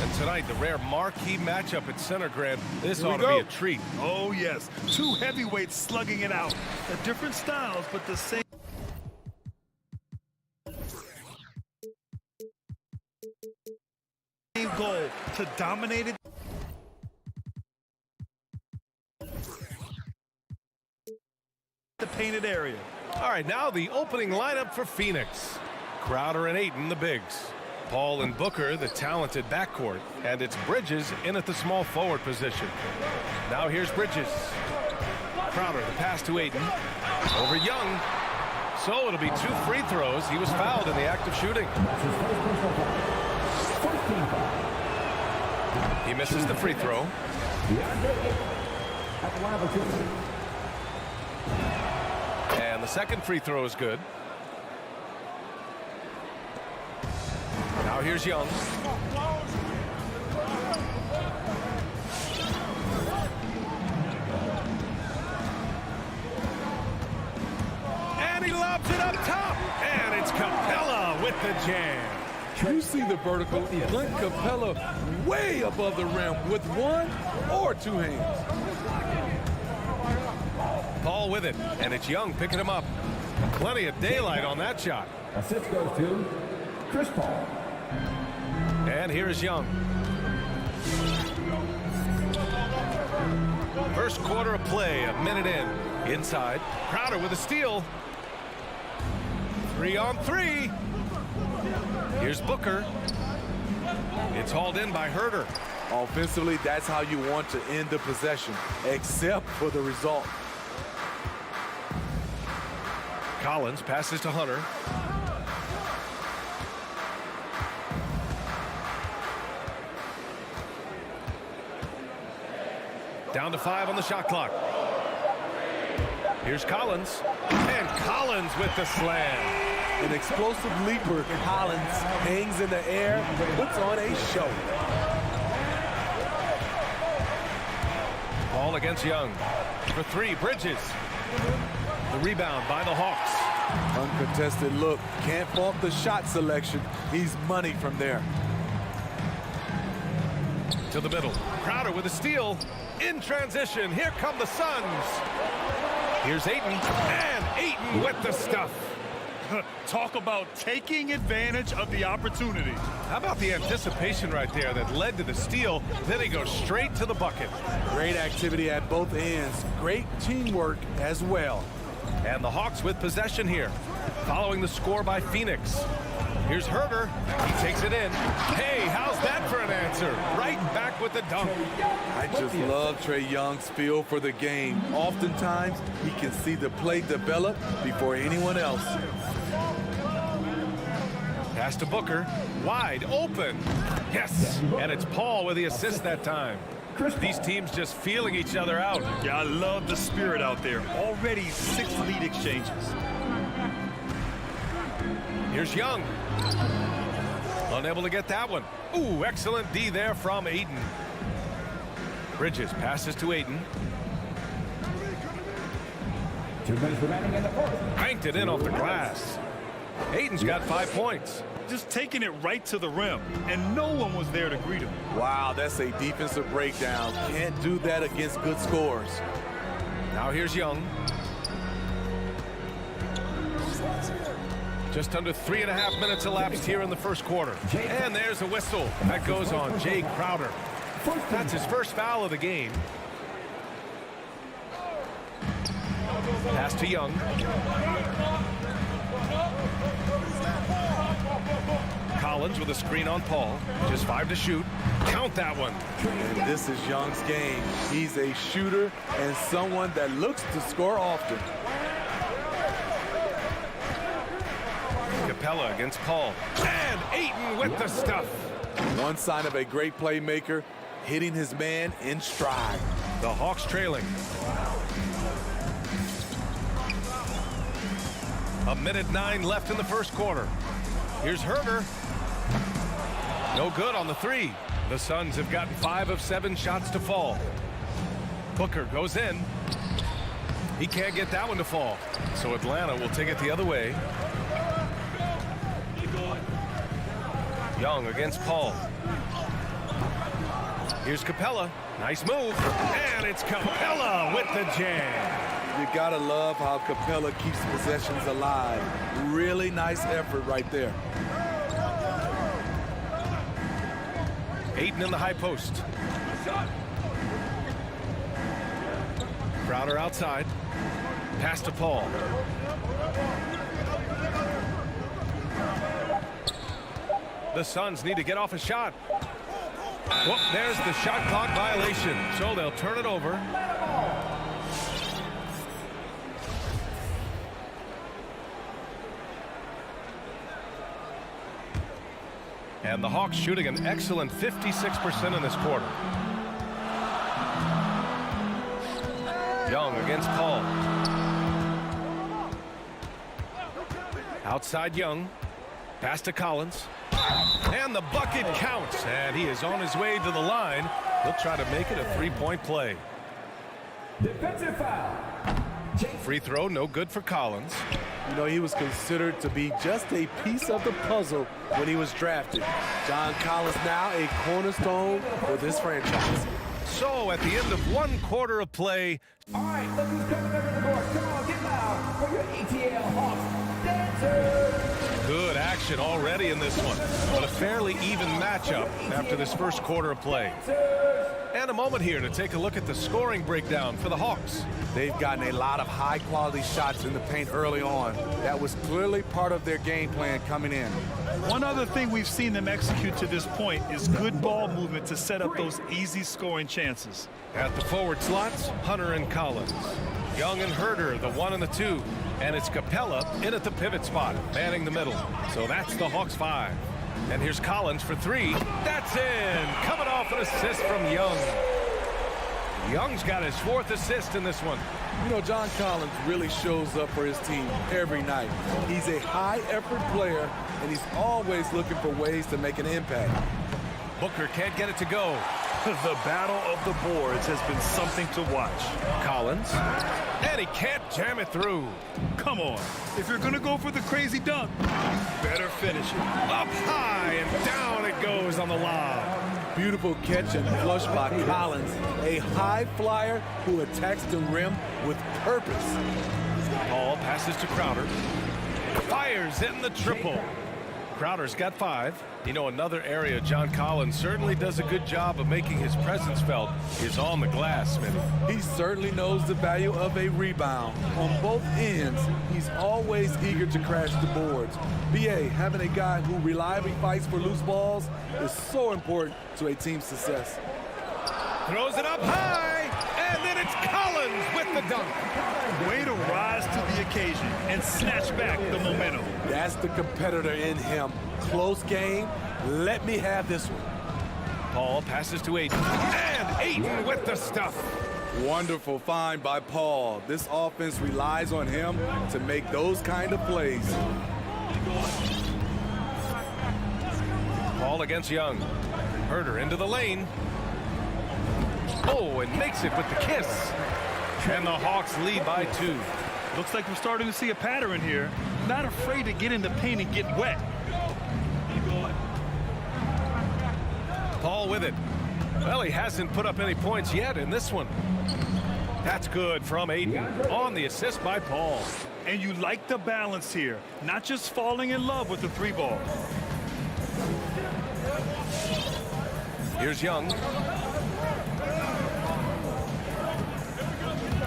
And tonight, the rare marquee matchup at Center Grant. This ought to be a treat. Oh, yes. Two heavyweights slugging it out. They're different styles, but the same goal to dominate it. The painted area. All right, now the opening lineup for Phoenix. Crowder and Ayton, the bigs. Paul and Booker, the talented backcourt. And it's Bridges in at the small forward position. Now here's Bridges. Crowder, the pass to Ayton. Over Young. So it'll be 2 free throws. He was fouled in the act of shooting. He misses the free throw. And the second free throw is good. Now here's Young. And he lobs it up top. And it's Capella with the jam. You see the vertical, Clint Capella way above the rim with 1 or 2 hands. Paul with it, and it's Young picking him up. Plenty of daylight on that shot. Assist goes to Chris Paul. And here's Young. First quarter of play, a minute in. Inside, Crowder with a steal. 3 on 3. Here's Booker. It's hauled in by Herter. Offensively, that's how you want to end the possession, except for the result. Collins passes to Hunter. Down to 5 on the shot clock. Here's Collins. And Collins with the slam. An explosive leaper, Collins hangs in the air, puts on a show. Ball against Young. For 3, Bridges. The rebound by the Hawks. Uncontested look. Can't fault the shot selection. He's money from there. To the middle. Crowder with a steal. In transition. Here come the Suns. Here's Ayton. And Ayton with the stuff. Talk about taking advantage of the opportunity. How about the anticipation right there that led to the steal? Then he goes straight to the bucket. Great activity at both ends. Great teamwork as well. And the Hawks with possession here. Following the score by Phoenix. Here's Herter. He takes it in. Hey, how's that for an answer? Right back with the dunk. I just love Trae Young's feel for the game. Oftentimes, he can see the play develop before anyone else. Pass to Booker. Wide open. Yes. And it's Paul with the assist that time. These teams just feeling each other out. Yeah, I love the spirit out there. Already 6 lead exchanges. Here's Young. Unable to get that one. Ooh, excellent D there from Ayton. Bridges passes to Ayton. 2 minutes remaining in the fourth. Banked it in off the glass. Ayton's got 5 points. Just taking it right to the rim, and no one was there to greet him. Wow, that's a defensive breakdown. Can't do that against good scores. Now here's Young. Just under 3.5 minutes elapsed here in the first quarter. And there's a whistle. That goes on Jay Crowder. That's his first foul of the game. Pass to Young. Collins with a screen on Paul. Just 5 to shoot. Count that one. And this is Young's game. He's a shooter and someone that looks to score often. Capella against Paul. And Ayton with the stuff. One sign of a great playmaker, hitting his man in stride. The Hawks trailing. A minute 9 left in the first quarter. Here's Herder. No good on the 3. The Suns have gotten 5 of 7 shots to fall. Booker goes in. He can't get that one to fall. So Atlanta will take it the other way. Young against Paul. Here's Capella. Nice move. And it's Capella with the jam. You gotta love how Capella keeps possessions alive. Really nice effort right there. Ayton in the high post. Crowder outside. Pass to Paul. The Suns need to get off a shot. Well, there's the shot clock violation, so they'll turn it over. And the Hawks shooting an excellent 56% in this quarter. Young against Paul. Outside Young. Pass to Collins. And the bucket counts. And he is on his way to the line. He'll try to make it a 3-point play. Defensive foul. Free throw, no good for Collins. You know, he was considered to be just a piece of the puzzle when he was drafted. John Collins now a cornerstone for this franchise. So at the end of 1 quarter of play. All right, look who's coming over the court. Come on, get loud for your ETL Hawks dancers. Good action already in this one, but a fairly even matchup after this first quarter of play. And a moment here to take a look at the scoring breakdown for the Hawks. They've gotten a lot of high-quality shots in the paint early on. That was clearly part of their game plan coming in. One other thing we've seen them execute to this point is good ball movement to set up those easy scoring chances. At the forward slots, Hunter and Collins. Young and Herder, the 1 and the 2. And it's Capella in at the pivot spot, manning the middle. So that's the Hawks 5. And here's Collins for 3. That's in! Coming off an assist from Young. Young's got his 4th assist in this one. You know, John Collins really shows up for his team every night. He's a high-effort player, and he's always looking for ways to make an impact. Booker can't get it to go. The battle of the boards has been something to watch. Collins. And he can't jam it through. Come on. If you're going to go for the crazy dunk, you better finish it. Up high and down it goes on the lob. Beautiful catch and flush by Collins, a high flyer who attacks the rim with purpose. Paul passes to Crowder. Fires in the triple. Crowder's got 5. You know, another area John Collins certainly does a good job of making his presence felt is on the glass, Smitty. He certainly knows the value of a rebound. On both ends, he's always eager to crash the boards. BA, having a guy who reliably fights for loose balls is so important to a team's success. Throws it up high, and then it's Collins with the dunk. Way to rise to the occasion and snatch back the momentum. That's the competitor in him. Close game. Let me have this one. Paul passes to Ayton. And Ayton with the stuff. Wonderful find by Paul. This offense relies on him to make those kind of plays. Paul against Young. Herder into the lane. Oh, and makes it with the kiss. And the Hawks lead by 2. Looks like we're starting to see a pattern here. Not afraid to get in the paint and get wet. Paul with it. Well, he hasn't put up any points yet in this one. That's good from Ayton on the assist by Paul. And you like the balance here, not just falling in love with the 3 ball. Here's Young.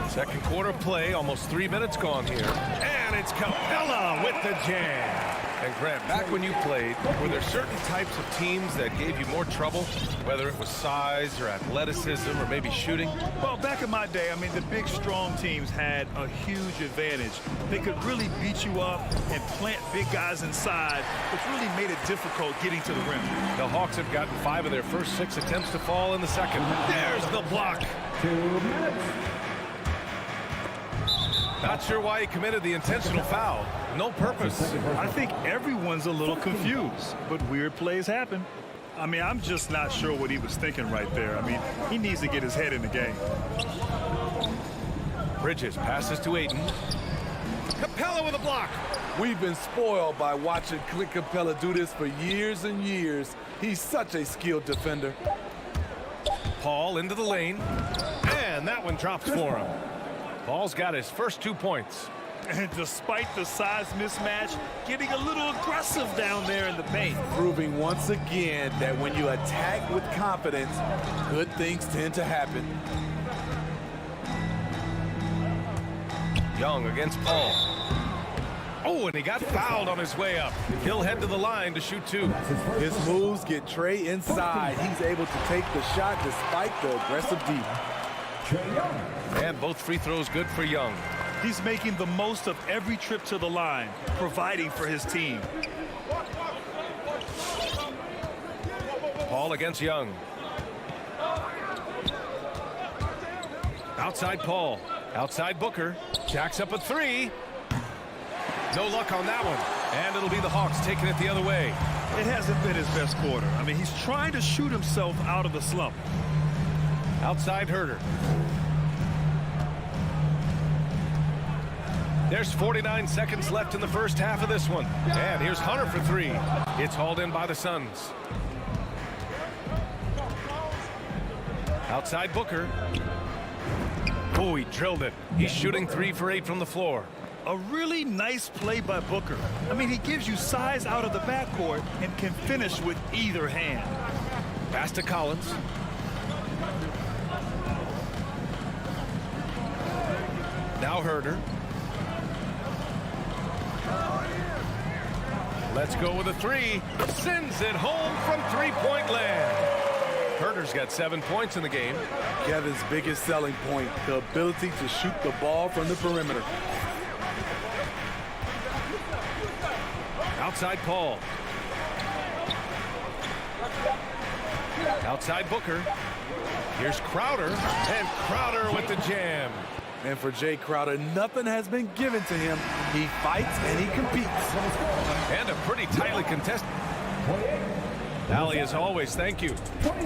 Second quarter play, almost 3 minutes gone here. And it's Capella with the jam. And Grant, back when you played, were there certain types of teams that gave you more trouble, whether it was size or athleticism or maybe shooting? Well, back in my day, I mean, the big, strong teams had a huge advantage. They could really beat you up and plant big guys inside, which really made it difficult getting to the rim. The Hawks have gotten 5 of their first 6 attempts to fall in the second. There's the block. 2 minutes. Not sure why he committed the intentional foul. No purpose. I think everyone's a little confused, but weird plays happen. I mean, I'm just not sure what he was thinking right there. I mean, he needs to get his head in the game. Bridges passes to Ayton. Capella with a block. We've been spoiled by watching Clint Capella do this for years and years. He's such a skilled defender. Paul into the lane. And that one drops for him. Paul's got his first 2 points. And despite the size mismatch, getting a little aggressive down there in the paint. Proving once again that when you attack with confidence, good things tend to happen. Young against Paul. Oh, and he got fouled on his way up. He'll head to the line to shoot 2. His moves get Trey inside. He's able to take the shot despite the aggressive D. And both free throws good for Young. He's making the most of every trip to the line, providing for his team. Paul against Young. Outside Paul. Outside Booker. Jacks up a 3. No luck on that one. And it'll be the Hawks taking it the other way. It hasn't been his best quarter. I mean, he's trying to shoot himself out of the slump. Outside Herter. There's 49 seconds left in the first half of this one. And here's Hunter for 3. It's hauled in by the Suns. Outside Booker. Oh, he drilled it. He's shooting 3 for 8 from the floor. A really nice play by Booker. I mean, he gives you size out of the backcourt and can finish with either hand. Pass to Collins. Now Herter. Let's go with a 3. Sends it home from 3-point land. Herter's got 7 points in the game. Kevin's biggest selling point, the ability to shoot the ball from the perimeter. Outside Paul. Outside Booker. Here's Crowder. And Crowder with the jam. And for Jay Crowder, nothing has been given to him. He fights and he competes. And a pretty tightly contested. Allie, as always, thank you.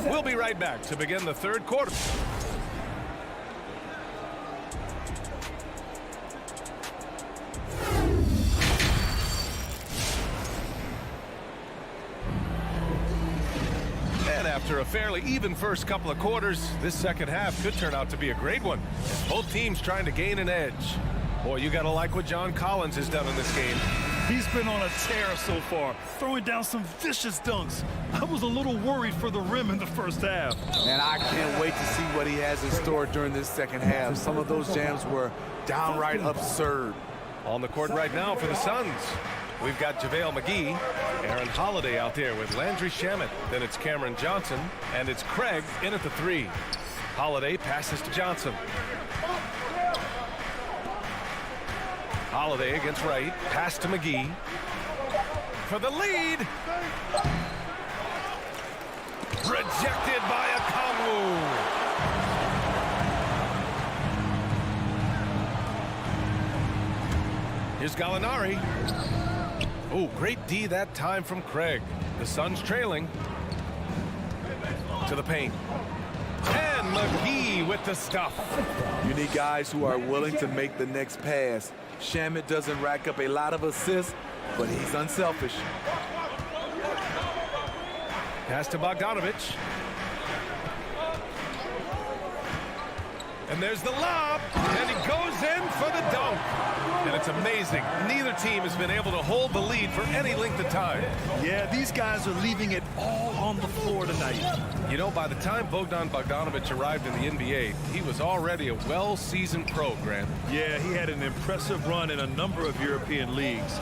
We'll be right back to begin the third quarter. And after a fairly even first couple of quarters, this second half could turn out to be a great one. Both teams trying to gain an edge. Boy, you gotta like what John Collins has done in this game. He's been on a tear so far, throwing down some vicious dunks. I was a little worried for the rim in the first half. And I can't wait to see what he has in store during this second half. Some of those jams were downright absurd. On the court right now for the Suns, we've got JaVale McGee, Aaron Holiday out there with Landry Shamet. Then it's Cameron Johnson, and it's Craig in at the 3. Holiday passes to Johnson. Holiday against Wright. Pass to McGee. For the lead. Rejected by Okongwu. Here's Gallinari. Oh, great D that time from Craig. The Suns trailing. To the paint. And McGee with the stuff. You need guys who are willing to make the next pass. Shamet doesn't rack up a lot of assists, but he's unselfish. Pass to Bogdanovich. And there's the lob, and he goes in for the dunk. And it's amazing. Neither team has been able to hold the lead for any length of time. Yeah, these guys are leaving it all on the floor tonight. You know, by the time Bogdan Bogdanovic arrived in the NBA, he was already a well-seasoned pro, Grant. Yeah, he had an impressive run in a number of European leagues,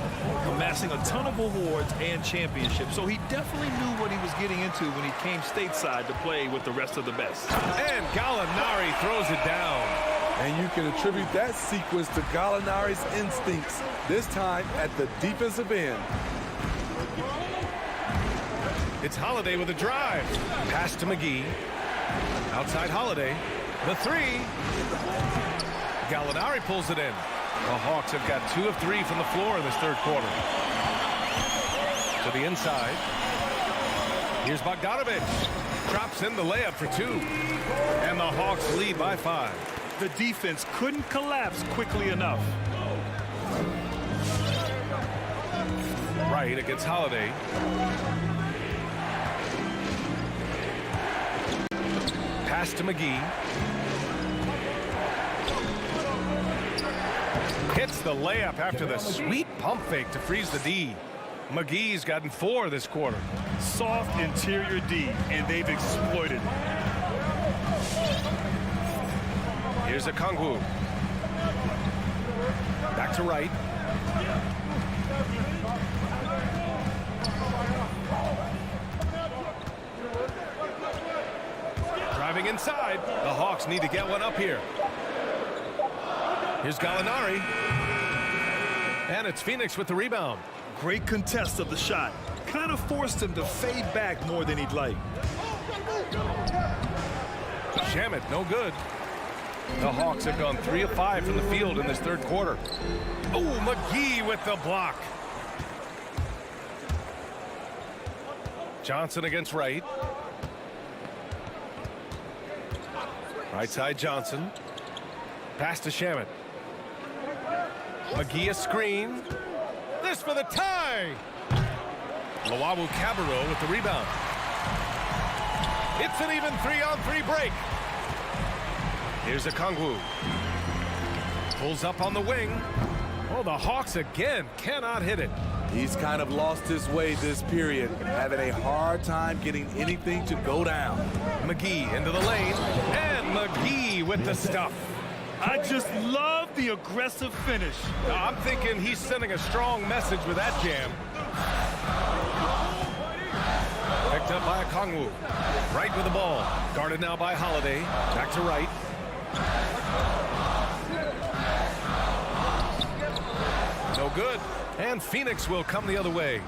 amassing a ton of awards and championships. So he definitely knew what he was getting into when he came stateside to play with the rest of the best. And Gallinari throws it down. And you can attribute that sequence to Gallinari's instincts, this time at the defensive end. It's Holiday with a drive. Pass to McGee. Outside Holiday. The three. Gallinari pulls it in. The Hawks have got 2 of 3 from the floor in this third quarter. To the inside. Here's Bogdanovic. Drops in the layup for 2. And the Hawks lead by 5. The defense couldn't collapse quickly enough. Right against Holiday. Pass to McGee. Hits the layup after the sweet pump fake to freeze the D. McGee's gotten 4 this quarter. Soft interior D, and they've exploited it. Here's a Kongwu. Back to right. Driving inside. The Hawks need to get one up here. Here's Gallinari. And it's Phoenix with the rebound. Great contest of the shot. Kind of forced him to fade back more than he'd like. Shamet, no good. The Hawks have gone 3 of 5 from the field in this third quarter. Oh, McGee with the block. Johnson against Wright. Right side Johnson. Pass to Shamet. McGee a screen. This for the tie. Luwawu Cabarrot with the rebound. It's an even 3-on-3 break. Here's a Kongwu. Pulls up on the wing. Oh, the Hawks again cannot hit it. He's kind of lost his way this period, having a hard time getting anything to go down. McGee into the lane, and McGee with the stuff. I just love the aggressive finish. I'm thinking he's sending a strong message with that jam. Picked up by a Kongwu. Right with the ball. Guarded now by Holiday. Back to right. No good. And Phoenix will come the other way.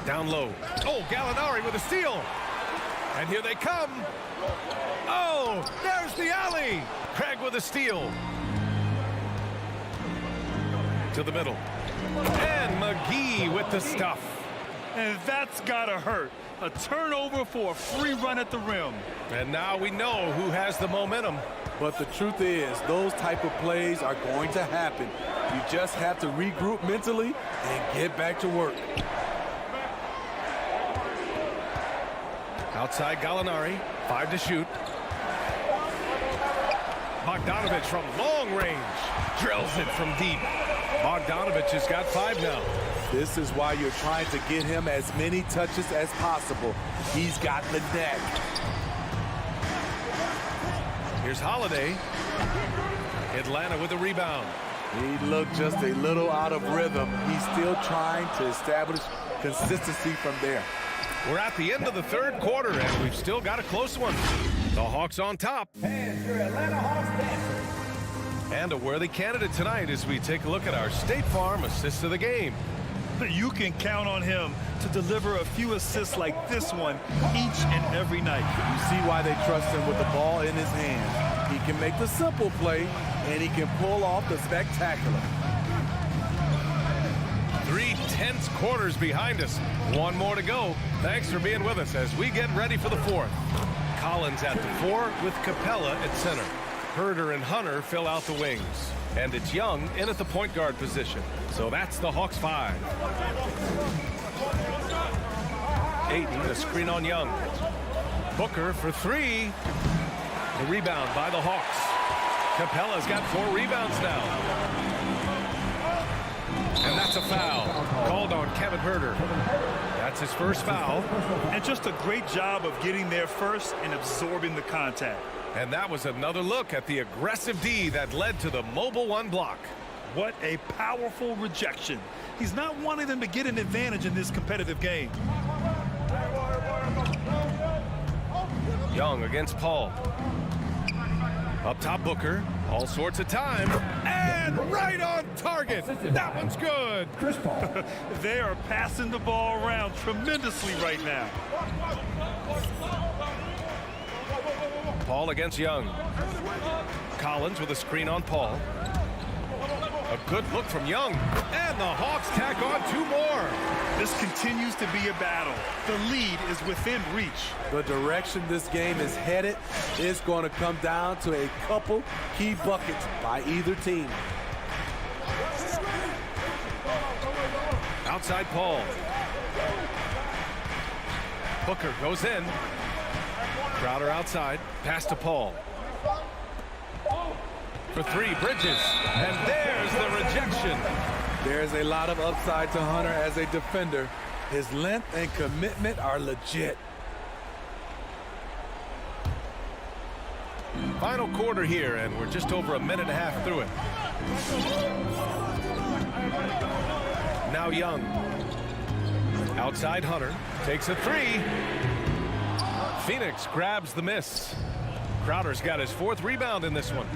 Down low. Oh, Gallinari with a steal. And here they come. Oh, there's the alley. Craig with a steal. To the middle. And McGee with the stuff. And that's gotta hurt. A turnover for a free run at the rim. And now we know who has the momentum. But the truth is, those type of plays are going to happen. You just have to regroup mentally and get back to work. Outside Gallinari, 5 to shoot. Bogdanovic from long range. Drills it from deep. Bogdanovic has got 5 now. This is why you're trying to get him as many touches as possible. He's got the neck. Here's Holiday. Atlanta with a rebound. He looked just a little out of rhythm. He's still trying to establish consistency from there. We're at the end of the third quarter, and we've still got a close one. The Hawks on top. And your Atlanta Hawks dancers. And a worthy candidate tonight as we take a look at our State Farm assist of the game. You can count on him to deliver a few assists like this one each and every night. You see why they trust him with the ball in his hand. He can make the simple play, and he can pull off the spectacular. 3 tense quarters behind us. One more to go. Thanks for being with us as we get ready for the fourth. Collins at the 4 with Capella at center. Herder and Hunter fill out the wings. And it's Young in at the point guard position. So that's the Hawks 5. Ayton, a screen on Young. Booker for 3. The rebound by the Hawks. Capella's got 4 rebounds now. And that's a foul called on Kevin Huerter. That's his first foul. And just a great job of getting there first and absorbing the contact. And that was another look at the aggressive D that led to the mobile 1 block. What a powerful rejection. He's not wanting them to get an advantage in this competitive game. Young against Paul. Up top, Booker. All sorts of time. And right on target. That one's good. Chris Paul. They are passing the ball around tremendously right now. Paul against Young. Collins with a screen on Paul. A good look from Young. And the Hawks tack on 2 more. This continues to be a battle. The lead is within reach. The direction this game is headed is going to come down to a couple key buckets by either team. Outside Paul. Booker goes in. Crowder outside. Pass to Paul. For 3, Bridges. And there's the rejection. There's a lot of upside to Hunter as a defender. His length and commitment are legit. Final quarter here, and we're just over a minute and a half through it. Now Young. Outside Hunter. Takes a 3. Phoenix grabs the miss. Crowder's got his 4th rebound in this one.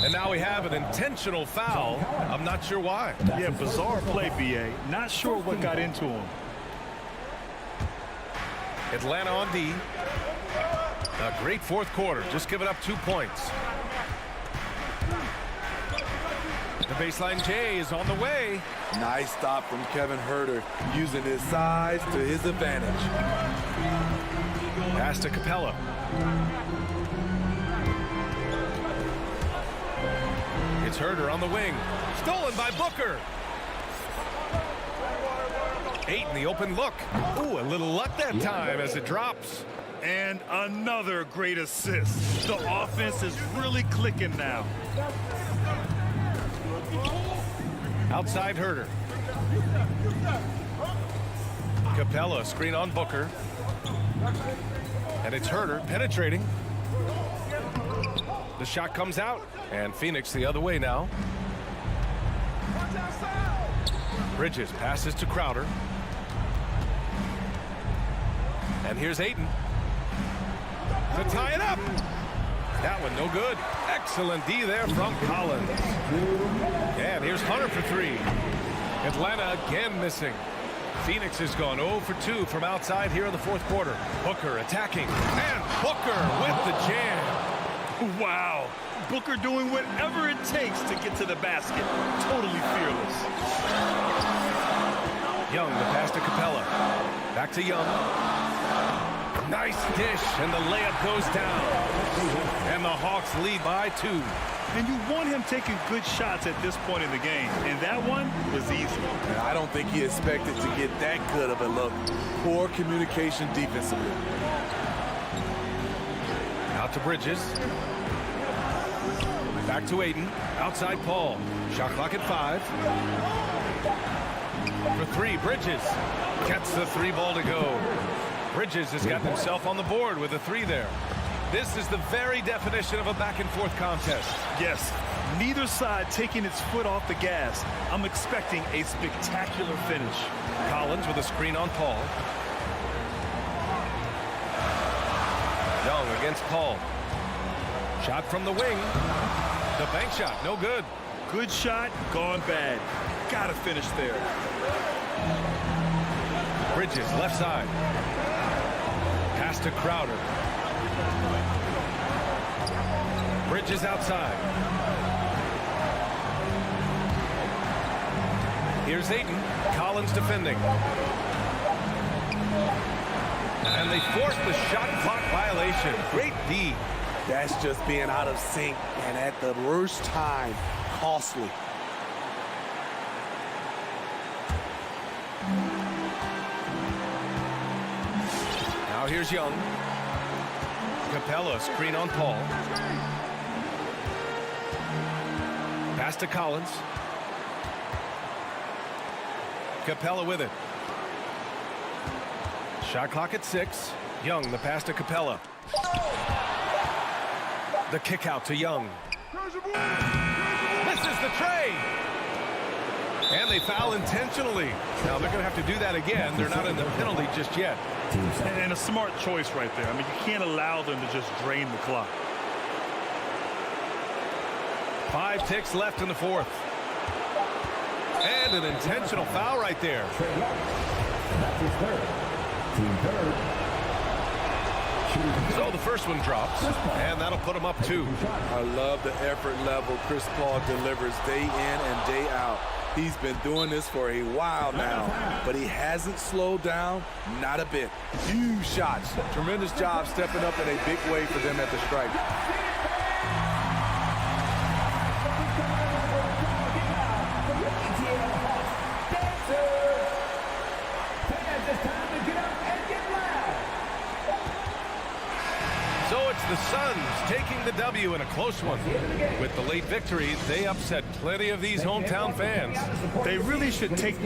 And now we have an intentional foul. I'm not sure why. Yeah, bizarre play, B.A. Not sure what got into him. Atlanta on D. A great 4th quarter. Just giving up 2 points. The baseline J is on the way. Nice stop from Kevin Huerter, using his size to his advantage. Pass to Capella. It's Huerter on the wing. Stolen by Booker. Ayton, the open look. Ooh, a little luck that time as it drops. And another great assist. The offense is really clicking now. Outside Huerter. Capella, screen on Booker. And it's Huerter penetrating. The shot comes out. And Phoenix the other way now. Bridges passes to Crowder. And here's Ayton to tie it up. That one no good. Excellent D there from Collins. And here's Hunter for 3. Atlanta again missing. Phoenix has gone 0 for 2 from outside here in the 4th quarter. Booker attacking. And Booker with the jam. Wow. Booker doing whatever it takes to get to the basket. Totally fearless. Young, the pass to Capella. Back to Young. Nice dish, and the layup goes down. And the Hawks lead by 2. And you want him taking good shots at this point in the game. And that one was easy. And I don't think he expected to get that good of a look. Poor communication defensively. Out to Bridges. Back to Ayton. Outside Paul. Shot clock at 5. For 3, Bridges. Gets the 3 ball to go. Bridges has gotten himself on the board with a 3 there. This is the very definition of a back-and-forth contest. Yes, neither side taking its foot off the gas. I'm expecting a spectacular finish. Collins with a screen on Paul. Young against Paul. Shot from the wing. The bank shot, no good. Good shot, gone bad. Gotta finish there. Bridges, left side. Pass to Crowder. Bridges outside. Here's Ayton. Collins defending. And they force the shot clock violation. Great D. That's just being out of sync and at the worst time, costly. Now here's Young. Capella, screen on Paul. Pass to Collins. Capella with it. Shot clock at 6. Young, the pass to Capella. The kick out to Young. Misses the tray. And they foul intentionally. Now they're going to have to do that again. They're not in the penalty just yet. And a smart choice right there. I mean, you can't allow them to just drain the clock. 5 ticks left in the fourth. And an intentional foul right there. That's his third. Team third. So the first one drops, and that'll put him up 2. I love the effort level Chris Paul delivers day in and day out. He's been doing this for a while now, but he hasn't slowed down, not a bit. Huge shots. Tremendous job stepping up in a big way for them at the stripe. So it's the Suns taking the W in a close one. With the late victory, they upset plenty of these hometown fans. They really should take...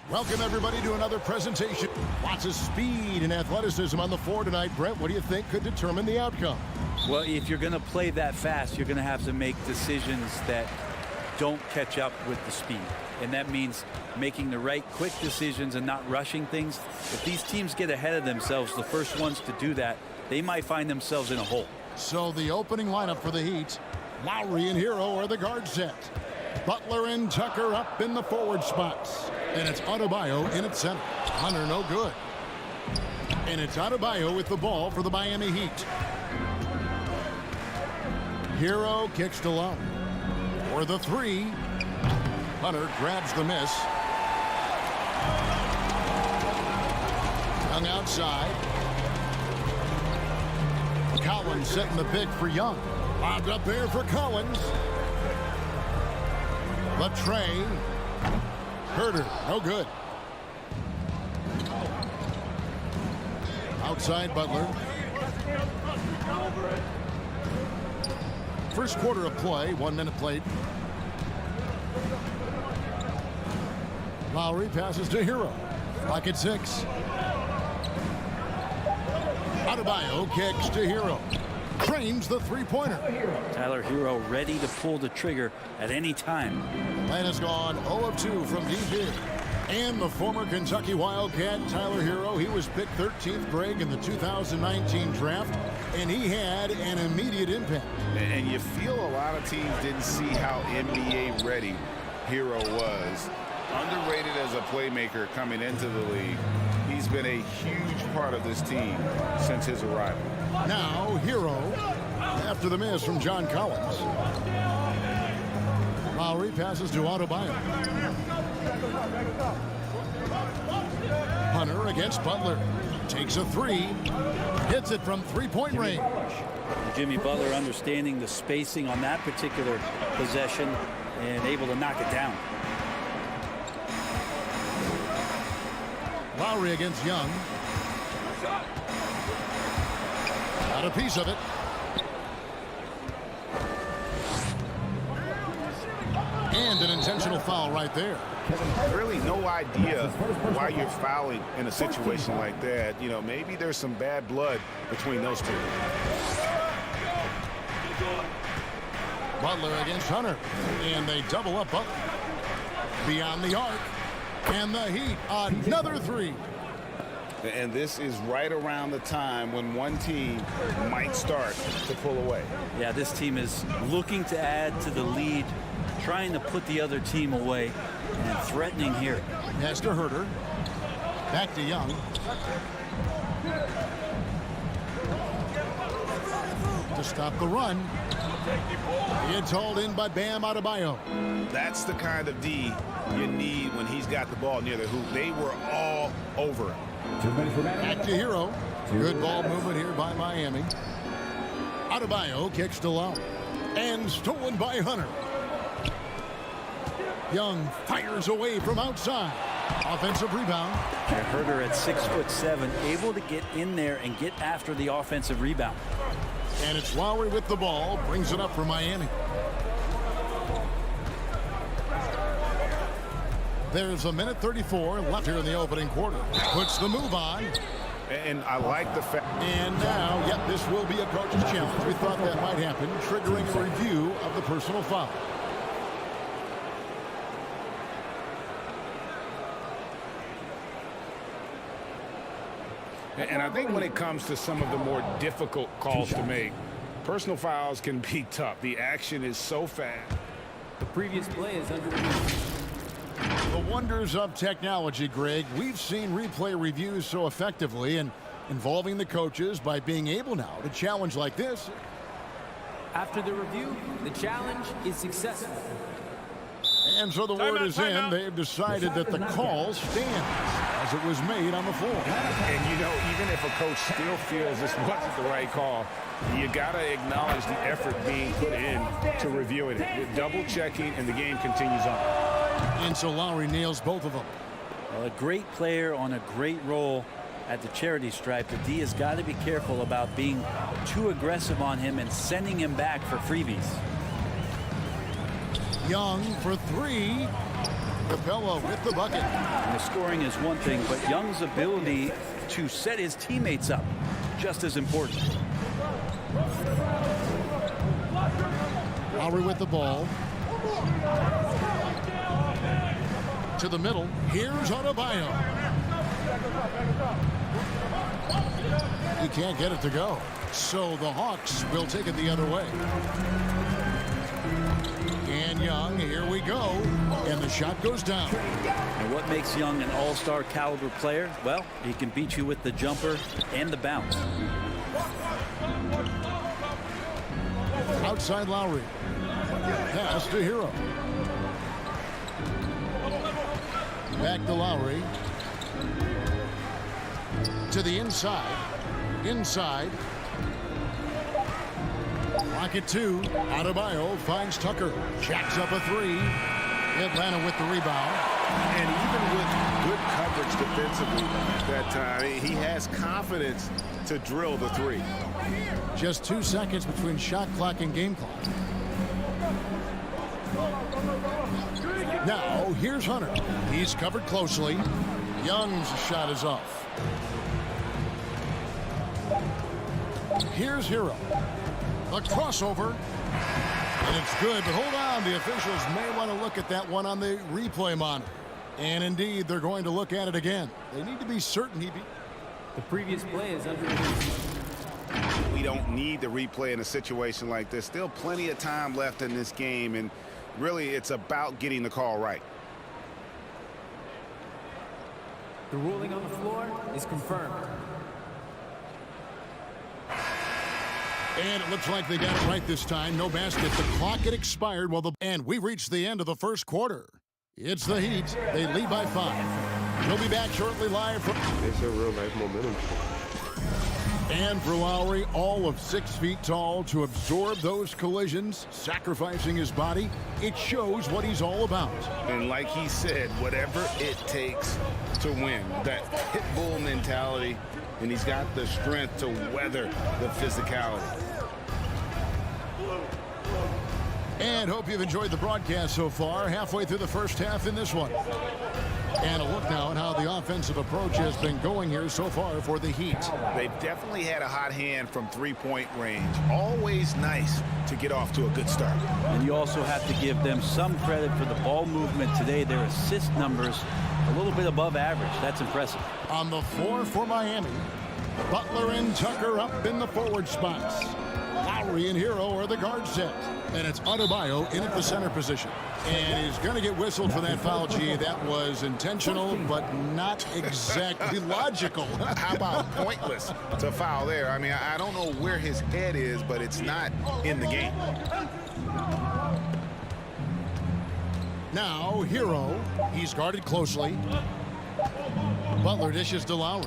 Welcome, everybody, to another presentation. Lots of speed and athleticism on the floor tonight. Brent, what do you think could determine the outcome? Well, if you're going to play that fast, you're going to have to make decisions that don't catch up with the speed. And that means making the right quick decisions and not rushing things. If these teams get ahead of themselves, the first ones to do that, they might find themselves in a hole. So the opening lineup for the Heat, Lowry and Hero are the guard set. Butler and Tucker up in the forward spots. And it's Adebayo in at center. Hunter no good. And it's Adebayo with the ball for the Miami Heat. Hero kicks to Lowry. For the three. Hunter grabs the miss. Young outside. Collins setting the pick for Young. Lobbed up there for Collins. The tray. Herter, no good. Outside Butler. First quarter of play, 1 minute played. Lowry passes to Hero. Clock at 6. Adebayo kicks to Hero. Trains the three-pointer. Tyler Hero ready to pull the trigger at any time. Man has gone 0 of 2 from deep here. And the former Kentucky Wildcat, Tyler Hero, he was picked 13th, Greg, in the 2019 draft, and he had an immediate impact. And you feel a lot of teams didn't see how NBA ready Hero was. Underrated as a playmaker coming into the league. He's been a huge part of this team since his arrival. Now Hero, after the miss from John Collins. Lowry passes to Adebayo. Hunter against Butler. Takes a three. Hits it from three-point range. Jimmy Butler understanding the spacing on that particular possession and able to knock it down. Lowry against Young. Got a piece of it. And an intentional foul right there. Really no idea why you're fouling in a situation like that. You know, maybe there's some bad blood between those two. Butler against Hunter. And they double up Butler. Beyond the arc. And the Heat, another three. And this is right around the time when one team might start to pull away. Yeah, this team is looking to add to the lead, trying to put the other team away, and threatening here. Pass to Herter. Back to Young. To stop the run. It's hauled in by Bam Adebayo. That's the kind of D you need when he's got the ball near the hoop. They were all over him. Back to Hero. Good ball movement here by Miami. Adebayo kicks to Lowry. And stolen by Hunter. Young fires away from outside. Offensive rebound. And Herter at 6'7", able to get in there and get after the offensive rebound. And it's Lowry with the ball. Brings it up for Miami. There's a minute 34 left here in the opening quarter. Puts the move on. And I like the fact. And now, yep, this will be a coach's challenge. We thought that might happen, triggering a review of the personal foul. And I think when it comes to some of the more difficult calls to make, personal fouls can be tough. The action is so fast. The previous play is under review. The wonders of technology, Greg. We've seen replay reviews so effectively and involving the coaches by being able now to challenge like this. After the review, the challenge is successful. And so the word is in. They've decided that the call stands as it was made on the floor. And, you know, even if a coach still feels this wasn't the right call, you got to acknowledge the effort being put in to reviewing it. Double checking, and the game continues on. And so Lowry nails both of them. Well, a great player on a great role at the charity stripe. The D has got to be careful about being too aggressive on him and sending him back for freebies. Young for three. Capella with the bucket. And the scoring is one thing, but Young's ability to set his teammates up, just as important. Lowry with the ball. To the middle. Here's Adebayo. He can't get it to go. So the Hawks will take it the other way. And Young, here we go. And the shot goes down. And what makes Young an all-star caliber player? Well, he can beat you with the jumper and the bounce. Outside Lowry. Pass to Hero. Back to Lowry. To the inside. Inside. Rocket 2. Adebayo finds Tucker. Jacks up a 3. Atlanta with the rebound. And even with good coverage defensively that time, he has confidence to drill the 3. Just 2 seconds between shot clock and game clock. Now, here's Hunter. He's covered closely. Young's shot is off. Here's Hero. A crossover. And it's good, but hold on. The officials may want to look at that one on the replay monitor. And indeed, they're going to look at it again. They need to be certain he beat. The previous play is under. We don't need the replay in a situation like this. Still plenty of time left in this game, and really it's about getting the call right. The ruling on the floor is confirmed. And it looks like they got it right this time. No basket. The clock had expired and we reached the end of the first quarter. It's the Heat. They lead by 5. We'll be back shortly live from... It's a real nice momentum. And for Lowry, all of 6 feet tall, to absorb those collisions, sacrificing his body, it shows what he's all about. And like he said, whatever it takes to win, that pit bull mentality, and he's got the strength to weather the physicality. And hope you've enjoyed the broadcast so far, halfway through the first half in this one. And a look now at how the offensive approach has been going here so far for the Heat. They've definitely had a hot hand from three-point range. Always nice to get off to a good start. And you also have to give them some credit for the ball movement today. Their assist numbers a little bit above average. That's impressive. On the floor for Miami, Butler and Tucker up in the forward spots. Lowry and Hero are the guard set. And it's Adebayo in at the center position. And he's going to get whistled for that foul, G. That was intentional, but not exactly logical. How about pointless to foul there? I mean, I don't know where his head is, but it's not in the game. Now, Hero. He's guarded closely. Butler dishes to Lowry.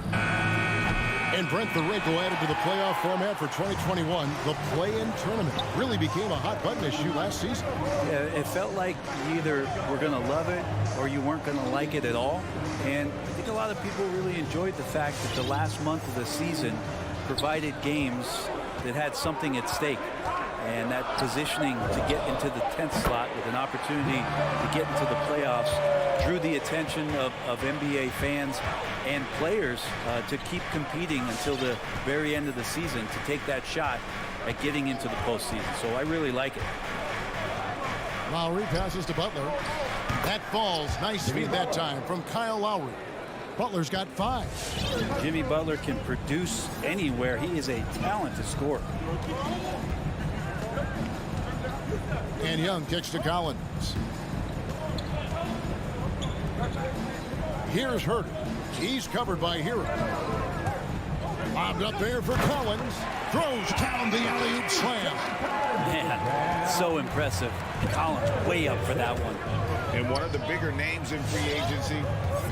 And Brent Therico added to the playoff format for 2021. The play-in tournament really became a hot button issue last season. Yeah, it felt like you either were going to love it or you weren't going to like it at all. And I think a lot of people really enjoyed the fact that the last month of the season provided games that had something at stake. And that positioning to get into the 10th slot with an opportunity to get into the playoffs drew the attention of NBA fans and players to keep competing until the very end of the season to take that shot at getting into the postseason. So I really like it. Lowry passes to Butler. That falls. Nice feed that time from Kyle Lowry. Butler's got 5. Jimmy Butler can produce anywhere. He is a talented scorer. And Young kicks to Collins. Here's Herter. He's covered by Hero. Lobbed up there for Collins. Throws down the alley-oop slam. Man, so impressive. Collins way up for that one. And one of the bigger names in free agency,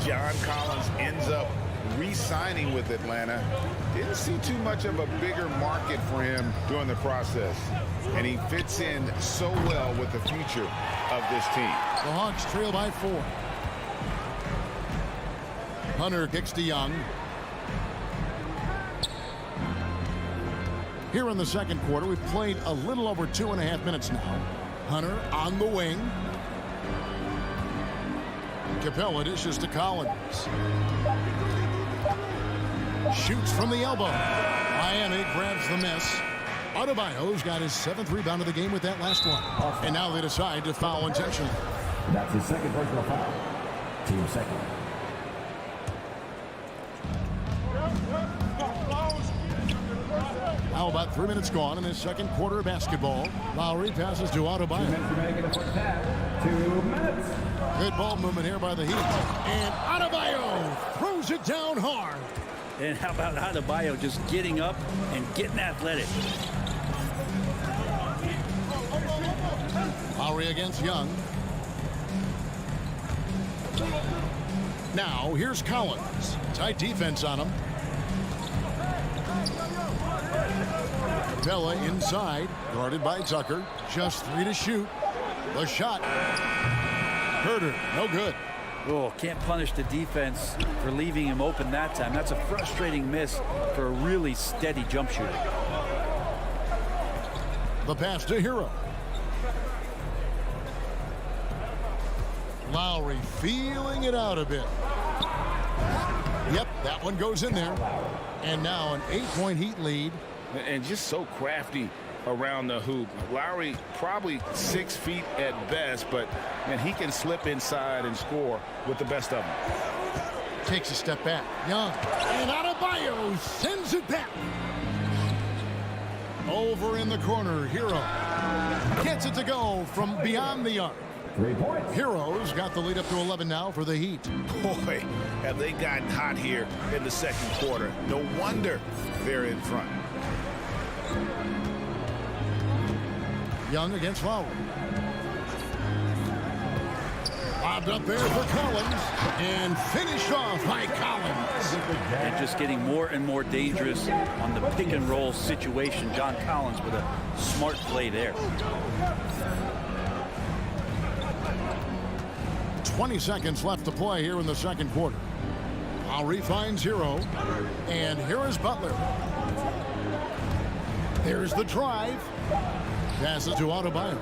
John Collins, ends up re-signing with Atlanta. Didn't see too much of a bigger market for him during the process. And he fits in so well with the future of this team. The Hawks trail by 4. Hunter kicks to Young. Here in the second quarter, we've played a little over 2.5 minutes now. Hunter on the wing. Capella dishes to Collins. Shoots from the elbow. Miami grabs the miss. Adebayo's got his 7th rebound of the game with that last one. And now they decide to foul intentionally. That's his second personal foul. Team second. Now about 3 minutes gone in this second quarter of basketball. Lowry passes to Adebayo. 2 minutes remaining in the first half. 2 minutes. Good ball movement here by the Heat. And Adebayo throws it down hard. And how about Adebayo just getting up and getting athletic? Lowry against Young. Now here's Collins. Tight defense on him. Capella inside, guarded by Tucker. Just 3 to shoot. The shot. Herder, no good. Oh, can't punish the defense for leaving him open that time. That's a frustrating miss for a really steady jump shooter. The pass to Hero. Lowry feeling it out a bit. Yep, that one goes in there. And now an 8-point Heat lead. And just so crafty around the hoop. Lowry probably 6 feet at best, but man, he can slip inside and score with the best of them. Takes a step back. Young. And Adebayo sends it back. Over in the corner, Hero gets it to go from beyond the arc. 3 points. Hero's got the lead up to 11 now for the Heat. Boy, have they gotten hot here in the second quarter. No wonder they're in front. Young against Lowry. Lobbed up there for Collins. And finished off by Collins. And just getting more and more dangerous on the pick and roll situation. John Collins with a smart play there. 20 seconds left to play here in the second quarter. Lowry finds Hero. And here is Butler. There's the drive. Passes to Adebayo.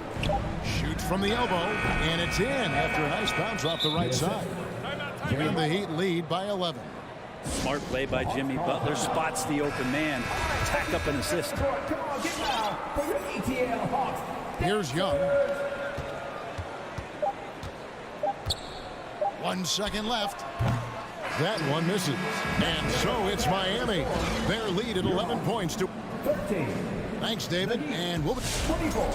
Shoots from the elbow. And it's in after a nice bounce off the right side. Giving the Heat lead by 11. Smart play by Jimmy Butler. Spots the open man. Tack up an assist. Come on, get loud for your ATL Hawks. Here's Young. 1 second left. That one misses. And so it's Miami. Their lead at 11 points to 13. Thanks, David. And we'll 24.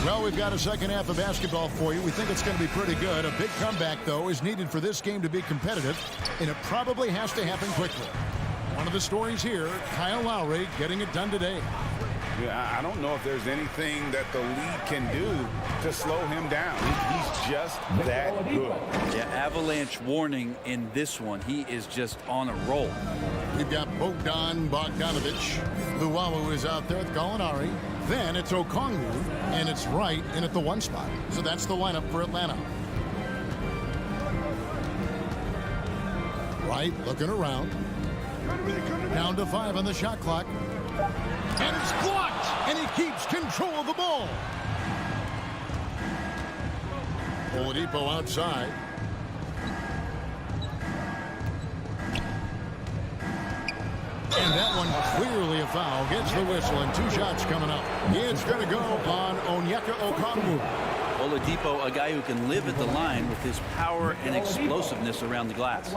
Well, we've got a second half of basketball for you. We think it's going to be pretty good. A big comeback, though, is needed for this game to be competitive, and it probably has to happen quickly. One of the stories here, Kyle Lowry getting it done today. Yeah, I don't know if there's anything that the league can do to slow him down. He's just that good. Yeah, avalanche warning in this one. He is just on a roll. We've got Bogdan Bogdanovic. Luwawu is out there with Gallinari. Then it's Okongwu, and it's Wright in at the 1 spot. So that's the lineup for Atlanta. Wright looking around. Down to 5 on the shot clock. And it's blocked, and he keeps control of the ball. Oladipo outside. And that one clearly a foul. Gets the whistle, and 2 shots coming up. It's going to go on Onyeka Okongwu. Oladipo, a guy who can live at the line with his power and explosiveness around the glass.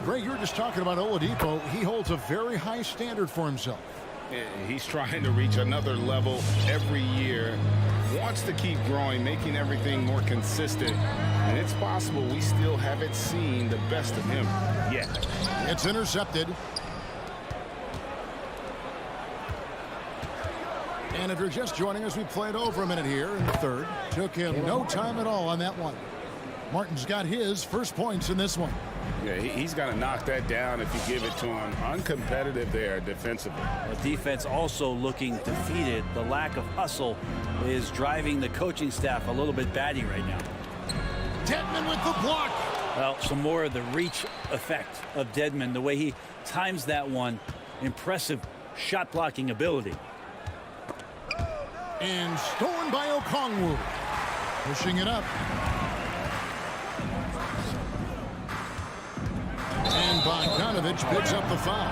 Greg, you were just talking about Oladipo. He holds a very high standard for himself. He's trying to reach another level every year. Wants to keep growing, making everything more consistent. And it's possible we still haven't seen the best of him yet. It's intercepted. And if you're just joining us, we played over a minute here in the third. Took him no time at all on that one. Martin's got his first points in this one. Yeah, he's got to knock that down if you give it to him. Uncompetitive there defensively. The defense also looking defeated. The lack of hustle is driving the coaching staff a little bit batty right now. Dedmon with the block. Well, some more of the reach effect of Dedmon, the way he times that one. Impressive shot blocking ability. And stolen by Okongwu. Pushing it up. And Bogdanovich picks up the foul.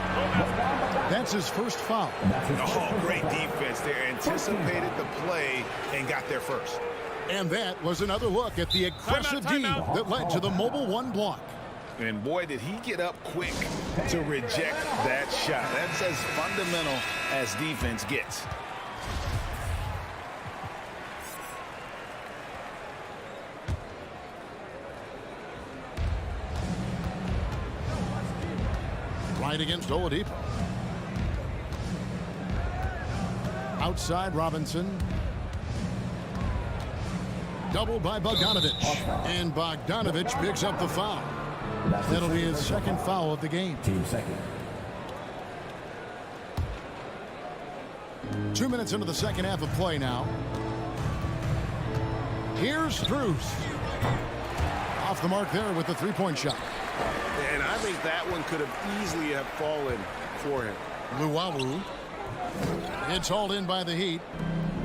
That's his first foul. Oh, great defense there. Anticipated the play and got there first. And that was another look at the aggressive D that led to the mobile one block. And boy, did he get up quick to reject that shot. That's as fundamental as defense gets. Right against Oladipo. Outside Robinson. Doubled by Bogdanovich. And Bogdanovich picks up the foul. That'll be his second foul of the game. Team second. 2 minutes into the second half of play now. Here's Strus. Off the mark there with the three-point shot. And I think that one could have easily have fallen for him. Luwawu. It's hauled in by the Heat.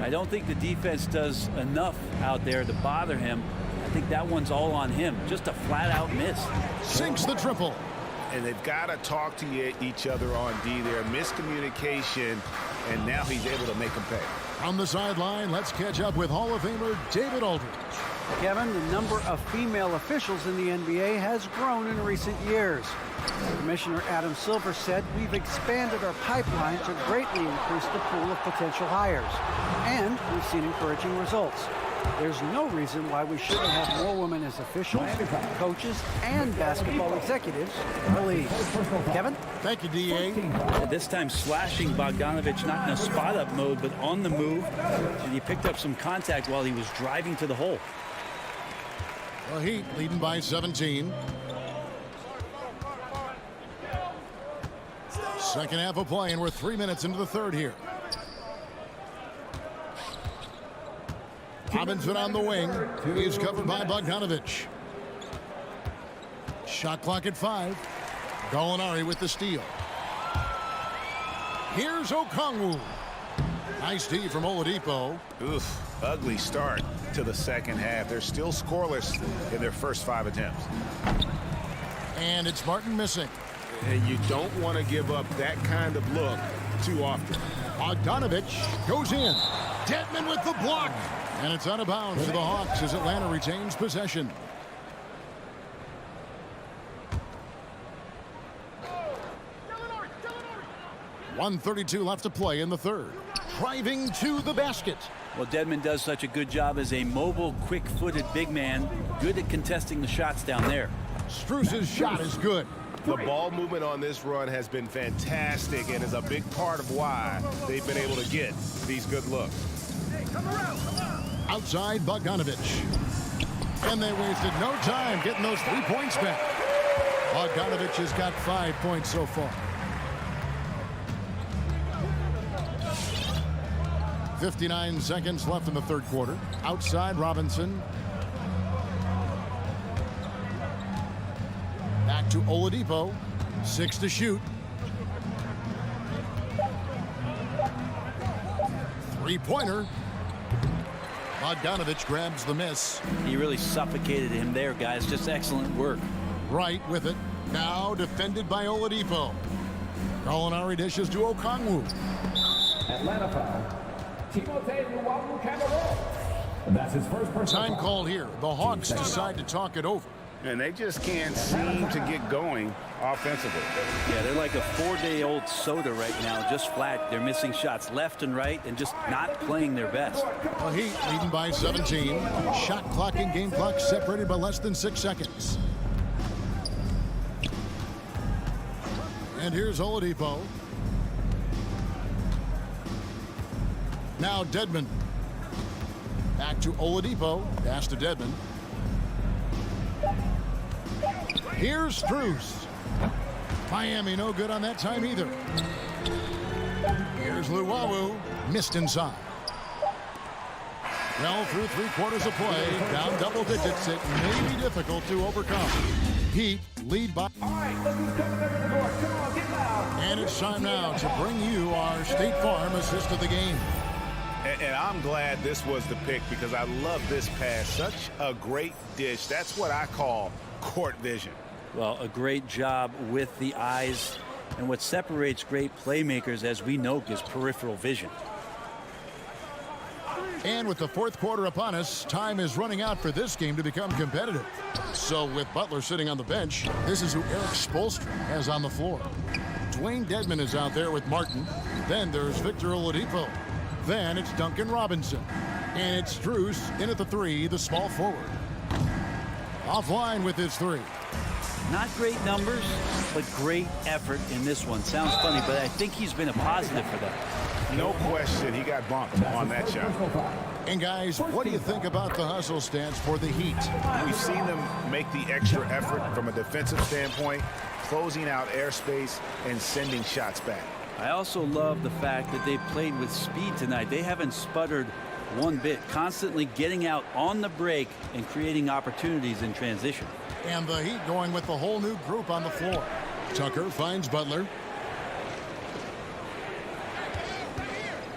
I don't think the defense does enough out there to bother him. I think that one's all on him. Just a flat-out miss. Sinks the triple. And they've got to talk to each other on D there. Miscommunication, and now he's able to make them pay. On the sideline, let's catch up with Hall of Famer David Aldridge. Kevin, the number of female officials in the NBA has grown in recent years. Commissioner Adam Silver said, "We've expanded our pipeline to greatly increase the pool of potential hires, and we've seen encouraging results. There's no reason why we shouldn't have more women as officials, coaches, and basketball executives in the league." Kevin? Thank you, D.A. This time slashing Bogdanovich, not in a spot-up mode, but on the move. And he picked up some contact while he was driving to the hole. The Heat leading by 17. Second half of play, and we're 3 minutes into the third here. Robinson on the wing. He's covered by Bogdanovich. Shot clock at 5. Gallinari with the steal. Here's Okongwu. Nice D from Oladipo. Oof, ugly start to the second half. They're still scoreless in their first 5 attempts. And it's Martin missing. And you don't want to give up that kind of look too often. Bogdanovich goes in. Dedmon with the block. And it's out of bounds to the Hawks as Atlanta retains possession. .132 left to play in the third. Driving to the basket. Well, Dedmon does such a good job as a mobile, quick-footed big man. Good at contesting the shots down there. Strus's shot is good. The ball movement on this run has been fantastic and is a big part of why they've been able to get these good looks. Outside Bogdanovich. And they wasted no time getting those 3 points back. Bogdanovich has got 5 points so far. 59 seconds left in the third quarter. Outside Robinson. Back to Oladipo. 6 to shoot. 3-pointer. Bogdanovich grabs the miss. He really suffocated him there, guys. Just excellent work. Right with it. Now defended by Oladipo. Gallinari dishes to Okongwu. Atlanta foul. Timothé Luwawu-Cabarrot. That's his first personal Time foul. called here. The Hawks decide to talk it over. And they just can't seem to get going offensively. Yeah, they're like a 4-day-old soda right now, just flat. They're missing shots left and right and just not playing their best. The Heat leading by 17. Shot clock and game clock separated by less than 6 seconds. And here's Oladipo. Now Dedmon. Back to Oladipo. Pass to Dedmon. Here's Strus. Miami no good on that time either. Here's Luwawu. Missed inside. Well, through 3/4 of play, down double digits, it may be difficult to overcome. Heat lead by. All right, look who's coming over the court. Come on, get loud. And it's time now to bring you our State Farm assist of the game. And I'm glad this was the pick because I love this pass. Such a great dish. That's what I call court vision. Well, a great job with the eyes. And what separates great playmakers, as we know, is peripheral vision. And with the 4th quarter upon us, time is running out for this game to become competitive. So with Butler sitting on the bench, this is who Eric Spoelstra has on the floor. Dwayne Dedman is out there with Martin. Then there's Victor Oladipo. Then it's Duncan Robinson. And it's Strus in at the 3, the small forward. Offline with his 3. Not great numbers, but great effort in this one. Sounds funny, but I think he's been a positive for them. No question, he got bumped on that shot. And guys, what do you think about the hustle stance for the Heat? We've seen them make the extra effort from a defensive standpoint, closing out airspace and sending shots back. I also love the fact that they played with speed tonight. They haven't sputtered one bit, constantly getting out on the break and creating opportunities in transition. And the Heat going with the whole new group on the floor. Tucker finds Butler.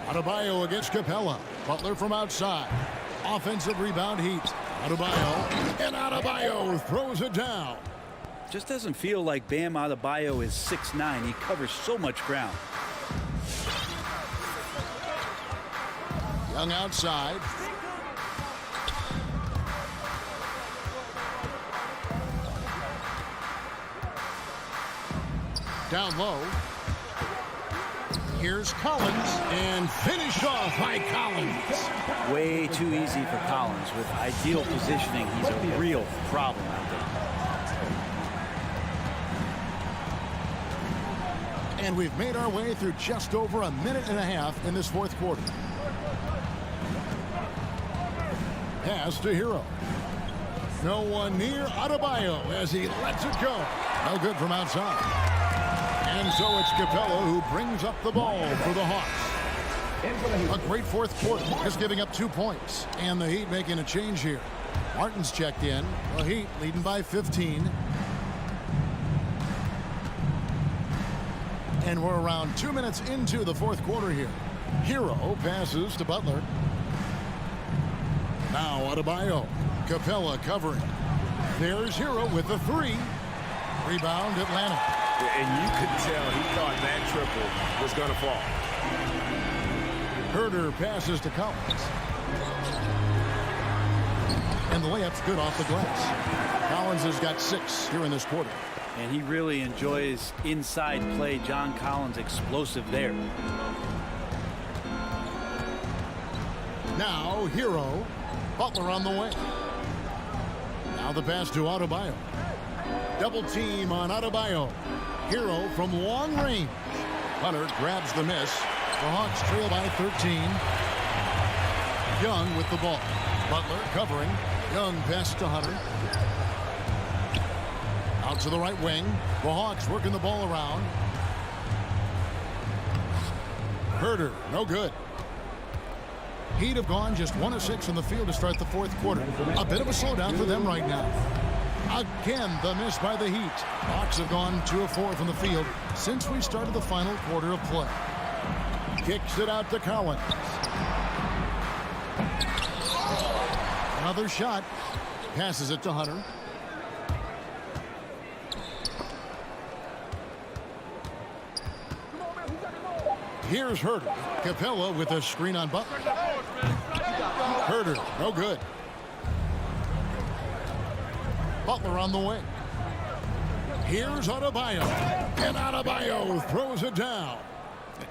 Adebayo against Capella. Butler from outside. Offensive rebound Heat. Adebayo. And Adebayo throws it down. Just doesn't feel like Bam Adebayo is 6'9". He covers so much ground. Young outside. Down low. Here's Collins, and finished off by Collins. Way too easy for Collins. With ideal positioning, he's a real problem out there. And we've made our way through just over a minute and a half in this 4th quarter. Pass to Hero. No one near Adebayo as he lets it go. No good from outside. And so it's Capella who brings up the ball for the Hawks. A great 4th quarter, just giving up 2 points. And the Heat making a change here. Martin's checked in. The Heat leading by 15. And we're around 2 minutes into the 4th quarter here. Hero passes to Butler. Now Adebayo. Capella covering. There's Hero with the 3. Rebound Atlanta. And you could tell he thought that triple was going to fall. Herder passes to Collins. And the layup's good off the glass. Collins has got 6 here in this quarter. And he really enjoys inside play. John Collins explosive there. Now Hero. Butler on the way. Now the pass to Adebayo. Double team on Adebayo. Hero from long range. Hunter grabs the miss. The Hawks trail by 13. Young with the ball. Butler covering. Young pass to Hunter. Out to the right wing. The Hawks working the ball around. Herder, no good. Heat have gone just 1 of 6 in the field to start the 4th quarter. A bit of a slowdown for them right now. Again, the miss by the Heat. Hawks have gone 2 of 4 from the field since we started the final quarter of play. Kicks it out to Collins. Another shot. Passes it to Hunter. Here's Herder. Capella with a screen on Butler. Herder, no good. Butler on the wing. Here's Adebayo. And Adebayo throws it down.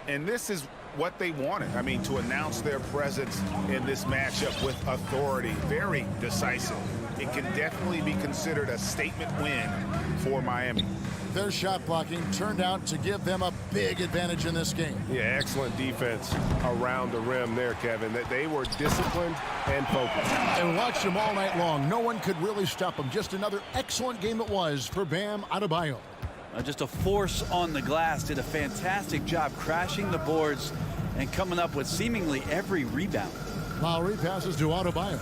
And this is what they wanted. I mean, to announce their presence in this matchup with authority. Very decisive. It can definitely be considered a statement win for Miami. Their shot blocking turned out to give them a big advantage in this game. Yeah, excellent defense around the rim there, Kevin. That they were disciplined and focused. And watched them all night long. No one could really stop them. Just another excellent game it was for Bam Adebayo. Just a force on the glass. Did a fantastic job crashing the boards and coming up with seemingly every rebound. Lowry passes to Adebayo.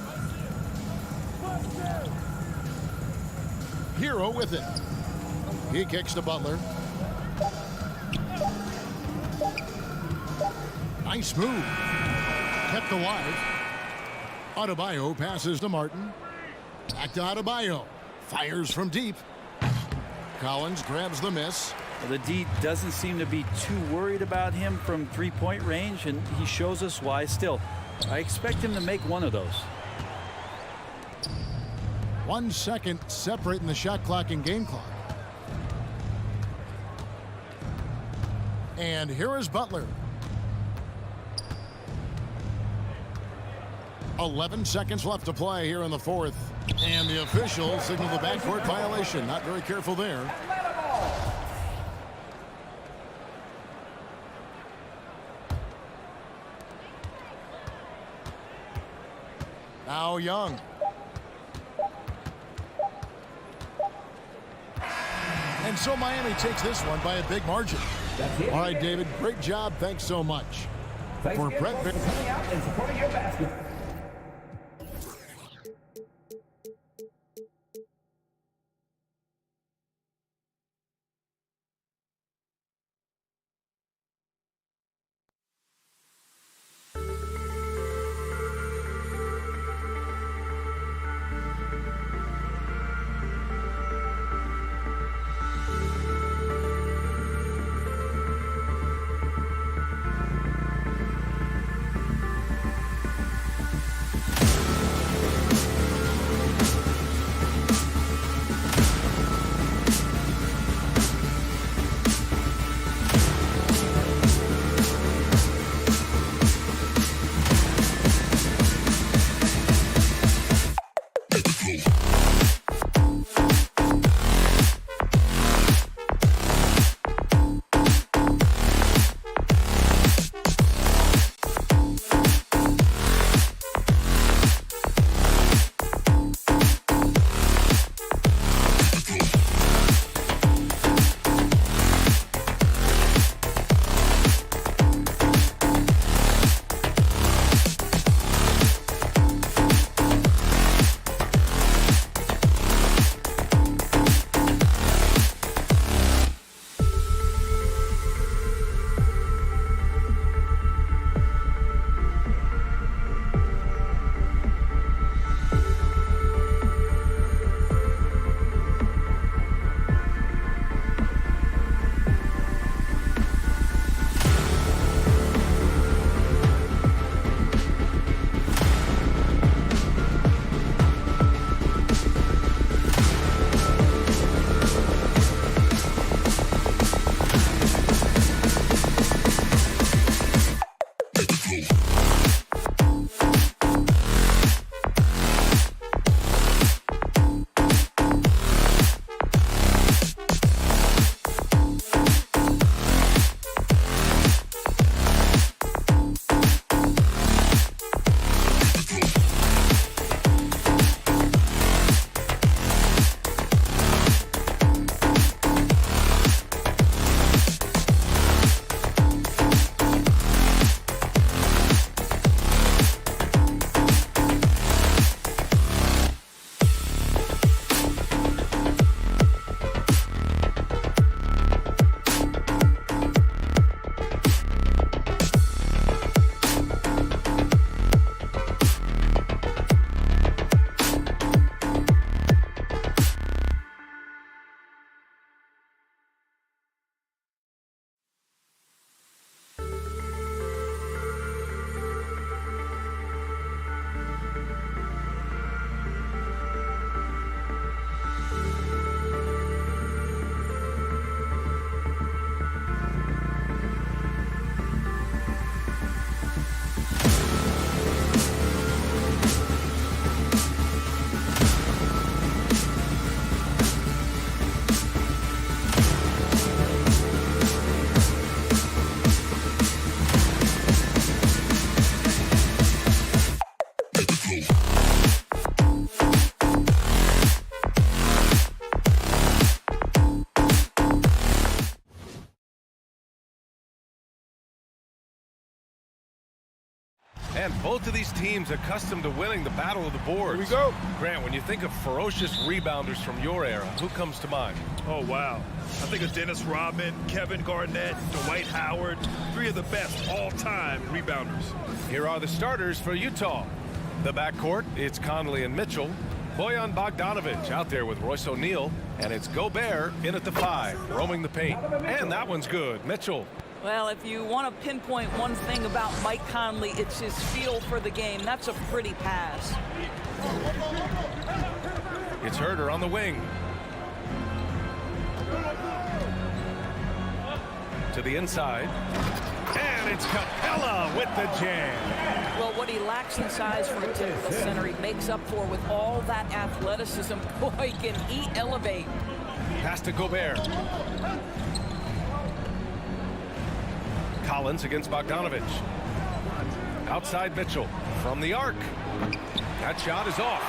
Hero with it. He kicks to Butler. Nice move. Kept alive. Adebayo passes to Martin. Back to Adebayo. Fires from deep. Collins grabs the miss. Well, the D doesn't seem to be too worried about him from three-point range, and he shows us why. Still, I expect him to make one of those. 1 second separating the shot clock and game clock. And here is Butler. 11 seconds left to play here in the fourth. And the officials signal the backcourt violation. Not very careful there. Now Young. And so Miami takes this one by a big margin. All right, David, great job. Thanks so much. For Brett coming out and supporting your basket. Both of these teams accustomed to winning the battle of the boards. Here we go. Grant, when you think of ferocious rebounders from your era, who comes to mind? Oh, wow. I think of Dennis Rodman, Kevin Garnett, Dwight Howard, 3 of the best all-time rebounders. Here are the starters for Utah. The backcourt, it's Conley and Mitchell. Bojan Bogdanovic out there with Royce O'Neal. And it's Gobert in at the 5, roaming the paint. And that one's good. Mitchell. Well, if you want to pinpoint one thing about Mike Conley, it's his feel for the game. That's a pretty pass. It's Herder on the wing. To the inside. And it's Capella with the jam. Well, what he lacks in size for a typical center, he makes up for with all that athleticism. Boy, can he elevate. Pass to Gobert. Collins against Bogdanovic. Outside Mitchell from the arc. That shot is off.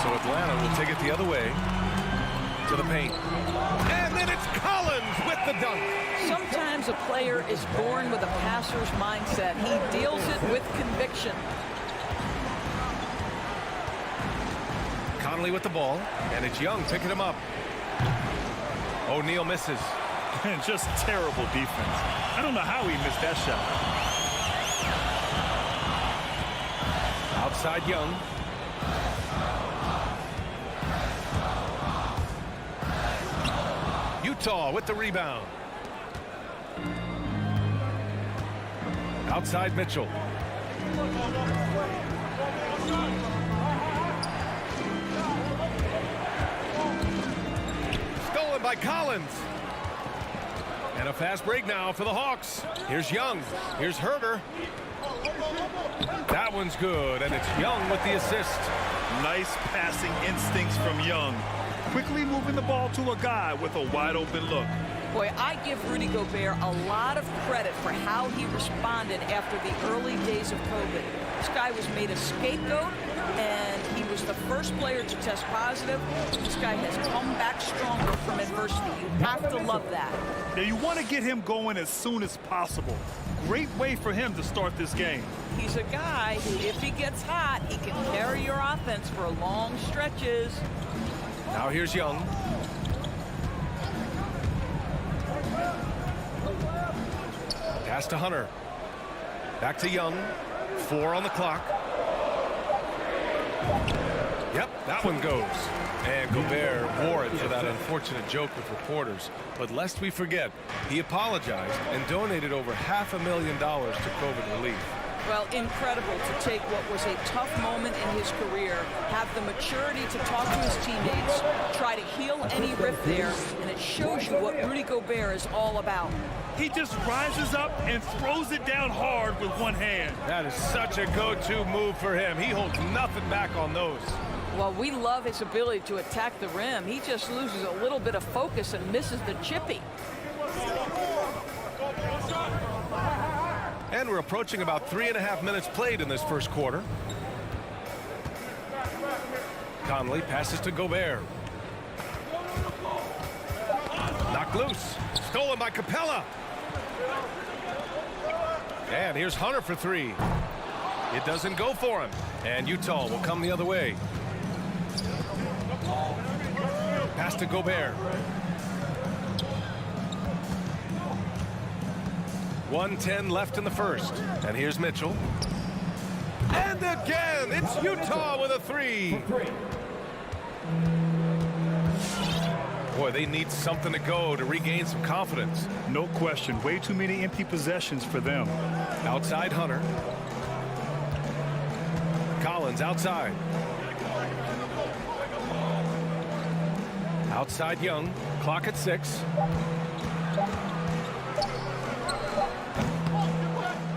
So Atlanta will take it the other way to the paint. And then it's Collins with the dunk. Sometimes a player is born with a passer's mindset. He deals it with conviction. Conley with the ball, and it's Young picking him up. O'Neal misses. And just terrible defense. I don't know how he missed that shot. Outside Young. Utah with the rebound. Outside Mitchell. Stolen by Collins. And a fast break now for the Hawks. Here's Young. Here's Herder. That one's good, and it's Young with the assist. Nice passing instincts from Young. Quickly moving the ball to a guy with a wide open look. Boy, I give Rudy Gobert a lot of credit for how he responded after the early days of COVID. This guy was made a scapegoat, and he was the first player to test positive. This guy has come back stronger from adversity. You have to love that. Now, you want to get him going as soon as possible. Great way for him to start this game. He's a guy who, if he gets hot, he can carry your offense for long stretches. Now here's Young. Pass to Hunter. Back to Young. 4 on the clock. Yep, that one goes. And Gobert wore it for that unfortunate joke with reporters. But lest we forget, he apologized and donated over $500,000 to COVID relief. Well, incredible to take what was a tough moment in his career, have the maturity to talk to his teammates, try to heal any rift there, and it shows you what Rudy Gobert is all about. He just rises up and throws it down hard with one hand. That is such a go-to move for him. He holds nothing back on those. Well, we love his ability to attack the rim. He just loses a little bit of focus and misses the chippy. And we're approaching about 3.5 minutes played in this first quarter. Conley passes to Gobert. Knocked loose. Stolen by Capella. And here's Hunter for 3. It doesn't go for him. And Utah will come the other way. Pass to Gobert. 1:10 left in the first. And here's Mitchell. And again, it's Utah with a 3. Boy, they need something to go to regain some confidence. No question. Way too many empty possessions for them. Outside Hunter. Collins outside. Outside Young. Clock at 6.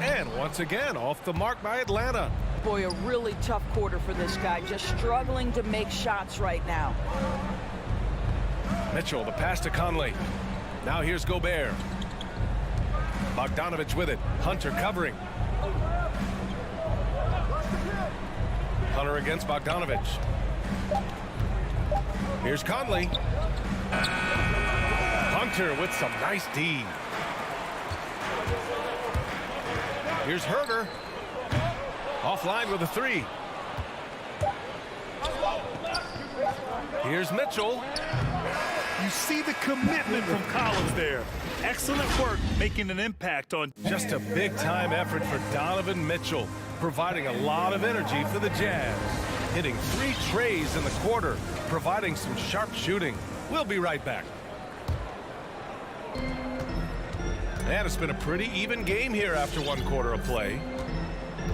And once again, off the mark by Atlanta. Boy, a really tough quarter for this guy, just struggling to make shots right now. Mitchell, the pass to Conley. Now here's Gobert. Bogdanovic with it. Hunter covering. Hunter against Bogdanovic. Here's Conley. Hunter with some nice D. Here's Herder. Offline with a three. Here's Mitchell. You see the commitment from Collins there. Excellent work making an impact on. Just a big-time effort for Donovan Mitchell, providing a lot of energy for the Jazz. Hitting 3 trays in the quarter, providing some sharp shooting. We'll be right back. And it's been a pretty even game here after 1 quarter of play.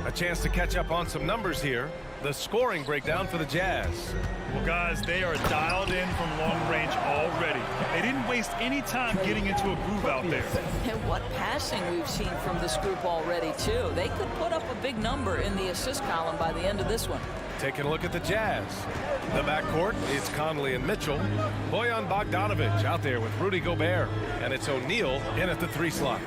A chance to catch up on some numbers here. The scoring breakdown for the Jazz. Well, guys, they are dialed in from long range already. They didn't waste any time getting into a groove out there. And what passing we've seen from this group already, too. They could put up a big number in the assist column by the end of this one. Taking a look at the Jazz. The backcourt, it's Conley and Mitchell. Bojan Bogdanovic out there with Rudy Gobert. And it's O'Neal in at the 3 slot.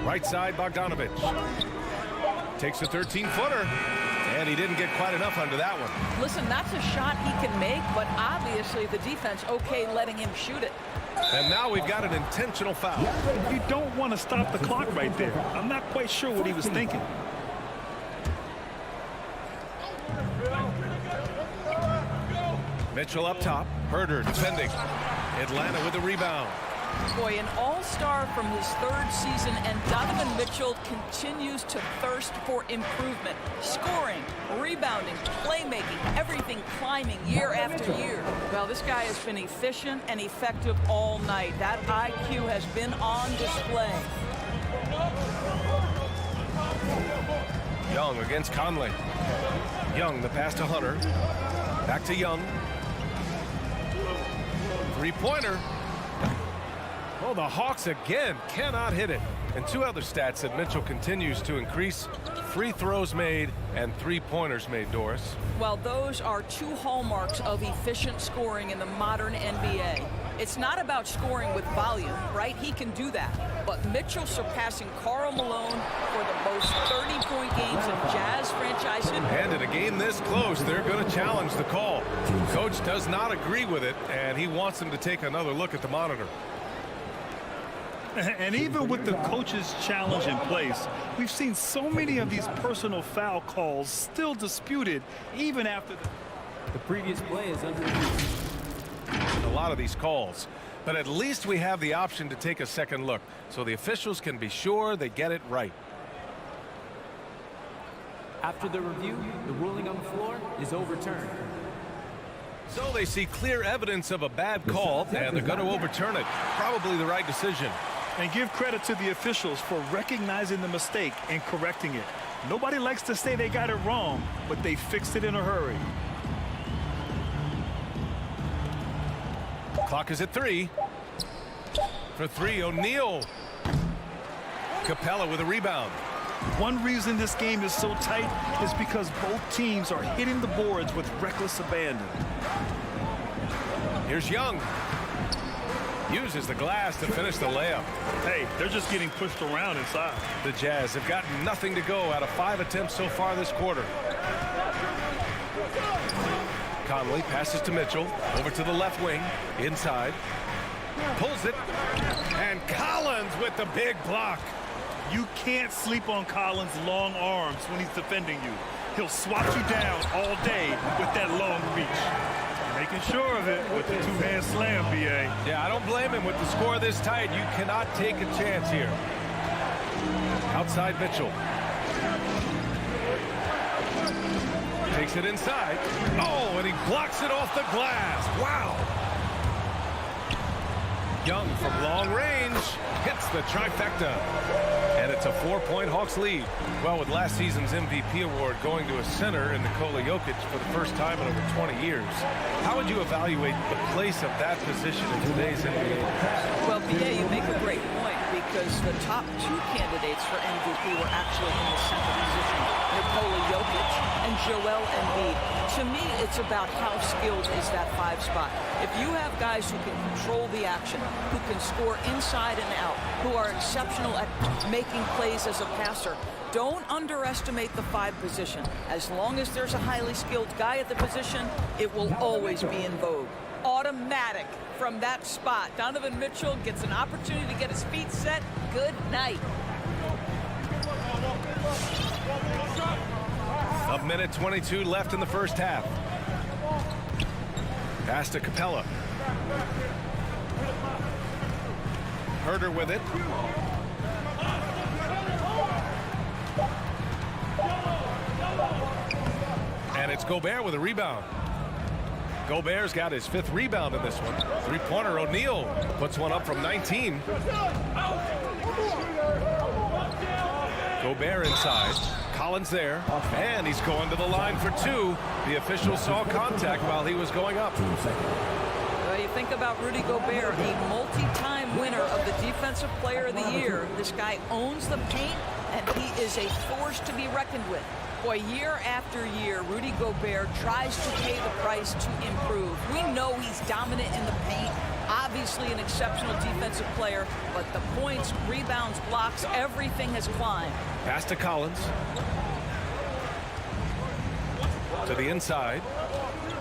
Right side, Bogdanovic. Takes a 13-footer. And he didn't get quite enough under that one. Listen, that's a shot he can make, but obviously the defense okay letting him shoot it. And now we've got an intentional foul. You don't want to stop the clock right there. I'm not quite sure what he was thinking. Mitchell up top. Herder defending. Atlanta with a rebound. Boy, an all-star from his 3rd season, and Donovan Mitchell continues to thirst for improvement. Scoring, rebounding, playmaking, everything climbing year after year. Well, this guy has been efficient and effective all night. That IQ has been on display. Young against Conley. Young, the pass to Hunter. Back to Young. 3-pointer. Oh, the Hawks again cannot hit it. And 2 other stats that Mitchell continues to increase: free throws made and 3-pointers made, Doris. Well, those are 2 hallmarks of efficient scoring in the modern NBA. It's not about scoring with volume, right? He can do that. But Mitchell surpassing Karl Malone for the most 30-point games in Jazz franchise history. And in a game this close, they're going to challenge the call. Coach does not agree with it, and he wants him to take another look at the monitor. And even with the coach's challenge in place, we've seen so many of these personal foul calls still disputed even after the previous play is under a lot of these calls. But at least we have the option to take a second look, so the officials can be sure they get it right. After the review, the ruling on the floor is overturned. So they see clear evidence of a bad call, and they're going to overturn it. Probably the right decision. And give credit to the officials for recognizing the mistake and correcting it. Nobody likes to say they got it wrong, but they fixed it in a hurry. Clock is at 3. For 3, O'Neal. Capella with a rebound. One reason this game is so tight is because both teams are hitting the boards with reckless abandon. Here's Young. Uses the glass to finish the layup. Hey, they're just getting pushed around inside. The Jazz have gotten nothing to go out of 5 attempts so far this quarter. Conley passes to Mitchell. Over to the left wing. Inside. Pulls it. And Collins with the big block. You can't sleep on Collins' long arms when he's defending you. He'll swat you down all day with that long reach. Making sure of it with the 2-hand slam, B.A. Yeah, I don't blame him. With the score this tight, you cannot take a chance here. Outside Mitchell. Takes it inside. Oh, and he blocks it off the glass. Wow. Young from long range hits the trifecta. And it's a 4-point Hawks lead. Well, with last season's MVP award going to a center in Nikola Jokic for the first time in over 20 years, how would you evaluate the place of that position in today's NBA? Well, B.A., you make a great point, because the top 2 candidates for MVP were actually in the center position. Nikola Jokic and Joel Embiid. To me, it's about how skilled is that 5 spot. If you have guys who can control the action, who can score inside and out, who are exceptional at making plays as a passer, don't underestimate the 5 position. As long as there's a highly skilled guy at the position, it will always be in vogue. Automatic from that spot. Donovan Mitchell gets an opportunity to get his feet set. Good night. A minute 22 left in the first half. Pass to Capella. Herder with it. And it's Gobert with a rebound. Gobert's got his 5th rebound in this one. Three-pointer, O'Neal puts one up from 19. Gobert inside. Collins there. And he's going to the line for 2. The official saw contact while he was going up. Well, you think about Rudy Gobert, a multi-time winner of the Defensive Player of the Year. This guy owns the paint, and he is a force to be reckoned with. Boy, year after year, Rudy Gobert tries to pay the price to improve. We know he's dominant in the paint, obviously an exceptional defensive player, but the points, rebounds, blocks, everything has climbed. Pass to Collins. To the inside.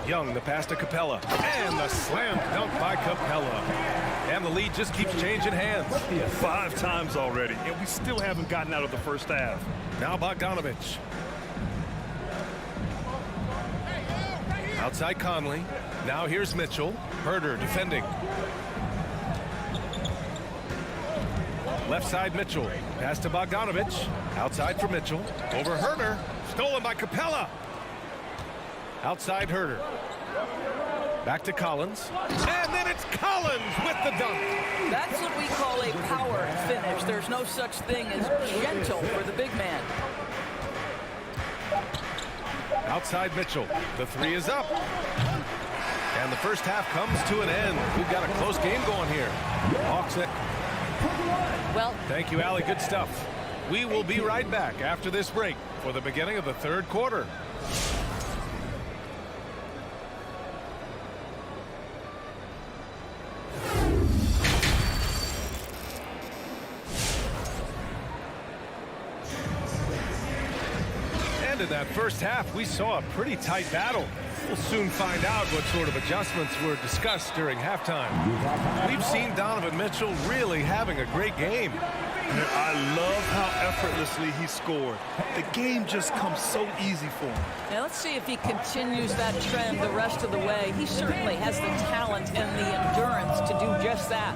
Young, the pass to Capella. And the slam dunk by Capella. And the lead just keeps changing hands. 5 times already, and we still haven't gotten out of the first half. Now Bogdanovich. Outside Conley. Now here's Mitchell. Herder defending. Left side Mitchell. Pass to Bogdanovich. Outside for Mitchell. Over Herder. Stolen by Capella. Outside Herder. Back to Collins. And then it's Collins with the dunk. That's what we call a power finish. There's no such thing as gentle for the big man. Outside Mitchell. The 3 is up. And the first half comes to an end. We've got a close game going here. Hawks it. Well, thank you, Allie. Good stuff. We will be right back after this break for the beginning of the 3rd quarter. In that first half, we saw a pretty tight battle. We'll soon find out what sort of adjustments were discussed during halftime. We've seen Donovan Mitchell really having a great game. I love how effortlessly he scored. The game just comes so easy for him. Now let's see if he continues that trend the rest of the way. He certainly has the talent and the endurance to do just that.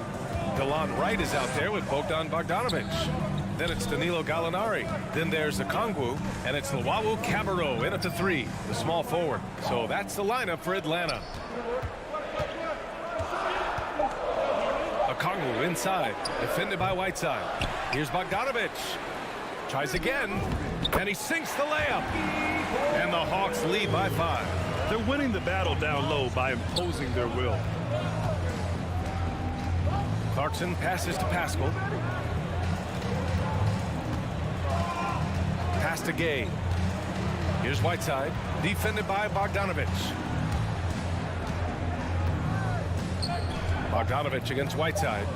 Delon Wright is out there with Bogdan Bogdanovich. Then it's Danilo Gallinari. Then there's Okongwu, and it's Luwawu Cabarrot in at the 3, the small forward. So that's the lineup for Atlanta. Okongwu inside, defended by Whiteside. Here's Bogdanovich. Tries again, and he sinks the layup. And the Hawks lead by 5. They're winning the battle down low by imposing their will. Clarkson passes to Pascal. Pass to Gay. Here's Whiteside, defended by Bogdanovich. Bogdanovich against Whiteside.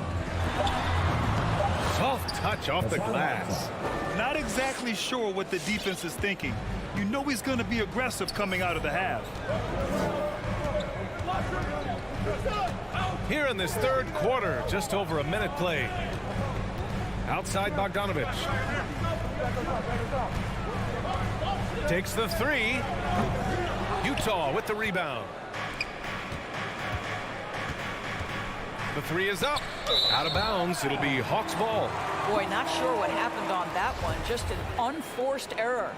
Soft touch off the glass. Not exactly sure what the defense is thinking. You know he's going to be aggressive coming out of the half. Here in this 3rd quarter, just over a minute played. Outside Bogdanovich. Takes the 3. Utah with the rebound. The 3 is up. Out of bounds. It'll be Hawks ball. Boy, not sure what happened on that one. Just an unforced error.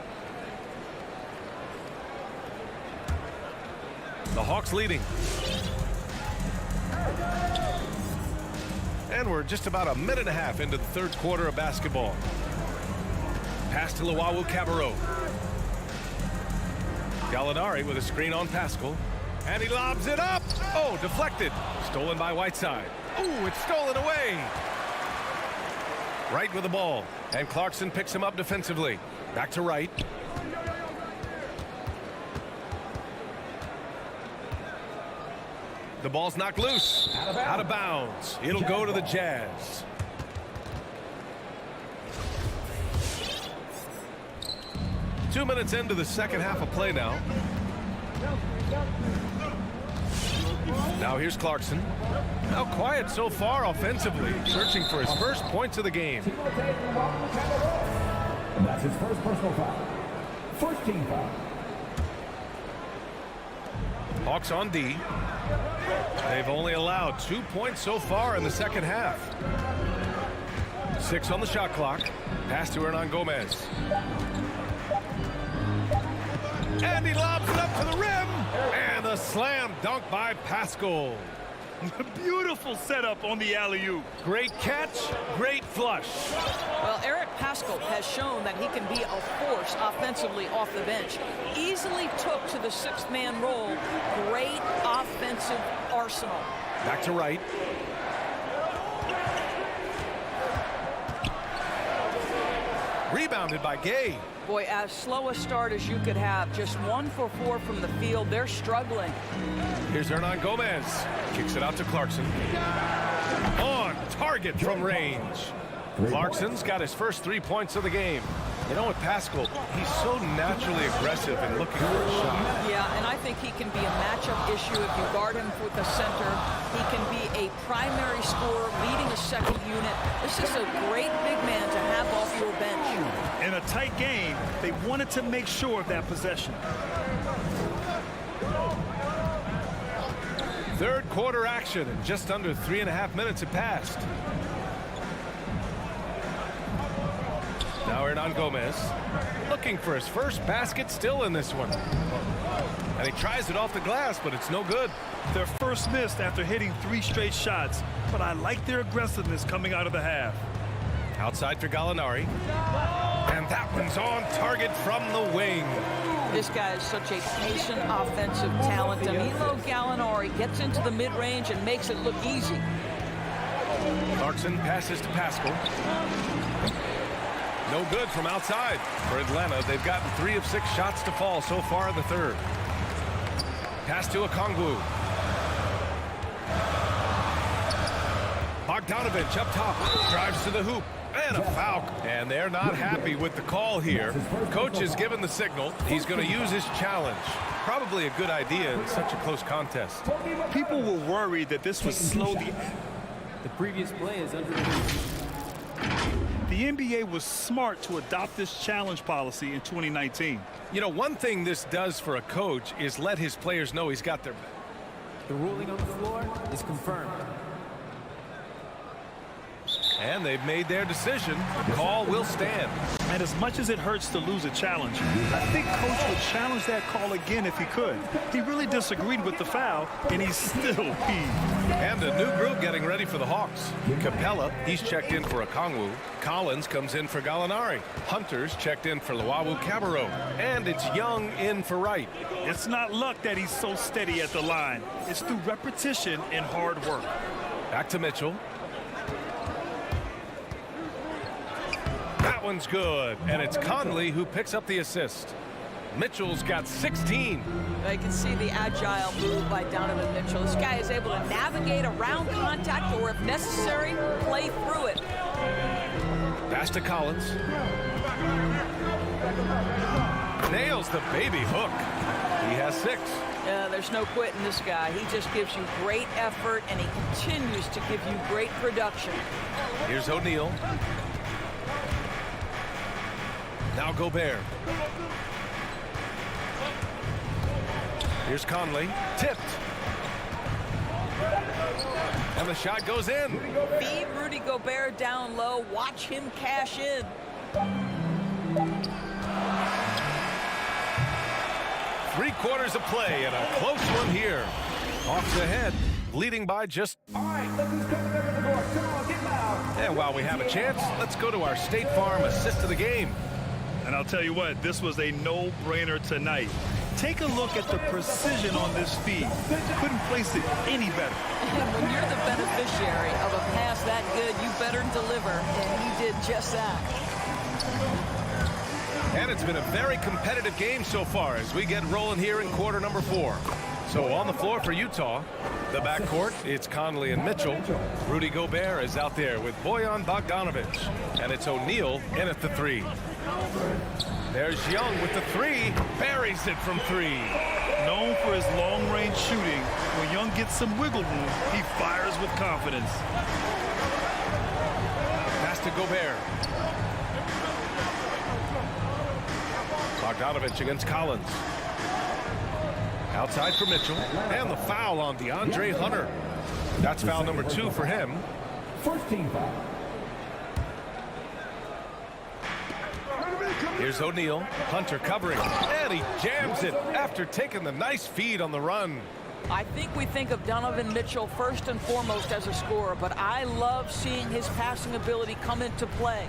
The Hawks leading. And we're just about a minute and a half into the 3rd quarter of basketball. Pass to Luwawu Cabarrot. Gallinari with a screen on Pascal. And he lobs it up. Oh, deflected. Stolen by Whiteside. Ooh, it's stolen away. Wright with the ball. And Clarkson picks him up defensively. Back to Wright. The ball's knocked loose. Out of bounds. It'll go to the Jazz. Two minutes into the second half of play now. Now here's Clarkson. Now quiet so far offensively, searching for his first points of the game. That's his first personal foul. First team foul. Hawks on D. They've only allowed 2 points so far in the second half. 6 on the shot clock. Pass to Hernan Gomez. And he lobs it up to the rim. And a slam dunk by Pascal. Beautiful setup on the alley-oop. Great catch, great flush. Well, Eric Pascal has shown that he can be a force offensively off the bench. Easily took to the sixth-man role. Great offensive arsenal. Back to Wright. Rebounded by Gay. Boy, as slow a start as you could have. Just 1 for 4 from the field. They're struggling. Here's Hernan Gomez. Kicks it out to Clarkson. On target from range. Clarkson's got his first 3 points of the game. You know what, Pascal, he's so naturally aggressive and looking for a shot. Yeah, and I think he can be a matchup issue if you guard him with the center. He can be a primary scorer, leading a second unit. This is a great big man to have off your bench. In a tight game, they wanted to make sure of that possession. Third quarter action, and just under 3.5 minutes have passed. Now Hernan Gomez looking for his first basket, still in this one. And he tries it off the glass, but it's no good. Their first miss after hitting 3 straight shots, but I like their aggressiveness coming out of the half. Outside for Gallinari. And that one's on target from the wing. This guy is such a patient offensive talent. Danilo Gallinari gets into the mid-range and makes it look easy. Clarkson passes to Pascal. No good from outside. For Atlanta, they've gotten 3 of 6 shots to fall so far in the third. Pass to Okongwu. Bogdanovich up top. Drives to the hoop. And a foul. And they're not happy with the call here. Coach has given the signal. He's going to use his challenge. Probably a good idea in such a close contest. People were worried that this would slow The previous play is under the NBA was smart to adopt this challenge policy in 2019. You know, one thing this does for a coach is let his players know he's got their back. The ruling on the floor is confirmed. And they've made their decision. The call will stand. And as much as it hurts to lose a challenge, I think Coach would challenge that call again if he could. He really disagreed with the foul, and he's still peeved. And a new group getting ready for the Hawks. Capella, he's checked in for Okongwu. Collins comes in for Gallinari. Hunter's checked in for Luwawu-Cabarrot. And it's Young in for Wright. It's not luck that he's so steady at the line. It's through repetition and hard work. Back to Mitchell. That one's good, and it's Conley who picks up the assist. Mitchell's got 16. I can see the agile move by Donovan Mitchell. This guy is able to navigate around contact, or if necessary, play through it. Pass to Collins. Nails the baby hook. He has 6. There's no quitting this guy. He just gives you great effort, and he continues to give you great production. Here's O'Neal. Now Gobert. Here's Conley. Tipped. And the shot goes in. Feed Rudy Gobert down low. Watch him cash in. 3 quarters of play and a close one here. Hawks ahead, leading by just. All right, look who's coming over the court. Come on, get loud. And while we have a chance, let's go to our State Farm assist of the game. And I'll tell you what, this was a no-brainer tonight. Take a look at the precision on this feed. Couldn't place it any better. And when you're the beneficiary of a pass that good, you better deliver. And he did just that. And it's been a very competitive game so far as we get rolling here in quarter number 4. So on the floor for Utah, the backcourt, it's Conley and Mitchell. Rudy Gobert is out there with Bojan Bogdanovich. And it's O'Neal in at the 3. There's Young with the 3. Buries it from 3. Known for his long-range shooting, when Young gets some wiggle room, he fires with confidence. Pass to Gobert. Bogdanovich against Collins. Outside for Mitchell. And the foul on DeAndre Hunter. That's foul number 2 for him. First team foul. Here's O'Neal. Hunter covering. And he jams it after taking the nice feed on the run. I think we think of Donovan Mitchell first and foremost as a scorer, but I love seeing his passing ability come into play.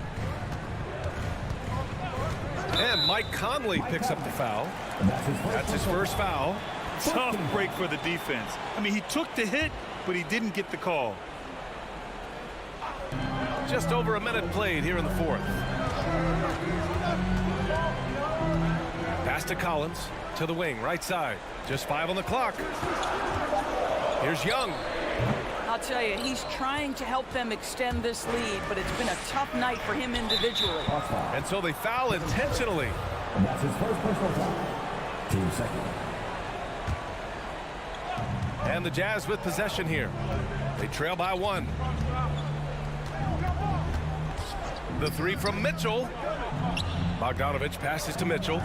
And Mike Conley picks up the foul. That's his first foul. Tough break for the defense. I mean, he took the hit, but he didn't get the call. Just over a minute played here in the 4th. Pass to Collins, to the wing, right side. Just 5 on the clock. Here's Young. I'll tell you, he's trying to help them extend this lead, but it's been a tough night for him individually. And so they foul intentionally. That's his first personal foul. Team second. And the Jazz with possession here. They trail by 1. The 3 from Mitchell. Bogdanovich passes to Mitchell.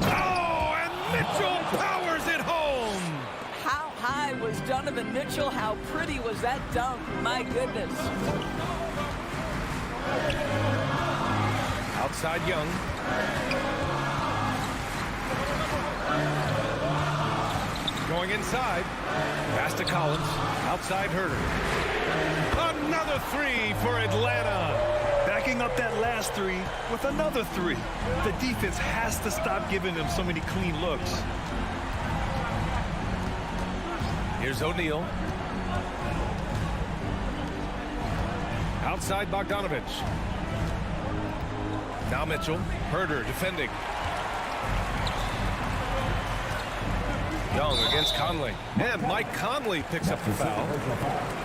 Oh, and Mitchell powers it home. How high was Donovan Mitchell? How pretty was that dunk? My goodness. Outside Young. Going inside. Pass to Collins. Outside Herter. Another 3 for Atlanta. Backing up that last 3 with another 3. The defense has to stop giving them so many clean looks. Here's O'Neal. Outside Bogdanovich. Now Mitchell. Herter defending. Young against Conley. And Mike Conley picks up the foul.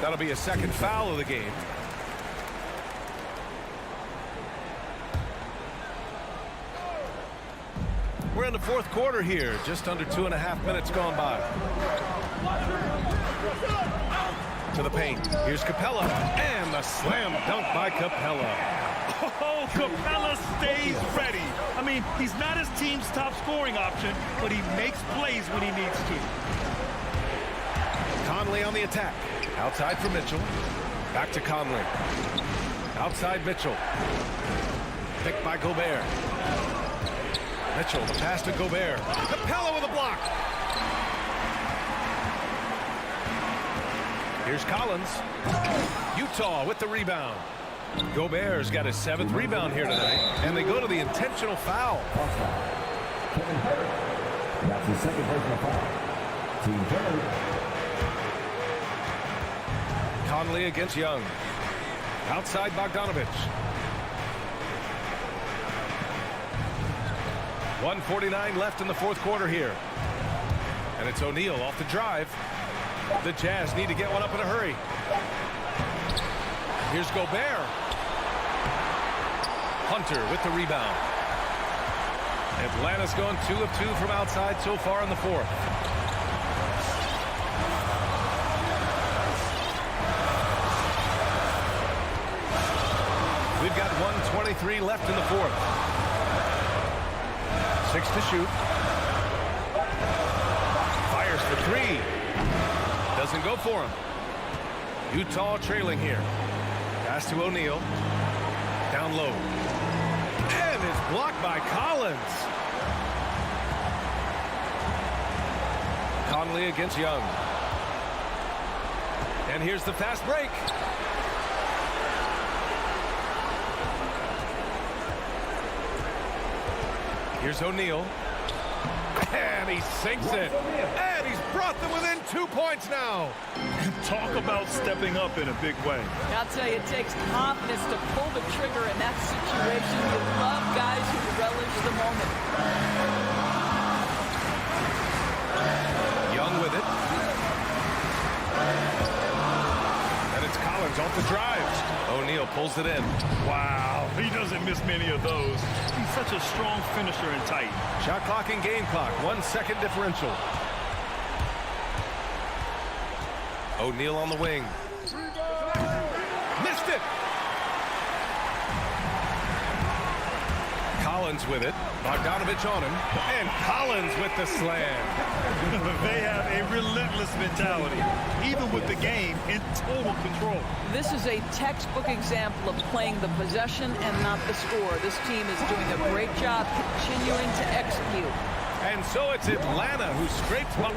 That'll be a second foul of the game. We're in the 4th quarter here. Just under 2.5 minutes gone by. To the paint. Here's Capella. And the slam dunk by Capella. Oh, Capella stays ready. I mean, he's not his team's top scoring option, but he makes plays when he needs to. Conley on the attack. Outside for Mitchell. Back to Conley. Outside Mitchell. Picked by Gobert. Mitchell, the pass to Gobert. Capella with a block. Here's Collins. Utah with the rebound. Gobert's got his 7th rebound here tonight, and they go to the intentional foul. That's his second personal foul. Team third. Conley against Young. Outside Bogdanovich. 1:49 left in the 4th quarter here. And it's O'Neal off the drive. The Jazz need to get one up in a hurry. Here's Gobert. Hunter with the rebound. Atlanta's gone 2 of 2 from outside so far in the 4th. We've got 1:23 left in the 4th. 6 to shoot. Fires for 3. Doesn't go for him. Utah trailing here. Pass to O'Neal. Down low. And it's blocked by Collins. Conley against Young. And here's the fast break. Here's O'Neal. And he sinks it. And he's brought them within 2 points now. Talk about stepping up in a big way. I'll tell you, it takes confidence to pull the trigger in that situation. You love guys who relish the moment. Young with it. And it's Collins off the drive. O'Neal pulls it in. Wow, he doesn't miss many of those. He's such a strong finisher and tight. Shot clock and game clock. 1 second differential. O'Neal on the wing. Missed it. Collins with it. Bogdanovich on him, and Collins with the slam. They have a relentless mentality, even with the game in total control. This is a textbook example of playing the possession and not the score. This team is doing a great job continuing to execute. And so it's Atlanta who scrapes by.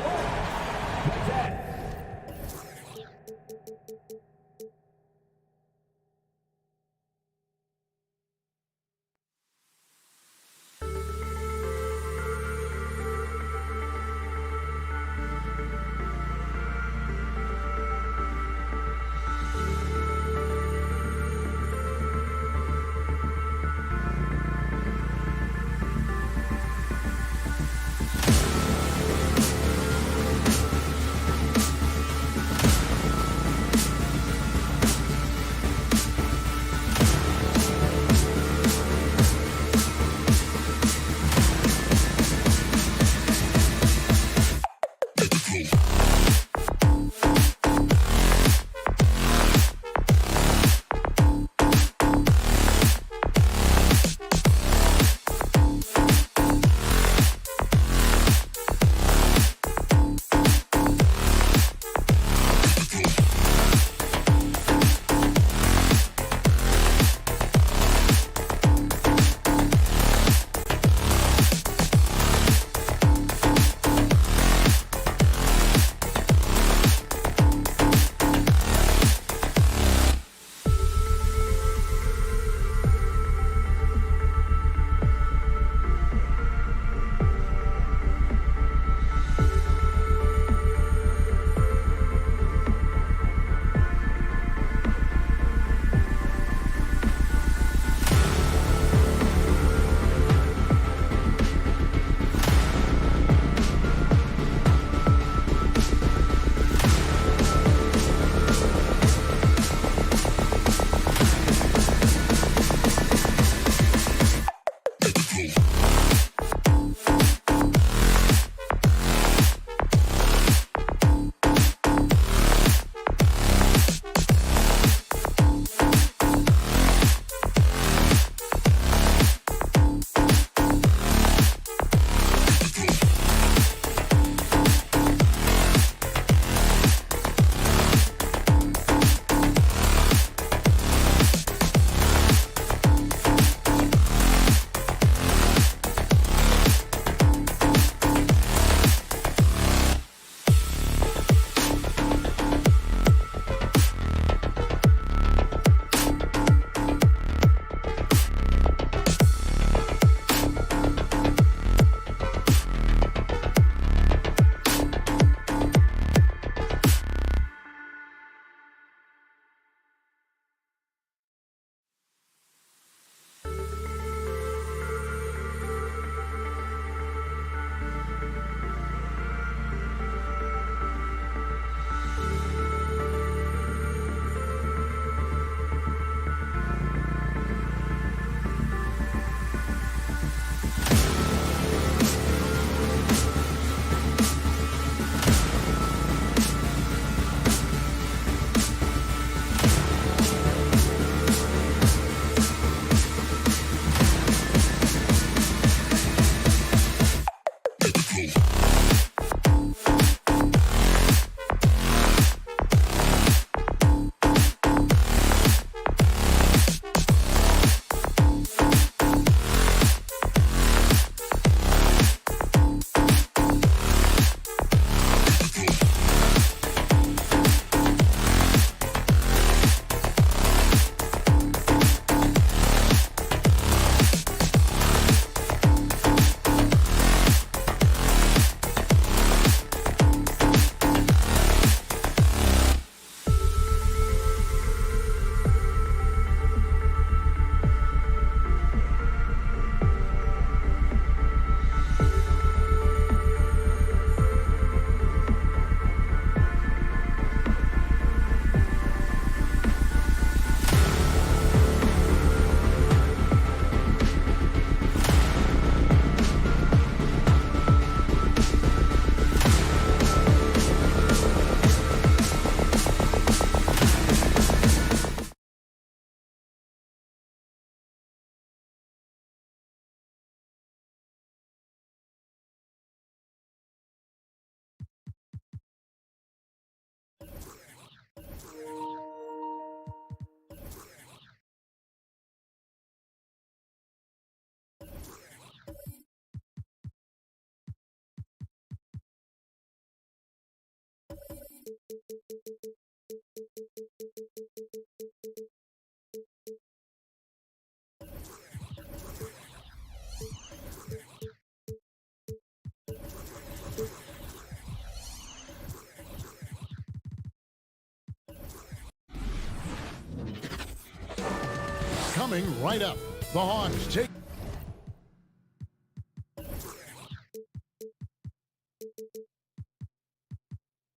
Coming right up, the Hawks take.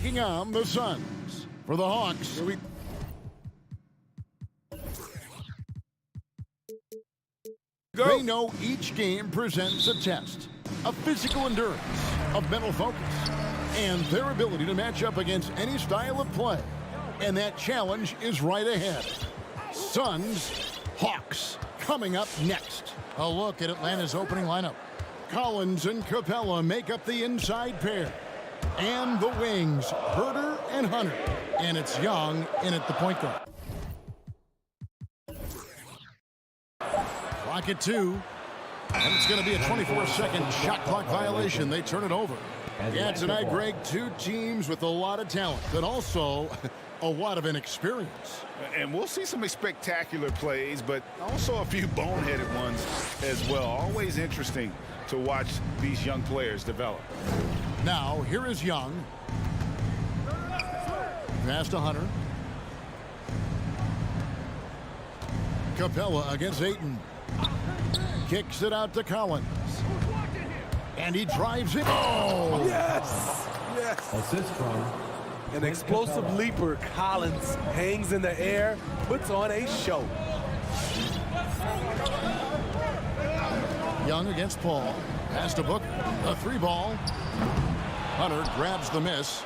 Taking on the Suns. For the Hawks, they know each game presents a test of physical endurance, of mental focus, and their ability to match up against any style of play. And that challenge is right ahead. Suns, Hawks, coming up next. A look at Atlanta's opening lineup. Collins and Capella make up the inside pair. And the wings, Herter and Hunter. And it's Young in at the point guard. Clock at 2. And it's going to be a 24-second shot clock violation. They turn it over. Yeah, tonight, Greg, two teams with a lot of talent, but also a lot of inexperience. And we'll see some spectacular plays, but also a few boneheaded ones as well. Always interesting to watch these young players develop. Now, here is Young. Pass to Hunter. Capella against Ayton. Kicks it out to Collins. And he drives it. Oh! Yes! Yes! Assist from an explosive leaper. Collins hangs in the air, puts on a show. Young against Paul. Pass to Booker. A 3-ball. Hunter grabs the miss.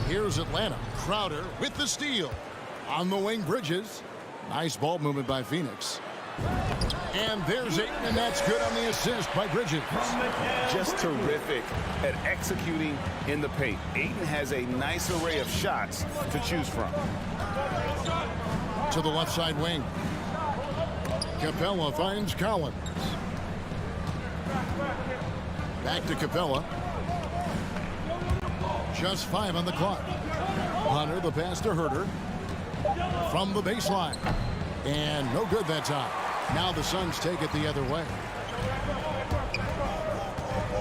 Here's Atlanta. Crowder with the steal. On the wing, Bridges. Nice ball movement by Phoenix. And there's Ayton, and that's good on the assist by Bridges. Just terrific at executing in the paint. Ayton has a nice array of shots to choose from. To the left side wing. Capella finds Collins. Back to Capella. Just 5 on the clock. Hunter, the pass to Herter. From the baseline. And no good that time. Now the Suns take it the other way.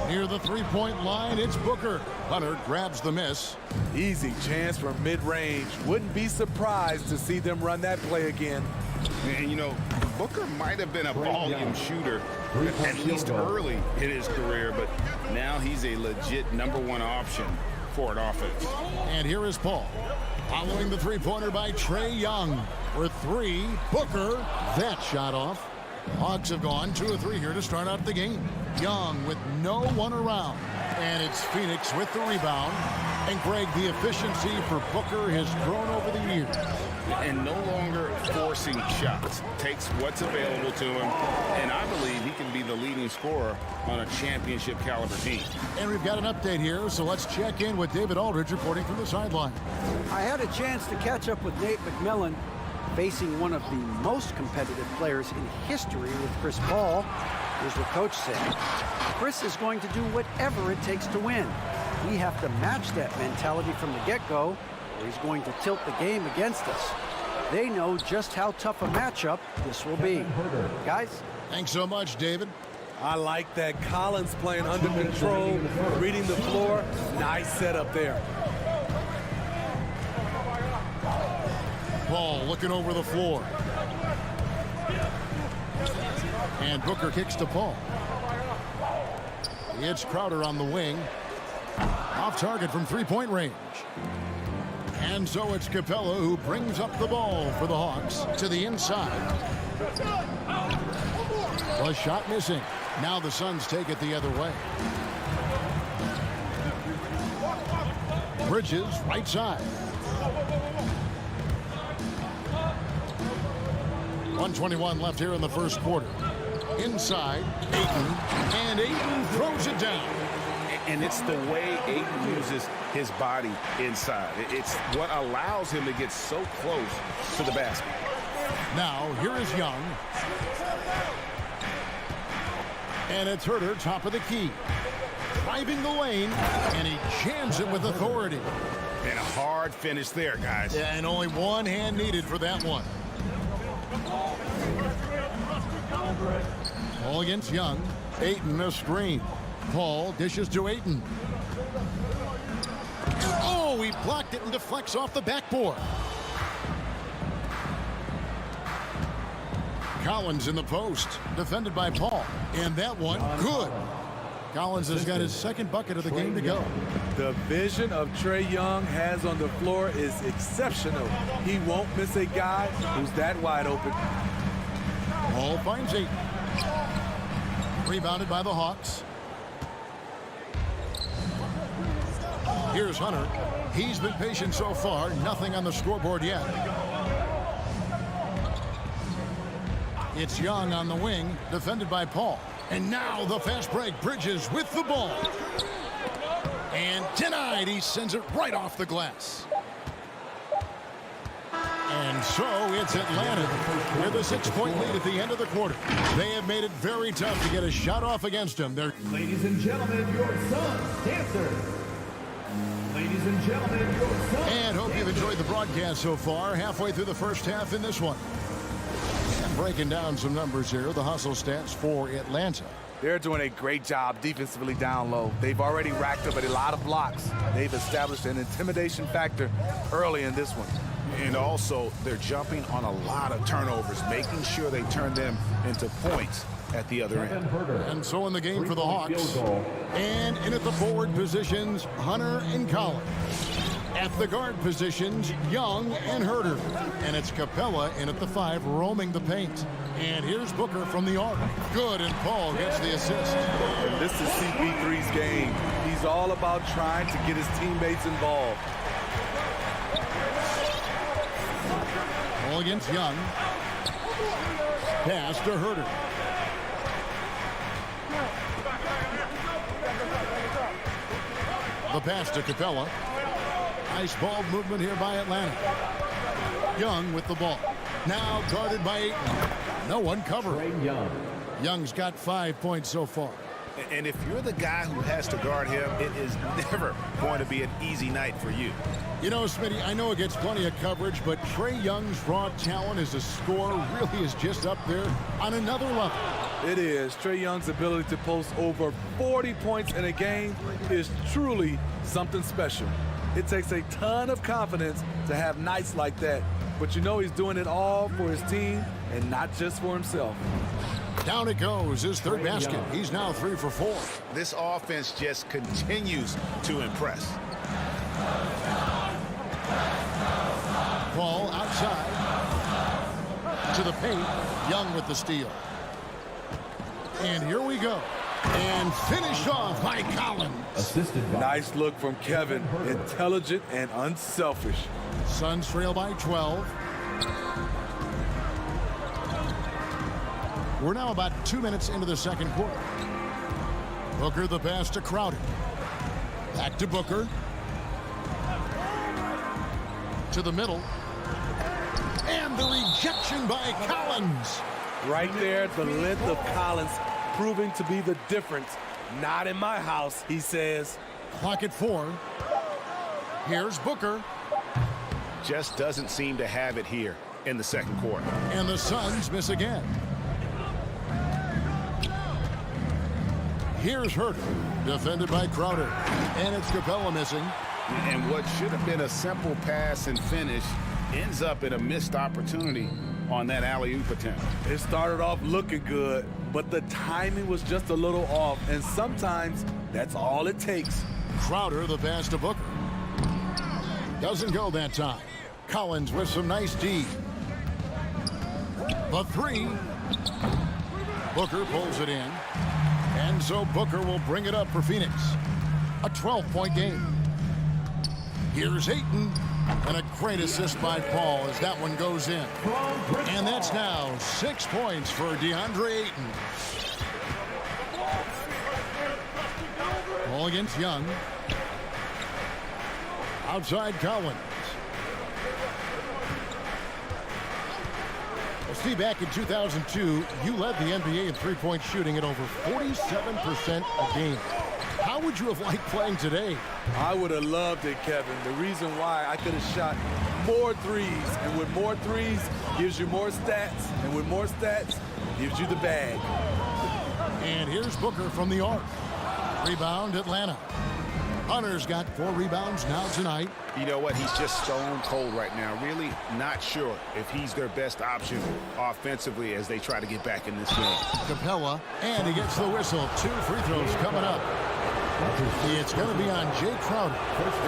Near the three-point line, it's Booker. Hunter grabs the miss. Easy chance from mid-range. Wouldn't be surprised to see them run that play again. And, you know, Booker might have been a volume shooter at least early in his career, but now he's a legit #1 option for an offense. And here is Paul. Following the three-pointer by Trae Young. For 3, Booker. That shot off. Hawks have gone 2 of 3 here to start out the game. Young with no one around. And it's Phoenix with the rebound. And Greg, the efficiency for Booker has grown over the years. And no longer forcing shots. Takes what's available to him. And I believe he can be the leading scorer on a championship caliber team. And we've got an update here, so let's check in with David Aldridge reporting from the sideline. I had a chance to catch up with Nate McMillan, facing one of the most competitive players in history with Chris Paul. Here's what Coach said. Chris is going to do whatever it takes to win. We have to match that mentality from the get-go, or he's going to tilt the game against us. They know just how tough a matchup this will be. Guys? Thanks so much, David. I like that. Collins playing under control, reading the floor. Nice setup there. Paul looking over the floor. And Booker kicks to Paul. It's Crowder on the wing. Off target from three-point range. And so it's Capella who brings up the ball for the Hawks to the inside. A shot missing. Now the Suns take it the other way. Bridges, right side. 1:21 left here in the first quarter. Inside, Ayton, and Ayton throws it down. And it's the way Ayton uses his body inside. It's what allows him to get so close to the basket. Now, here is Young. And it's Herter, top of the key. Driving the lane, and he jams it with authority. And a hard finish there, guys. Yeah, and only one hand needed for that one. Paul against Young. Ayton, a screen. Paul dishes to Ayton. Oh, he blocked it and deflects off the backboard. Collins in the post, defended by Paul. And that one, good. Collins has got his second bucket of the game to go. The vision of Trae Young has on the floor is exceptional. He won't miss a guy who's that wide open. Paul finds 8. Rebounded by the Hawks. Here's Hunter. He's been patient so far. Nothing on the scoreboard yet. It's Young on the wing, defended by Paul. And now the fast break. Bridges with the ball. And denied. He sends it right off the glass. And so it's Atlanta with a 6-point lead at the end of the quarter. They have made it very tough to get a shot off against them. Ladies and gentlemen, your son's dancer. Ladies and gentlemen, your son. And hope you've enjoyed the broadcast so far. Halfway through the first half in this one. And breaking down some numbers here, the hustle stats for Atlanta. They're doing a great job defensively down low. They've already racked up a lot of blocks. They've established an intimidation factor early in this one. And also, they're jumping on a lot of turnovers, making sure they turn them into points at the other end. And so in the game for the Hawks. And in at the forward positions, Hunter and Collins. At the guard positions, Young and Herter. And it's Capella in at the 5, roaming the paint. And here's Booker from the arc. Good, and Paul gets the assist. And this is CP3's game. He's all about trying to get his teammates involved. Ball against Young. Pass to Herter. The pass to Capella. Nice ball movement here by Atlanta. Young with the ball. Now guarded by Ayton. No one covering. Young's got 5 points so far. And if you're the guy who has to guard him, it is never going to be an easy night for you. You know, Smitty, I know it gets plenty of coverage, but Trae Young's raw talent as a scorer really is just up there on another level. It is. Trae Young's ability to post over 40 points in a game is truly something special. It takes a ton of confidence to have nights like that, but you know he's doing it all for his team and not just for himself. Down it goes, his third basket. He's now 3 for 4. This offense just continues to impress. Ball outside to the paint. Young with the steal. And here we go. And finished off by Collins. Nice look from Kevin. Intelligent and unselfish. Suns trail by 12. We're now about 2 minutes into the second quarter. Booker the pass to Crowder. Back to Booker. To the middle. And the rejection by Collins. Right there, the length of Collins proving to be the difference. Not in my house, he says. Clock at 4. Here's Booker. Just doesn't seem to have it here in the second quarter. And the Suns miss again. Here's Herter, defended by Crowder. And it's Capella missing. And what should have been a simple pass and finish ends up in a missed opportunity on that alley-oop attempt. It started off looking good, but the timing was just a little off, and sometimes that's all it takes. Crowder the pass to Booker. Doesn't go that time. Collins with some nice D. The 3. Booker pulls it in. And so Booker will bring it up for Phoenix. A 12-point game. Here's Ayton. And a great assist by Paul as that one goes in. And that's now 6 points for DeAndre Ayton. Ball against Young. Outside Collins. Well, Steve, back in 2002, you led the NBA in three-point shooting at over 47% a game. How would you have liked playing today? I would have loved it, Kevin. The reason why I could have shot more threes, and with more threes gives you more stats, and with more stats gives you the bag. And here's Booker from the arc. Rebound Atlanta. Hunter's got 4 rebounds now tonight. You know what? He's just stone cold right now. Really not sure if he's their best option offensively as they try to get back in this game. Capella, and he gets the whistle. 2 free throws coming up. It's going to be on Jay Crowder.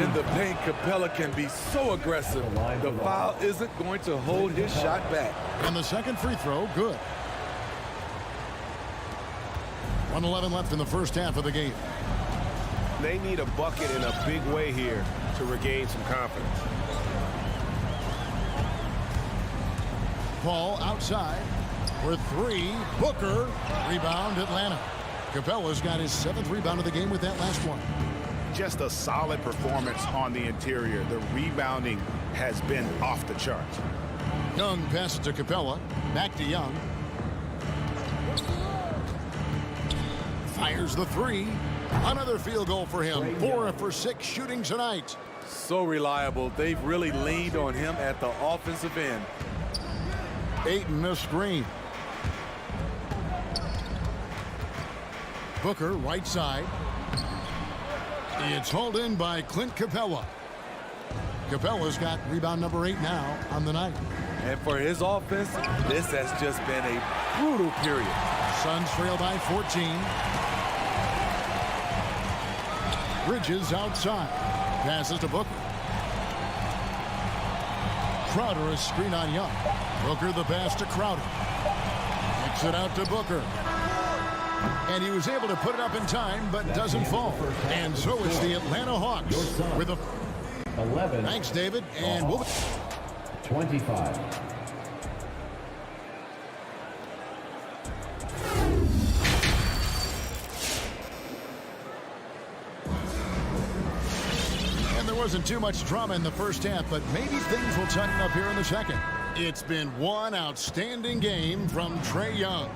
In the paint, Capella can be so aggressive. The foul isn't going to hold his shot back. And the second free throw, good. 1:11 left in the first half of the game. They need a bucket in a big way here to regain some confidence. Paul outside for 3. Booker. Rebound, Atlanta. Capella's got his 7th rebound of the game with that last one. Just a solid performance on the interior. The rebounding has been off the charts. Young passes to Capella. Back to Young. Fires the 3. Another field goal for him. 4 for 6 shooting tonight. So reliable. They've really leaned on him at the offensive end. Ayton a screen. Booker right side. It's hauled in by Clint Capella. Capella's got rebound number 8 now on the night. And for his offense, this has just been a brutal period. Suns trail by 14. Bridges outside. Passes to Booker. Crowder a screen on Young. Booker the pass to Crowder. Kicks it out to Booker. And he was able to put it up in time, but doesn't fall. And so it's the Atlanta Hawks with a 11. Thanks, David. And we'll 25. And there wasn't too much drama in the first half, but maybe things will tighten up here in the second. It's been one outstanding game from Trae Young.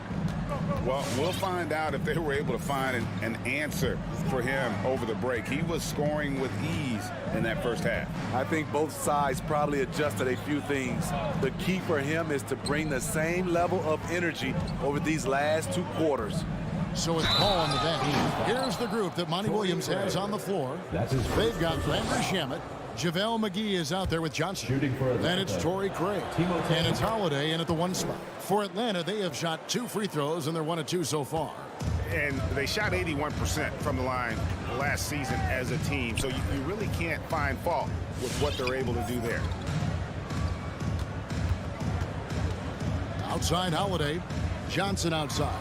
Well, we'll find out if they were able to find an answer for him over the break. He was scoring with ease in that first half. I think both sides probably adjusted a few things. The key for him is to bring the same level of energy over these last 2 quarters. So with Paul on the bench, here's the group that Monty Williams has on the floor. They've got Landry Shamet. JaVale McGee is out there with Johnson. Then it's Torrey Craig. And it's Holiday in at the 1 spot. For Atlanta, they have shot 2 free throws, and they're 1 of 2 so far. And they shot 81% from the line last season as a team. So you really can't find fault with what they're able to do there. Outside Holiday. Johnson outside.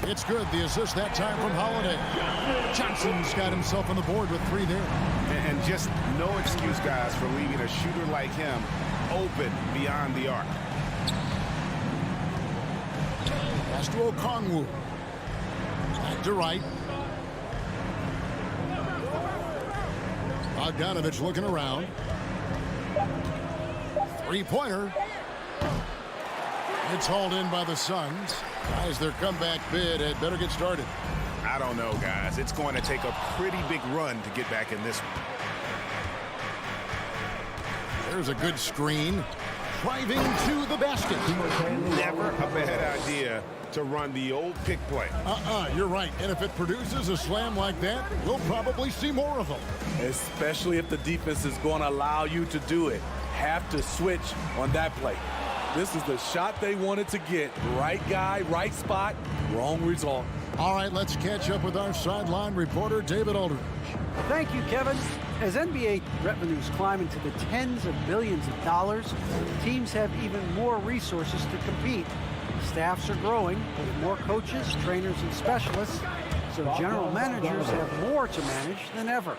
It's good. The assist that time from Holiday. Johnson's got himself on the board with 3 there. And just no excuse, guys, for leaving a shooter like him open beyond the arc. Pass to Okongwu. Back to right. Bogdanovich looking around. 3-pointer. It's hauled in by the Suns. Guys, their comeback bid had better get started. I don't know, guys. It's going to take a pretty big run to get back in this one. There's a good screen. Driving to the basket. Never a bad idea to run the old pick play. You're right. And if it produces a slam like that, we'll probably see more of them. Especially if the defense is going to allow you to do it. Have to switch on that play. This is the shot they wanted to get. Right guy, right spot, wrong result. All right, let's catch up with our sideline reporter, David Aldridge. Thank you, Kevin. As NBA revenues climb into the tens of billions of dollars, teams have even more resources to compete. Staffs are growing with more coaches, trainers, and specialists, so general managers have more to manage than ever.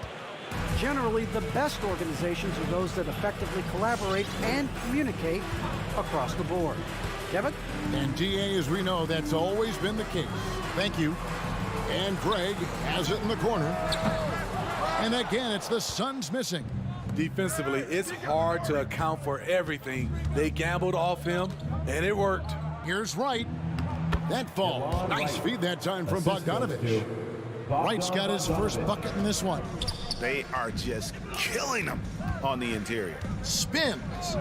Generally, the best organizations are those that effectively collaborate and communicate across the board. Kevin? And DA, as we know, that's always been the case. Thank you. And Greg has it in the corner. And again, it's the Suns missing. Defensively, it's hard to account for everything. They gambled off him, and it worked. Here's Wright. That falls. Nice feed that time from Bogdanovich. Wright's got his first bucket in this one. They are just killing them on the interior. Spins.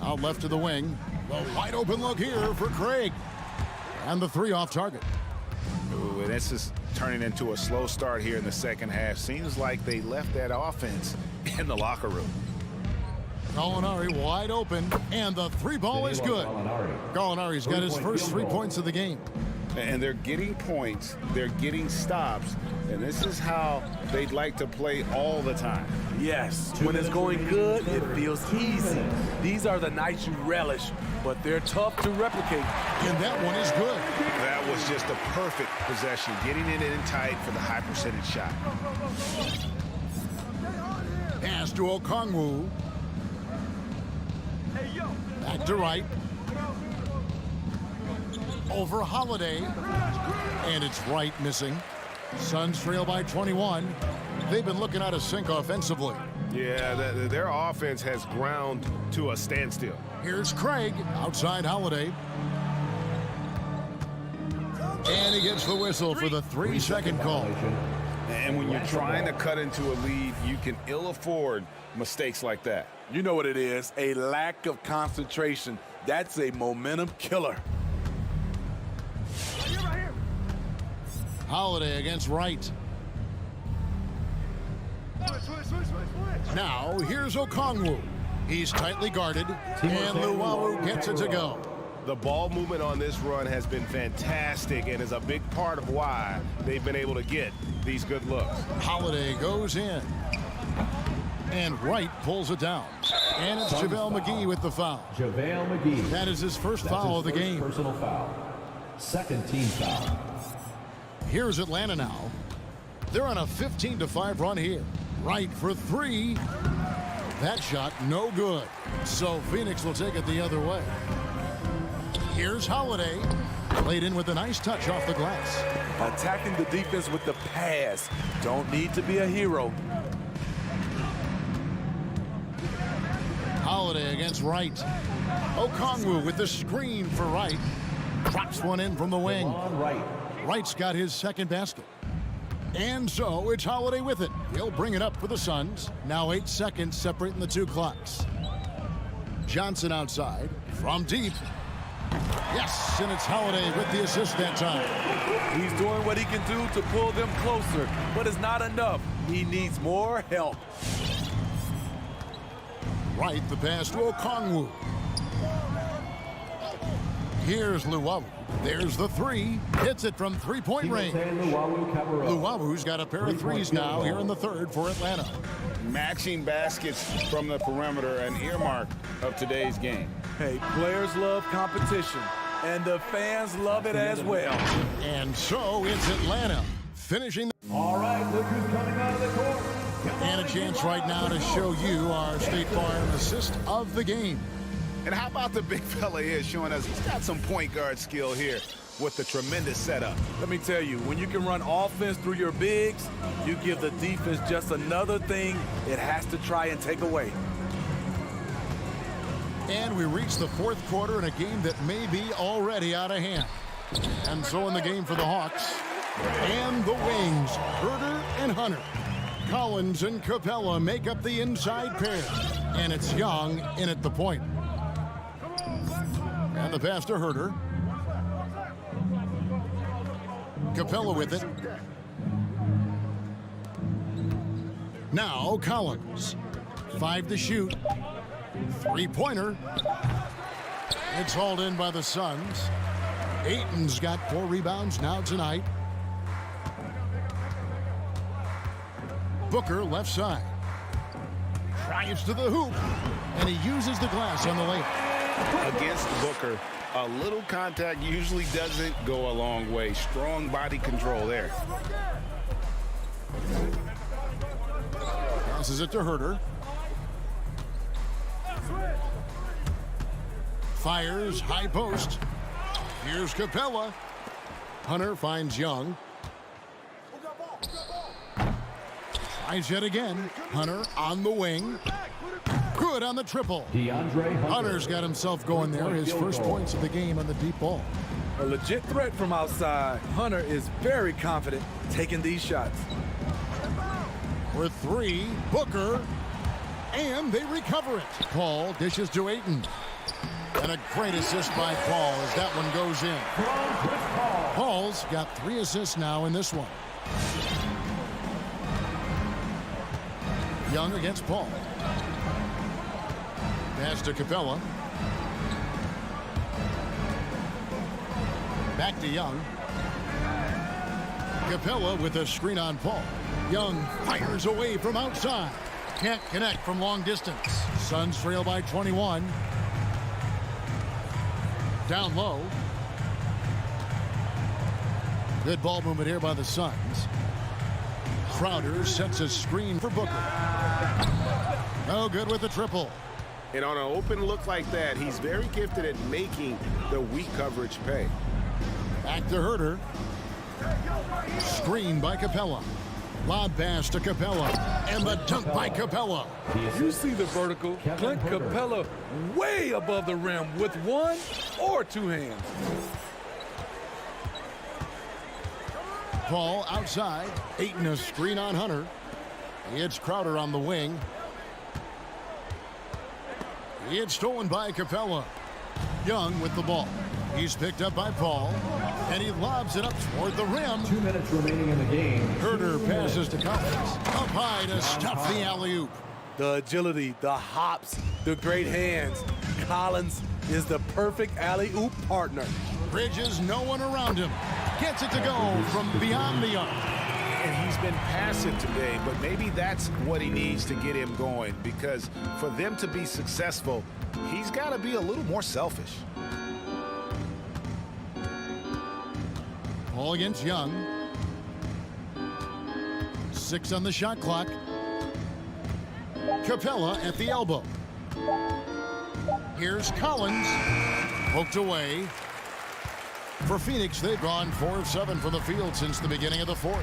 Out left to the wing. The wide open look here for Craig. And the 3 off target. Ooh, And this is turning into a slow start here in the second half. Seems like they left that offense in the locker room. Gallinari wide open, and the three ball is good. Gallinari's got his first 3 points of the game. And they're getting points, they're getting stops, and this is how they'd like to play all the time. Yes, when it's going good, it feels easy. These are the nights you relish, but they're tough to replicate. And that one is good. That was just a perfect possession, getting it in tight for the high percentage shot. Pass to Okongwu. Back to Wright. Over Holiday. And it's Wright missing. Suns trail by 21. They've been looking out of sync offensively. Yeah, their offense has ground to a standstill. Here's Craig outside Holiday. And he gets the whistle for the 3-second call. And when you're trying to cut into a lead, you can ill afford mistakes like that. You know what it is, a lack of concentration. That's a momentum killer. Holiday against Wright. Now, here's Okongwu. He's tightly guarded, and Luwawu gets it to go. The ball movement on this run has been fantastic and is a big part of why they've been able to get these good looks. Holiday goes in. And Wright pulls it down. And it's JaVale McGee with the foul. JaVale McGee. That is his first foul of the game. Personal foul. Second team foul. Here's Atlanta now. They're on a 15-5 run here. Wright for 3. That shot no good. So Phoenix will take it the other way. Here's Holiday. Played in with a nice touch off the glass. Attacking the defense with the pass. Don't need to be a hero. Holiday against Wright. Okongwu with the screen for Wright. Drops one in from the wing. Wright's got his second basket. And so it's Holiday with it. He'll bring it up for the Suns. Now 8 seconds separating the two clocks. Johnson outside from deep. Yes, and it's Holiday with the assist that time. He's doing what he can do to pull them closer, but it's not enough. He needs more help. Wright, the pass to Okongwu. Here's Luwawu. There's the 3. Hits it from 3-point range. Luwawu's got a pair of 3s now here in the third for Atlanta. Matching baskets from the perimeter, an earmark of today's game. Hey, players love competition, and the fans love it as well. And so it's Atlanta finishing. All right, look who's coming out of the court. And a chance right now to show you our State Farm assist of the game. And how about the big fella here showing us he's got some point guard skill here with the tremendous setup. Let me tell you, when you can run offense through your bigs, you give the defense just another thing it has to try and take away. And we reach the fourth quarter in a game that may be already out of hand. And so in the game for the Hawks and the Wings, Herder and Hunter. Collins and Capella make up the inside pair. And it's Young in at the point. And the pass to Herder. Capella with it. Now Collins. 5 to shoot. 3-pointer. It's hauled in by the Suns. Ayton's got 4 rebounds now tonight. Booker left side. Drives to the hoop. And he uses the glass on the layup. Against Booker, a little contact usually doesn't go a long way. Strong body control there. Passes it to Herder. Fires high post. Here's Capella. Hunter finds Young. Tries yet again. Hunter on the wing. Good on the triple. Hunter's got himself going there. His first points of the game on the deep ball. A legit threat from outside. Hunter is very confident taking these shots. For 3, Booker. And they recover it. Paul dishes to Ayton. And a great assist by Paul as that one goes in. Paul's got 3 assists now in this one. Young against Paul. Pass to Capella. Back to Young. Capella with a screen on Paul. Young fires away from outside. Can't connect from long distance. Suns trail by 21. Down low. Good ball movement here by the Suns. Crowder sets a screen for Booker. No good with the triple. And on an open look like that, he's very gifted at making the weak coverage pay. Back to Herter. Screen by Capella. Lob pass to Capella. And the dunk by Capella. You see the vertical. Clint Capella way above the rim with 1 or 2 hands. Paul outside. Ayton a screen on Hunter. It's Crowder on the wing. It's stolen by Capella. Young with the ball. He's picked up by Paul. And he lobs it up toward the rim. 2 minutes remaining in the game. Herter passes to Collins. Up high to stuff the alley-oop. The agility, the hops, the great hands. Collins is the perfect alley-oop partner. Bridges, no one around him. Gets it to go from beyond the arc. And he's been passive today, but maybe that's what he needs to get him going, because for them to be successful, he's got to be a little more selfish. Paul against Young. 6 on the shot clock. Capella at the elbow. Here's Collins. Poked away. For Phoenix, they've gone 4 of 7 from the field since the beginning of the 4th.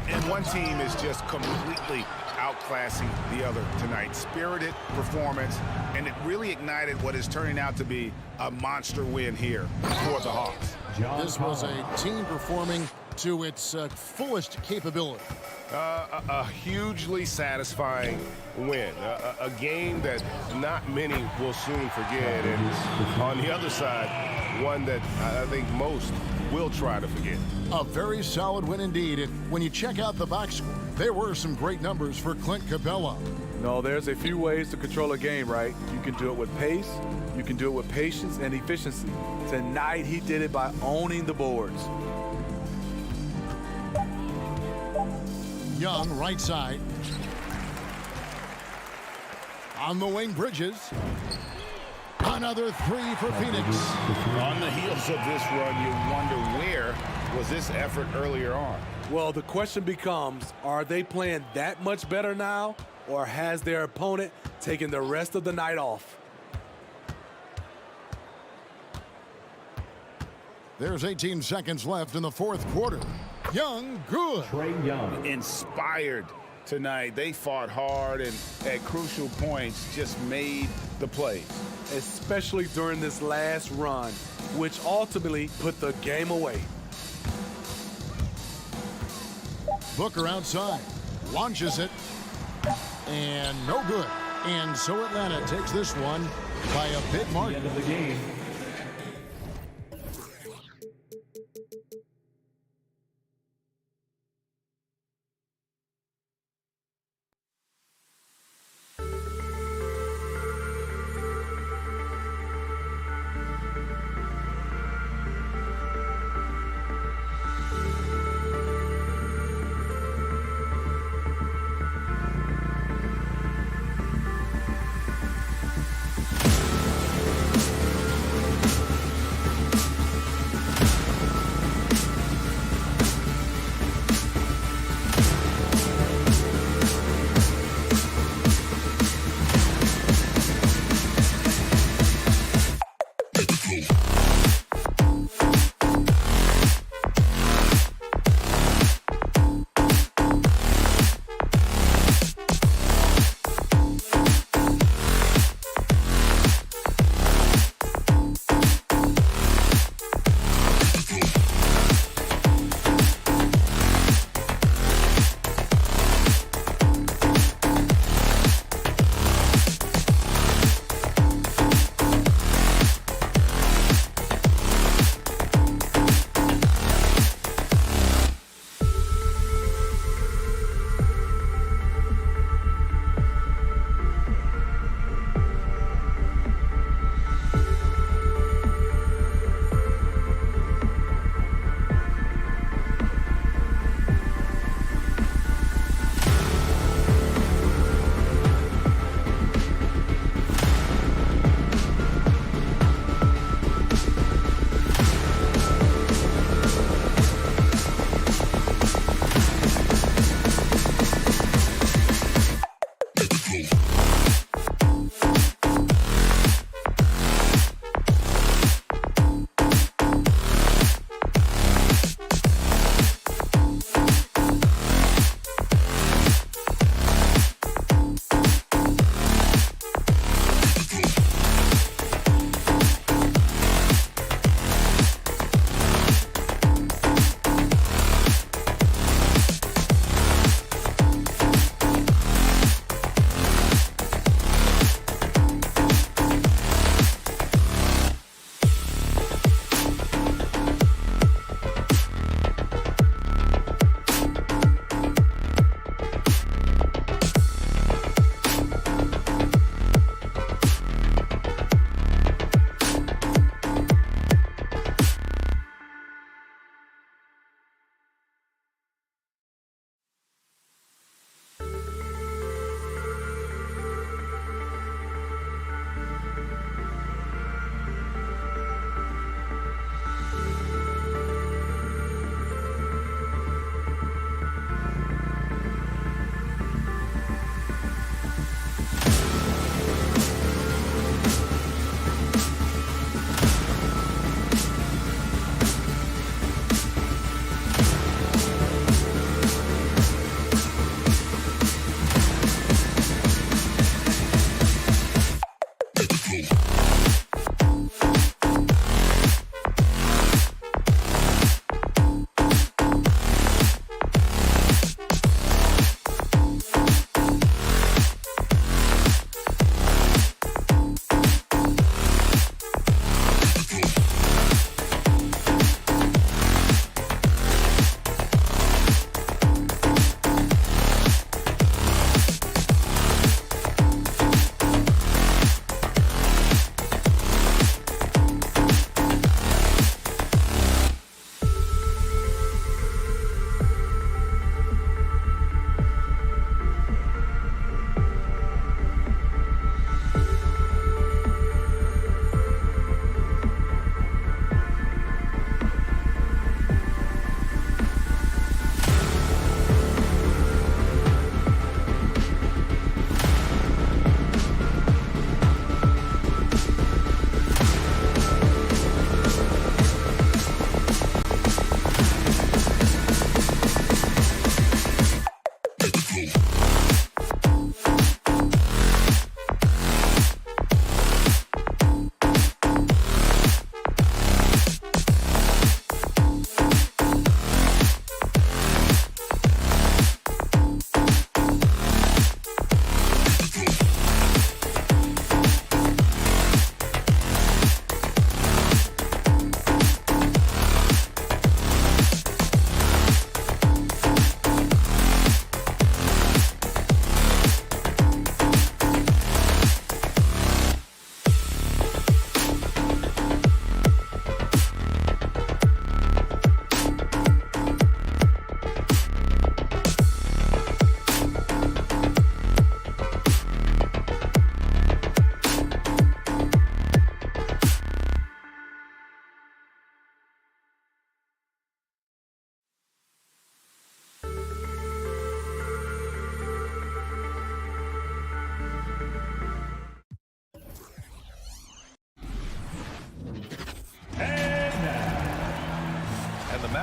And one team is just completely outclassing the other tonight. Spirited performance, and it really ignited what is turning out to be a monster win here for the Hawks. This was a team performing to its fullest capability. A hugely satisfying win. A game that not many will soon forget. And on the other side, one that I think most will try to forget. A very solid win indeed. And when you check out the box score, there were some great numbers for Clint Capella. No, there's a few ways to control a game, right? You can do it with pace, you can do it with patience and efficiency. Tonight, he did it by owning the boards. Young, right side. On the wing, Bridges. Another 3 for Phoenix. On the heels of this run, you wonder where was this effort earlier on? Well, the question becomes, are they playing that much better now, or has their opponent taken the rest of the night off? There's 18 seconds left in the 4th quarter. Young, good. Trae Young. Inspired tonight. They fought hard and at crucial points just made the plays. Especially during this last run, which ultimately put the game away. Booker outside. Launches it. And no good. And so Atlanta takes this one by a big margin. End of the game.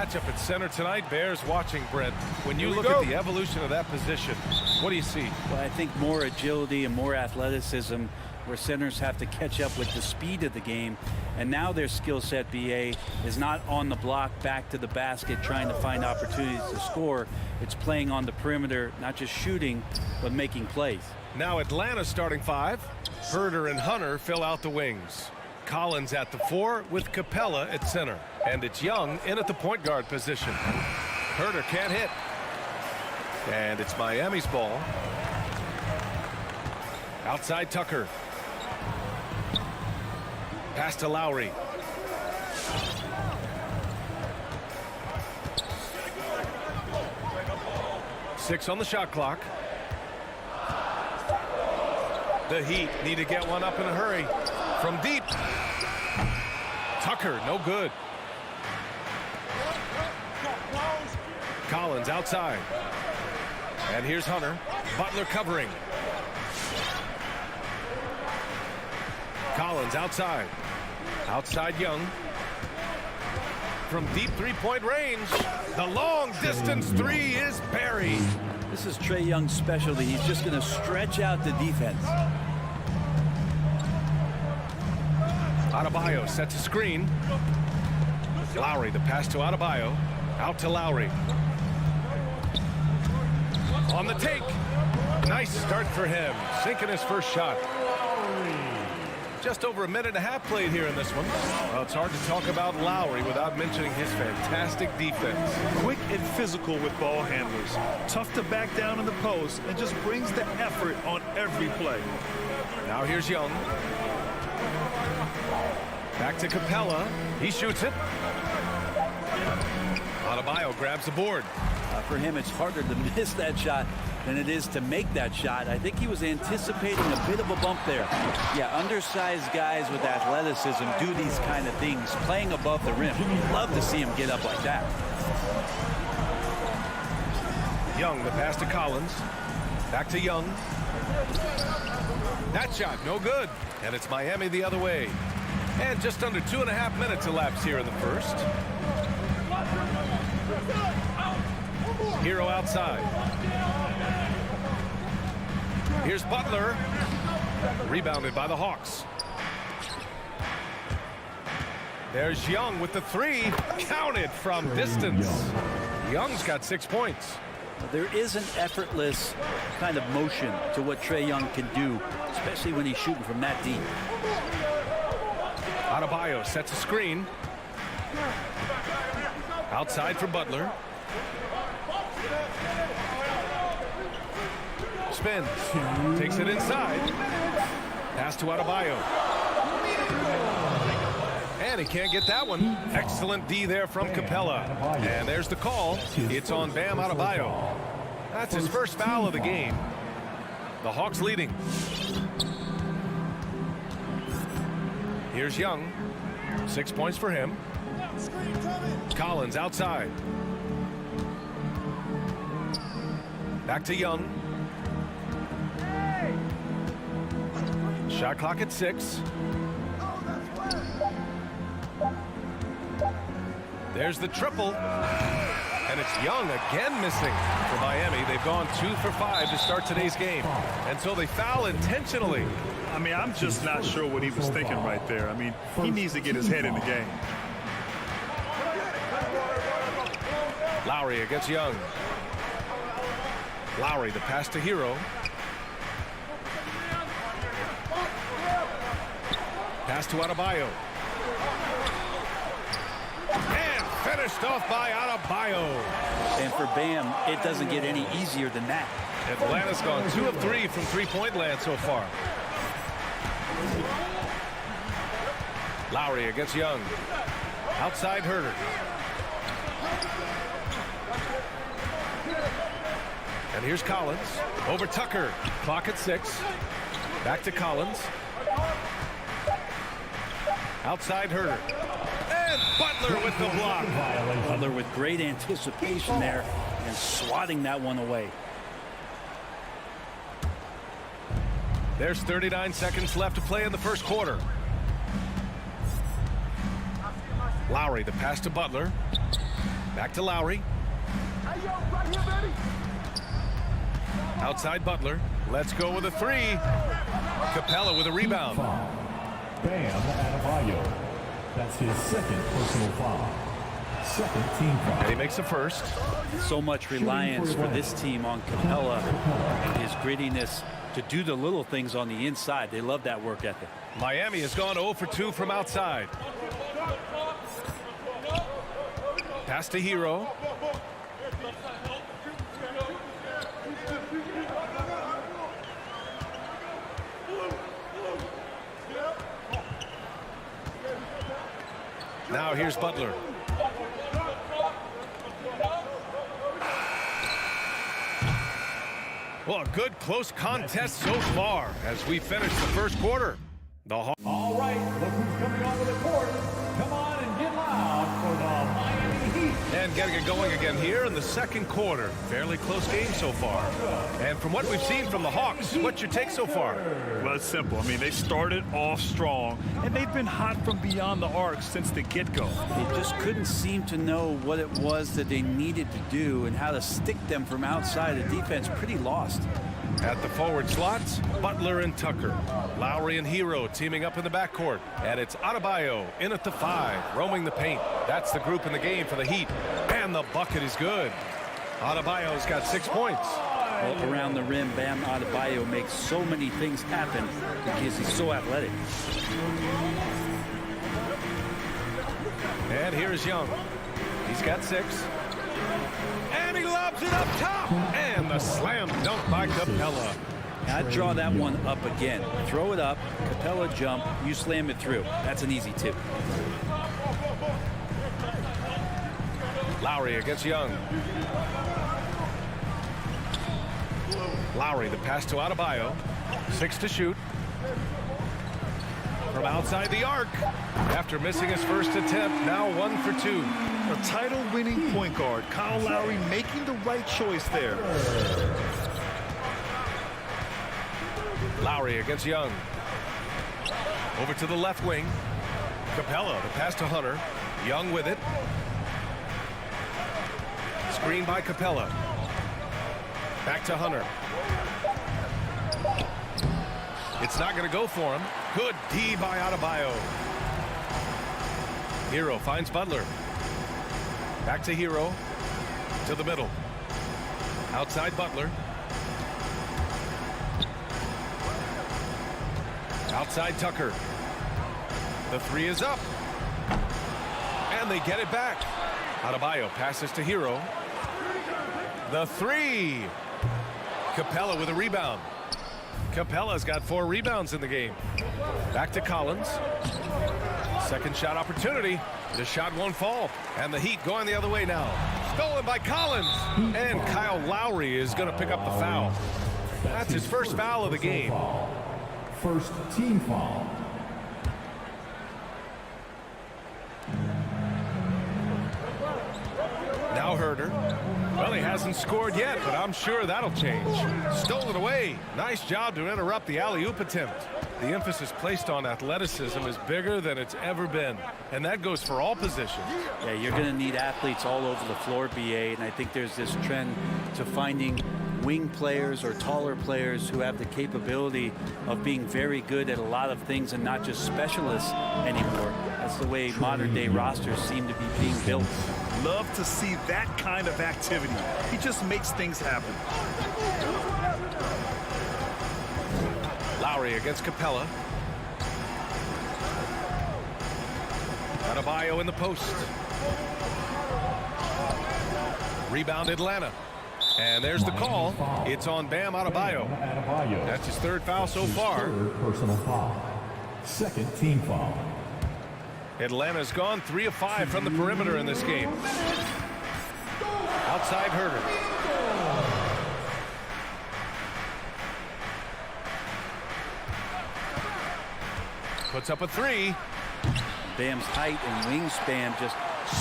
matchup at center tonight bears watching, Brent. When you look at the evolution of that position, what do you see? Well, I think more agility and more athleticism, where centers have to catch up with the speed of the game. And now their skill set, BA, is not on the block back to the basket trying to find opportunities to score. It's playing on the perimeter, not just shooting, but making plays. Now Atlanta's starting five. Herder and Hunter fill out the wings. Collins at the 4 with Capella at center. And it's Young in at the point guard position. Herder can't hit. And it's Miami's ball. Outside Tucker. Pass to Lowry. Six on the shot clock. The Heat need to get one up in a hurry. From deep. Tucker, no good. Collins outside. And here's Hunter. Butler covering. Collins outside. Outside Young. From deep three-point range. The long distance three is buried. This is Trae Young's specialty. He's just going to stretch out the defense. Adebayo sets a screen. Lowry, the pass to Adebayo. Out to Lowry. On the take. Nice start for him. Sinking his first shot. Just over a minute and a half played here in this one. Well, it's hard to talk about Lowry without mentioning his fantastic defense. Quick and physical with ball handlers. Tough to back down in the post and just brings the effort on every play. Now here's Young. Back to Capella. He shoots it. Adebayo grabs the board. For him, it's harder to miss that shot than it is to make that shot. I think he was anticipating a bit of a bump there. Yeah, undersized guys with athleticism do these kind of things, playing above the rim. Love to see him get up like that. Young, the pass to Collins. Back to Young. That shot, no good. And it's Miami the other way. And just under 2.5 minutes elapsed here in the first. Hero outside. Here's Butler. Rebounded by the Hawks. There's Young with the three. Counted from distance. Young's got 6 points. There is an effortless kind of motion to what Trae Young can do, especially when he's shooting from that deep. Adebayo sets a screen. Outside for Butler. Spins. Takes it inside. Pass to Adebayo. And he can't get that one. Excellent D there from Capella. And there's the call. It's on Bam Adebayo. That's his first foul of the game. The Hawks leading. Here's Young. 6 points for him. Collins outside. Back to Young. Shot clock at 6. There's the triple. And it's Young again missing for Miami. They've gone 2 for 5 to start today's game. And so they foul intentionally. I mean, I'm just not sure what he was thinking right there. I mean, he needs to get his head in the game. Lowry against Young. Lowry, the pass to Hero. Pass to Adebayo. And finished off by Adebayo. And for Bam, it doesn't get any easier than that. Atlanta's gone 2 of 3 from three-point land so far. Lowry against Young. Outside Herder. And here's Collins. Over Tucker. Clock at 6. Back to Collins. Outside Herder. And Butler with the block. Butler with great anticipation there and swatting that one away. There's 39 seconds left to play in the first quarter. Lowry, the pass to Butler. Back to Lowry. Outside Butler. Let's go with a three. Capella with a rebound. Bam Adebayo. That's his second personal foul. Second team foul. And he makes the first. So much reliance for this team on Capella and his grittiness to do the little things on the inside. They love that work ethic. Miami has gone 0 for 2 from outside. Pass to Hero. Now here's Butler. Well, a good close contest so far as we finish the first quarter. All right, look who's coming onto the court. Come on and get loud for the Miami Heat. And getting it going again here in the second quarter. Fairly close game so far. And from what we've seen from the Hawks, what's your take so far? Well, it's simple. I mean, they started off strong, and they've been hot from beyond the arc since the get-go. They just couldn't seem to know what it was that they needed to do and how to stick them from outside. The defense pretty lost. At the forward slots, Butler and Tucker. Lowry and Hero teaming up in the backcourt. And it's Adebayo in at the 5, roaming the paint. That's the group in the game for the Heat. And the bucket is good. Adebayo's got 6 points. Well, around the rim, Bam Adebayo makes so many things happen because he's so athletic. And here's Young. He's got 6. And he lobs it up top. And the slam dunk by Capella. I'd draw that one up again. Throw it up, Capella jump, you slam it through. That's an easy 2. Lowry against Young. Lowry, the pass to Adebayo. 6 to shoot. From outside the arc. After missing his first attempt, now 1 for 2. A title-winning point guard, Kyle Lowry making the right choice there. Lowry against Young. Over to the left wing. Capella, the pass to Hunter. Young with it. Screen by Capella. Back to Hunter. It's not going to go for him. Good D by Adebayo. Hero finds Butler. Back to Hero. To the middle. Outside Butler. Outside Tucker. The 3 is up. And they get it back. Adebayo passes to Hero. The 3. Capella with a rebound. Capella's got 4 rebounds in the game. Back to Collins. Second shot opportunity. The shot won't fall. And the Heat going the other way now. Stolen by Collins. And Kyle Lowry is going to pick up the foul. That's his first foul of the game. First team foul. Now Herder. Well, he hasn't scored yet, but I'm sure that'll change. Stolen away. Nice job to interrupt the alley-oop attempt. The emphasis placed on athleticism is bigger than it's ever been, and that goes for all positions. Yeah, you're going to need athletes all over the floor, BA, and I think there's this trend to finding wing players or taller players who have the capability of being very good at a lot of things and not just specialists anymore. That's the way modern-day rosters seem to be being built. Love to see that kind of activity. He just makes things happen. Lowry against Capella. Adebayo in the post. Rebound Atlanta. And there's the call. It's on Bam Adebayo. That's his 3rd foul so far. 3rd personal foul. Second team foul. Atlanta's gone 3 of 5 from the perimeter in this game. Outside Herder. Puts up a 3. Bam's height and wingspan just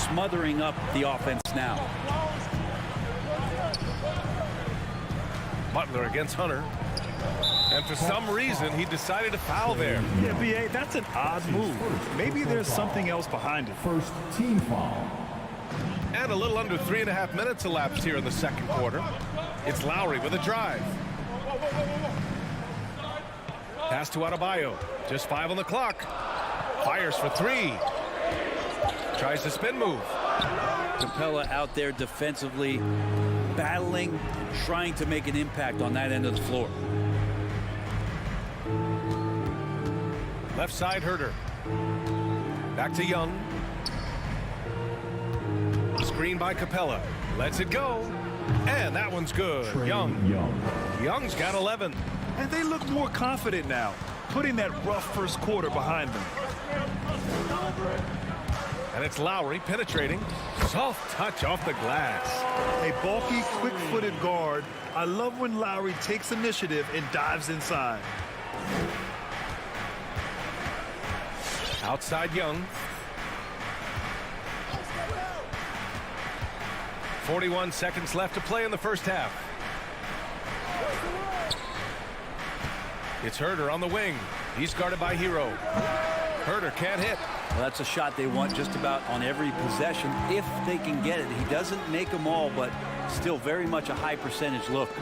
smothering up the offense now. Butler against Hunter. And for some reason, he decided to foul there. Yeah, BA, that's an odd move. Maybe there's something else behind it. First team foul. And a little under 3.5 minutes elapsed here in the second quarter. It's Lowry with a drive. Pass to Adebayo. Just 5 on the clock. Fires for 3. Tries the spin move. Capella out there defensively, battling, trying to make an impact on that end of the floor. Left side Herter. Back to Young. Screen by Capella. Lets it go. And that one's good. Young's got 11. And they look more confident now, putting that rough first quarter behind them. And it's Lowry penetrating. Soft touch off the glass. A bulky, quick-footed guard. I love when Lowry takes initiative and dives inside. Outside Young. 41 seconds left to play in the first half. It's Herter on the wing. He's guarded by Hero. Herter can't hit. Well, that's a shot they want just about on every possession if they can get it. He doesn't make them all, but still very much a high percentage look.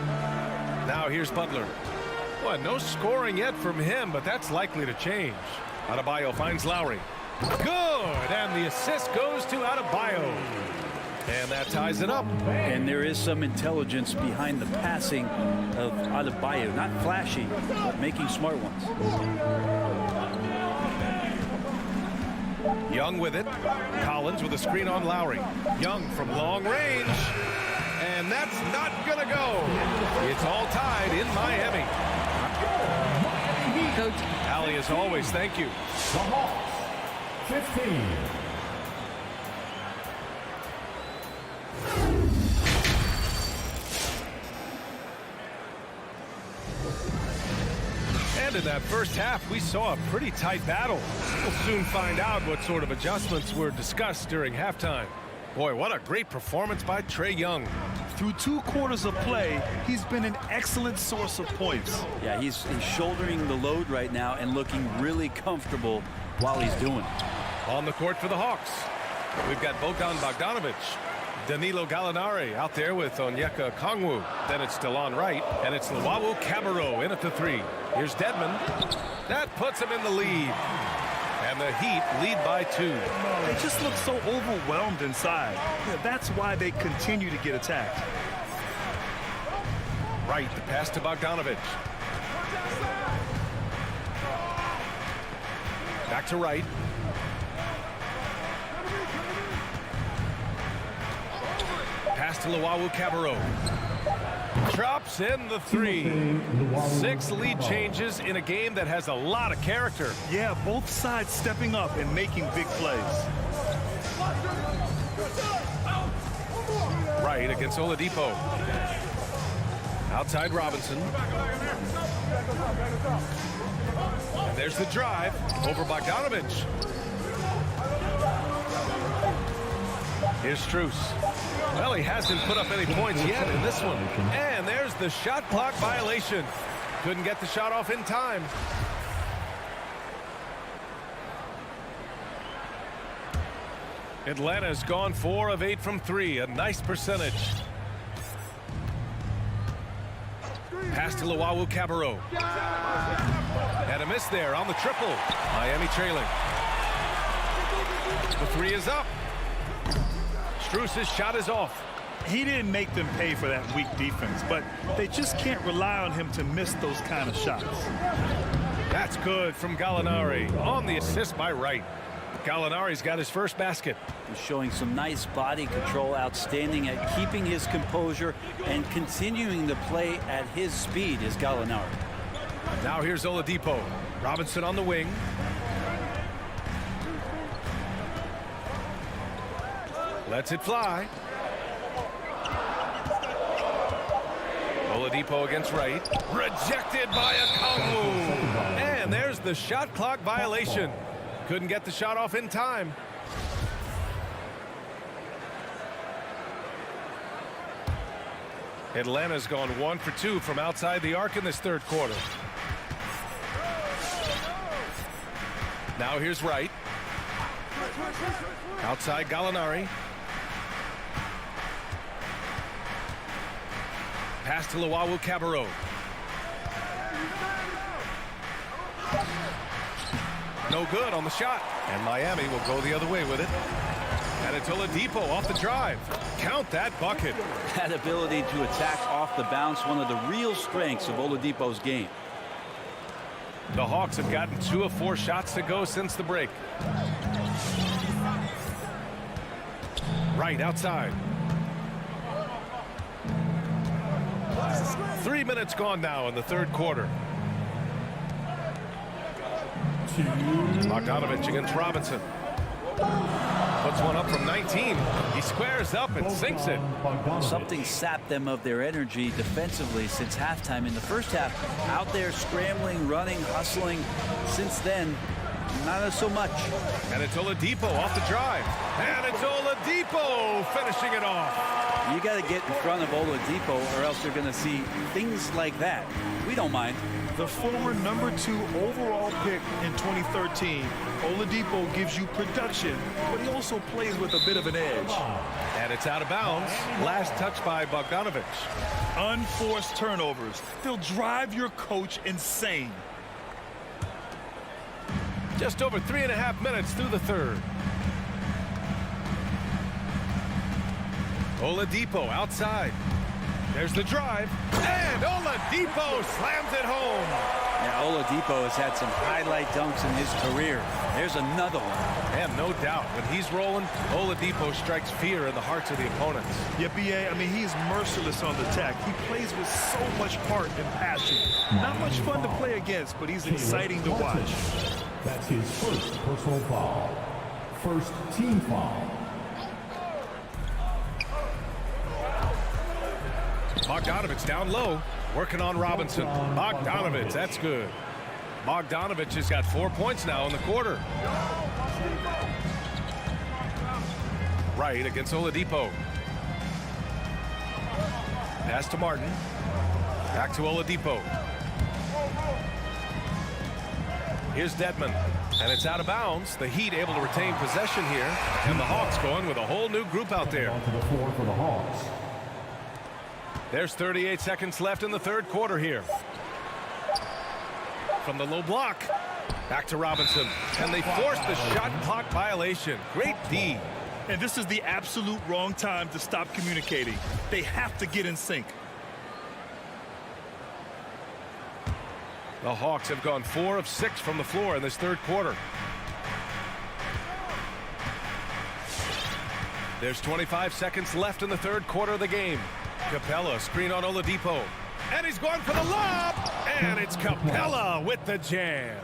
Now here's Butler. Well, no scoring yet from him, but that's likely to change. Adebayo finds Lowry. Good, and the assist goes to Adebayo. And that ties it up. And there is some intelligence behind the passing of Adebayo. Not flashy, but making smart ones. Young with it. Collins with a screen on Lowry. Young from long range. And that's not going to go. It's all tied in Miami. Coach. Allie, as always, thank you. The Hawks, 15. And in that first half, we saw a pretty tight battle. We'll soon find out what sort of adjustments were discussed during halftime. Boy, what a great performance by Trae Young. Through 2 quarters of play, he's been an excellent source of points. Yeah, he's shouldering the load right now and looking really comfortable while he's doing it. On the court for the Hawks, we've got Bogdan Bogdanovic, Danilo Gallinari out there with Onyeka Okongwu. Then it's Delon Wright, and it's Luwawu Cabarrot in at the 3. Here's Dedmon. That puts him in the lead. And the Heat lead by 2. They just look so overwhelmed inside. Yeah, that's why they continue to get attacked. Wright, the pass to Bogdanovic. Back to Wright. Pass to Luwawu Cabarrot. Drops in the 3. 6 lead changes in a game that has a lot of character. Yeah, both sides stepping up and making big plays. Wright against Oladipo. Outside Robinson. And there's the drive over Bogdanovic. Here's Strus. Well, he hasn't put up any points yet in this one. And there's the shot clock violation. Couldn't get the shot off in time. Atlanta's gone 4 of 8 from 3. A nice percentage. Pass to Luwawu Cabarrot. And a miss there on the triple. Miami trailing. The 3 is up. Strus's shot is off. He didn't make them pay for that weak defense, but they just can't rely on him to miss those kind of shots. That's good from Gallinari on the assist by Wright. Gallinari's got his first basket. He's showing some nice body control, outstanding at keeping his composure and continuing to play at his speed is Gallinari. Now here's Oladipo. Robinson on the wing. Lets it fly. Oladipo against Wright. Rejected by Okongwu. And there's the shot clock violation. Couldn't get the shot off in time. Atlanta's gone 1 for 2 from outside the arc in this third quarter. Now here's Wright. Outside Gallinari. Pass to Luau Cabarro. No good on the shot. And Miami will go the other way with it. And it's Oladipo off the drive. Count that bucket. That ability to attack off the bounce, one of the real strengths of Oladipo's game. The Hawks have gotten 2 of 4 shots to go since the break. Right outside. 3 minutes gone now in the third quarter. Bogdanovich against Robinson. Puts one up from 19. He squares up and sinks it. Something sapped them of their energy defensively since halftime. In the first half, out there scrambling, running, hustling. Since then, not so much. And it's Oladipo off the drive. And it's Oladipo finishing it off. You got to get in front of Oladipo or else you're going to see things like that. We don't mind. The former #2 overall pick in 2013, Oladipo gives you production, but he also plays with a bit of an edge. And it's out of bounds. Last touch by Bogdanovich. Unforced turnovers. They'll drive your coach insane. Just over 3.5 minutes through the third. Oladipo outside. There's the drive. And Oladipo slams it home. Yeah, Oladipo has had some highlight dunks in his career. There's another one. And no doubt, when he's rolling, Oladipo strikes fear in the hearts of the opponents. Yeah, B.A., I mean, he's merciless on the attack. He plays with so much heart and passion. Not much fun to play against, but he's exciting to watch. That's his first personal foul. First team foul. Bogdanovich down low, working on Robinson. Bogdanovich, that's good. Bogdanovich has got 4 points now in the quarter. Right against Oladipo. Pass to Martin. Back to Oladipo. Here's Dedmon. And it's out of bounds. The Heat able to retain possession here. And the Hawks going with a whole new group out there. Onto the floor for the Hawks. There's 38 seconds left in the third quarter here. From the low block. Back to Robinson. And they force the shot clock violation. Great D. And this is the absolute wrong time to stop communicating. They have to get in sync. The Hawks have gone 4 of 6 from the floor in this third quarter. There's 25 seconds left in the third quarter of the game. Capella screen on Oladipo. And he's going for the lob. And it's Capella with the jam.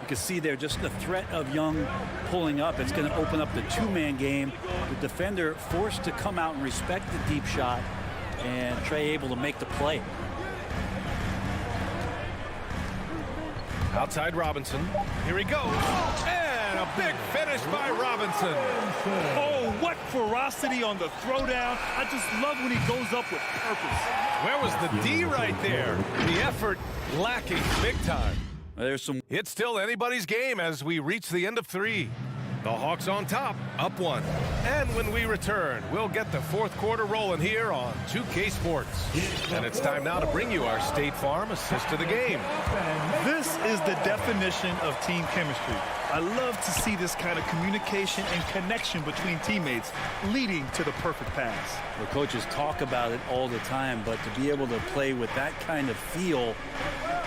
You can see there just the threat of Young pulling up. It's going to open up the two-man game. The defender forced to come out and respect the deep shot. And Trey able to make the play. Outside Robinson. Here he goes. And a big finish by Robinson. Oh, what ferocity on the throwdown. I just love when he goes up with purpose. Where was the D right there? The effort lacking big time. There's some. It's still anybody's game as we reach the end of 3. The Hawks on top, up 1. And when we return, we'll get the fourth quarter rolling here on 2K Sports. And it's time now to bring you our State Farm assist of the game. This is the definition of team chemistry. I love to see this kind of communication and connection between teammates leading to the perfect pass. The coaches talk about it all the time, but to be able to play with that kind of feel,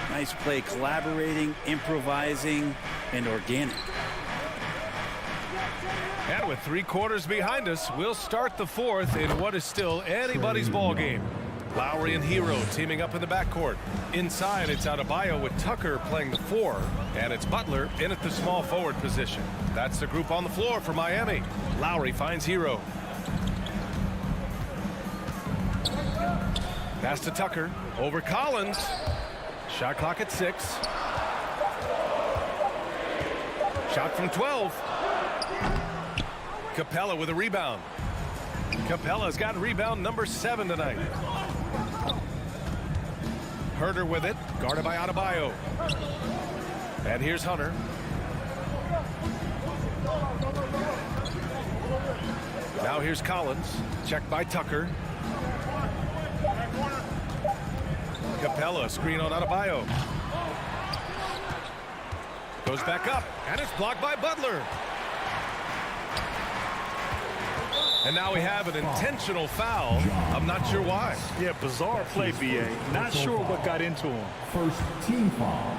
nice play, collaborating, improvising, and organic. And with 3 quarters behind us, we'll start the fourth in what is still anybody's ball game. Lowry and Hero teaming up in the backcourt. Inside, it's Adebayo with Tucker playing the 4, and it's Butler in at the small forward position. That's the group on the floor for Miami. Lowry finds Hero. Pass to Tucker. Over Collins. Shot clock at 6. Shot from 12. Capella with a rebound. Capella's got rebound number 7 tonight. Herter with it, guarded by Adebayo. And here's Hunter. Now here's Collins, checked by Tucker. Capella, screen on Adebayo. Goes back up, and it's blocked by Butler. And now we have an intentional foul. I'm not sure why. Yeah, bizarre play, B.A. Not sure what got into him. First team foul.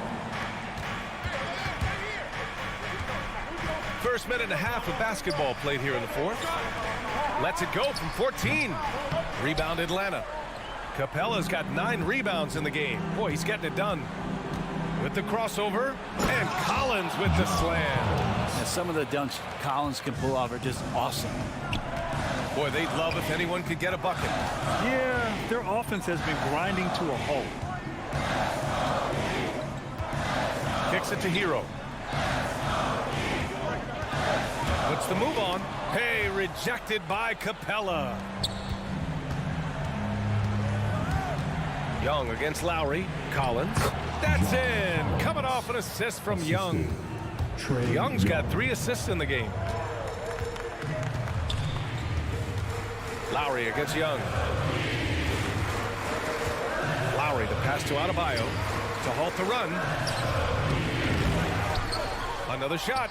First minute and a half of basketball played here in the fourth. Lets it go from 14. Rebound Atlanta. Capella's got 9 rebounds in the game. Boy, he's getting it done. With the crossover, and Collins with the slam. Now, some of the dunks Collins can pull off are just awesome. Boy, they'd love if anyone could get a bucket. Yeah, their offense has been grinding to a halt. Kicks it to Hero. Puts the move on. Hey, rejected by Capella. Young against Lowry. Collins. That's in. Coming off an assist from Young. Young's got 3 assists in the game. Lowry against Young. Lowry, the pass to Adebayo to halt the run. Another shot.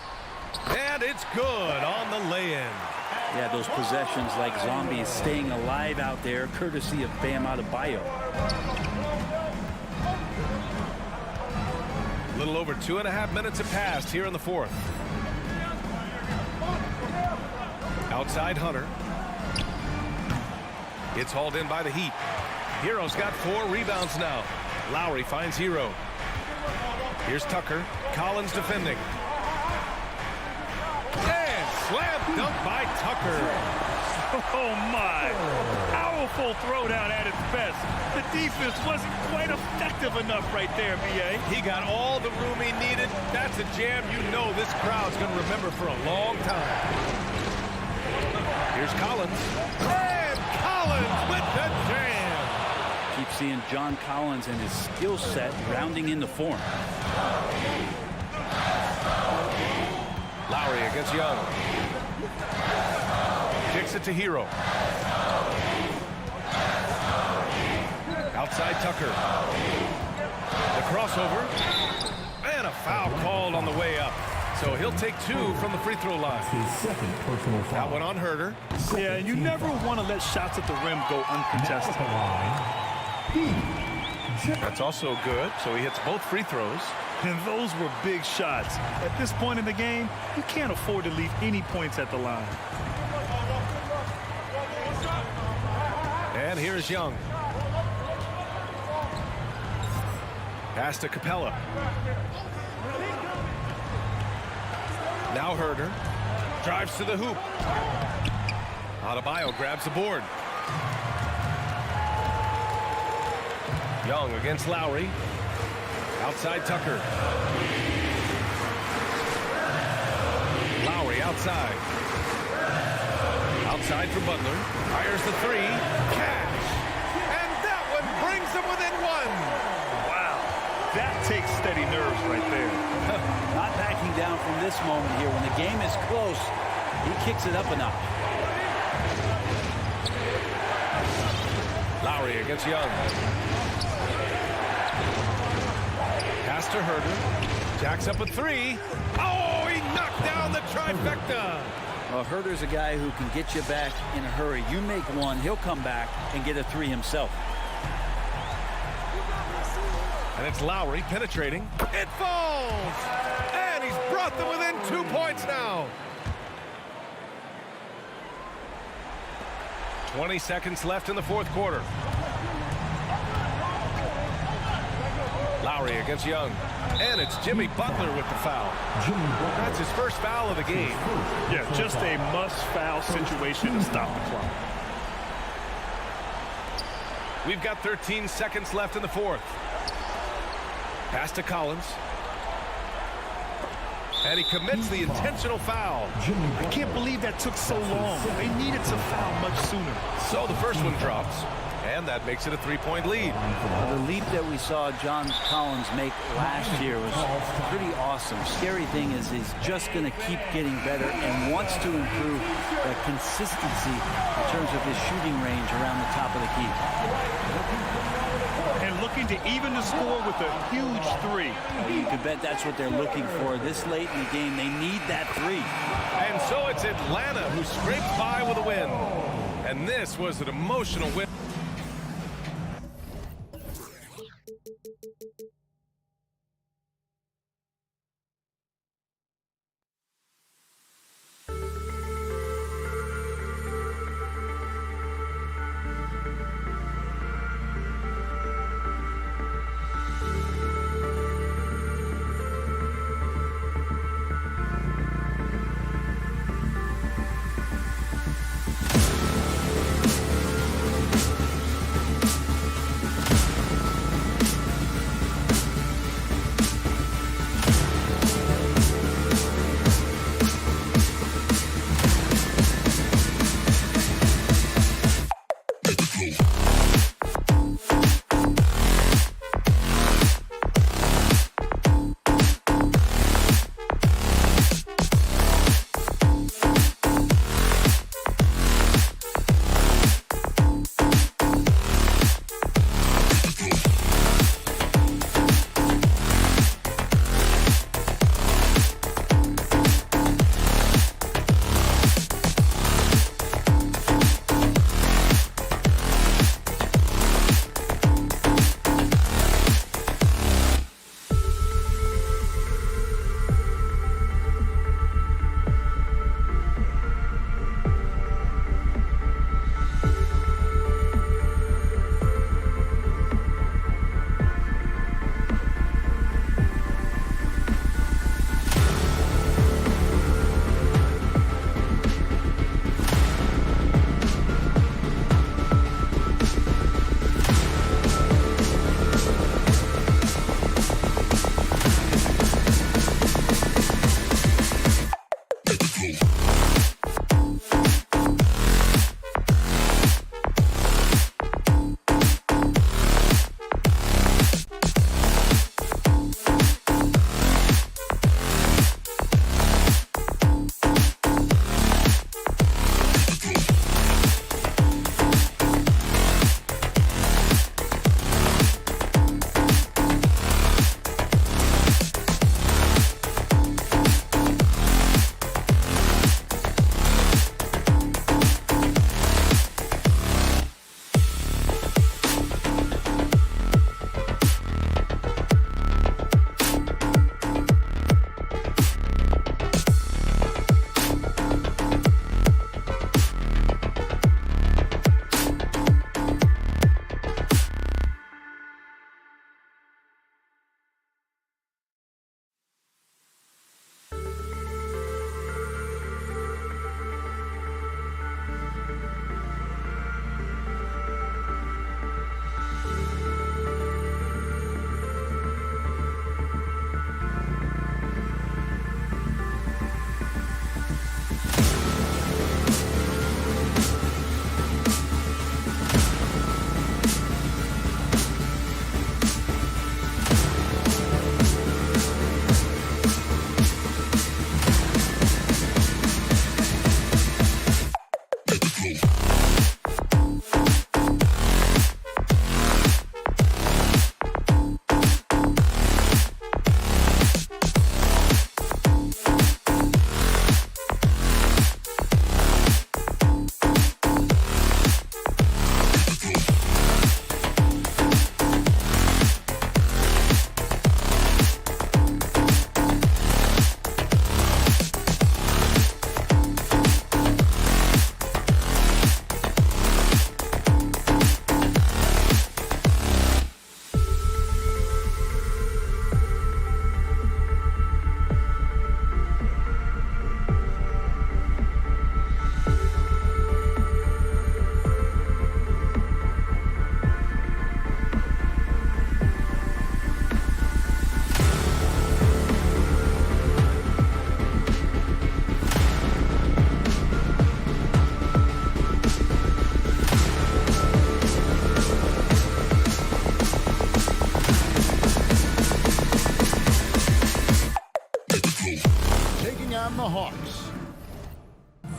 And it's good on the lay-in. Yeah, those possessions like zombies staying alive out there, courtesy of Bam Adebayo. A little over 2.5 minutes have passed here in the fourth. Outside Hunter. It's hauled in by the Heat. Hero's got 4 rebounds now. Lowry finds Hero. Here's Tucker. Collins defending. And slam dunk by Tucker. Oh, my. Powerful throwdown at its best. The defense wasn't quite effective enough right there, B.A. He got all the room he needed. That's a jam you know this crowd's going to remember for a long time. Here's Collins. And Collins with the jam. Keep seeing John Collins and his skill set rounding into form. Lowry against Young. Kicks it to Hero. Outside Tucker. The crossover. And a foul called on the way up. So he'll take 2 from the free throw line. His second personal foul. That one on Herter. Yeah, you never want to let shots at the rim go uncontested. That's also good. So he hits both free throws. And those were big shots. At this point in the game, you can't afford to leave any points at the line. And here's Young. Pass to Capella. Now Herter. Drives to the hoop. Adebayo grabs the board. Young against Lowry. Outside Tucker. Lowry outside. Outside for Butler. Fires the 3. Cash. And that one brings them within 1. Wow. That takes steady nerves right there. Not backing down from this moment here. When the game is close, he kicks it up a notch. Lowry against Young. Pass to Herter. Jacks up a 3. Oh, he knocked down the trifecta. Well, Herter's a guy who can get you back in a hurry. You make one, he'll come back and get a 3 himself. And it's Lowry penetrating. It falls! And he's brought them within 2 points now. 20 seconds left in the fourth quarter. Lowry against Young. And it's Jimmy Butler with the foul. That's his first foul of the game. Yeah, just a must-foul situation to stop the clock. We've got 13 seconds left in the fourth. Pass to Collins. And he commits the intentional foul. I can't believe that took so long. They needed to foul much sooner. So the first one drops. And that makes it a 3-point lead. The leap that we saw John Collins make last year was pretty awesome. Scary thing is he's just going to keep getting better and wants to improve the consistency in terms of his shooting range around the top of the key. And look looking to even the score with a huge three. You can bet that's what they're looking for this late in the game. They need that three. And so it's Atlanta who scraped by with a win. And this was an emotional win.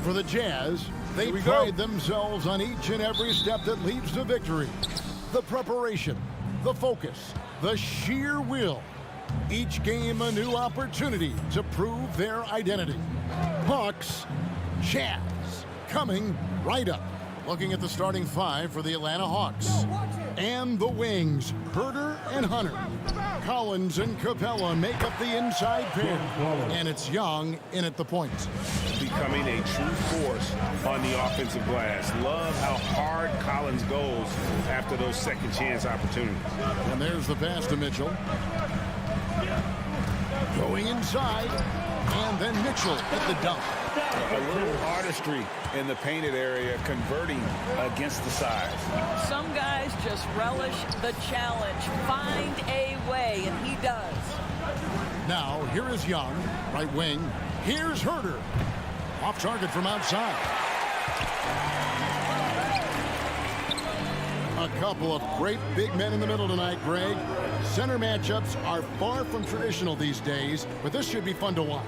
For the Jazz, they pride themselves on each and every step that leads to victory. The preparation, The focus, the sheer will. Each game a new opportunity to prove their identity. Hawks, Jazz, coming right up. Looking at the starting five for the Atlanta Hawks. And the wings, Herder and Hunter. Collins and Capella make up the inside pair. And it's Young in at the point. Becoming a true force on the offensive glass. Love how hard Collins goes after those second chance opportunities. And there's the pass to Mitchell. Going inside. And then Mitchell at the dunk. A little artistry in the painted area, converting against the size. Some guys just relish the challenge. Find a way, and he does. Now, here is Young, right wing. Here's Herder. Off target from outside. A couple of great big men in the middle tonight, Greg. Center matchups are far from traditional these days, but this should be fun to watch.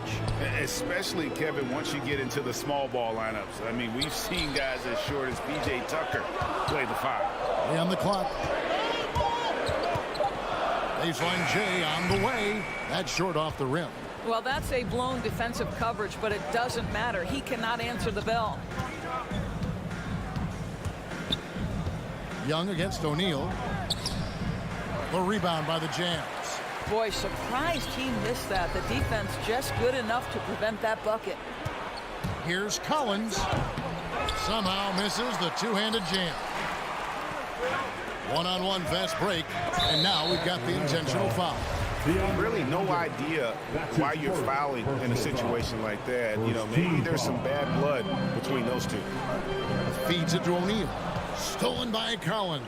Especially, Kevin, once you get into the small ball lineups. I mean, we've seen guys as short as P.J. Tucker play the five. On the clock. Baseline J on the way. That's short off the rim. Well, that's a blown defensive coverage, but it doesn't matter. He cannot answer the bell. Young against O'Neal. The rebound by the Jazz. Boy, surprised he missed that. The defense just good enough to prevent that bucket. Here's Collins. Somehow misses the two-handed jam. One-on-one fast break. And now we've got the intentional foul. Really no idea why you're fouling in a situation like that. You know, maybe there's some bad blood between those two. Feeds it to O'Neal. Stolen by Collins.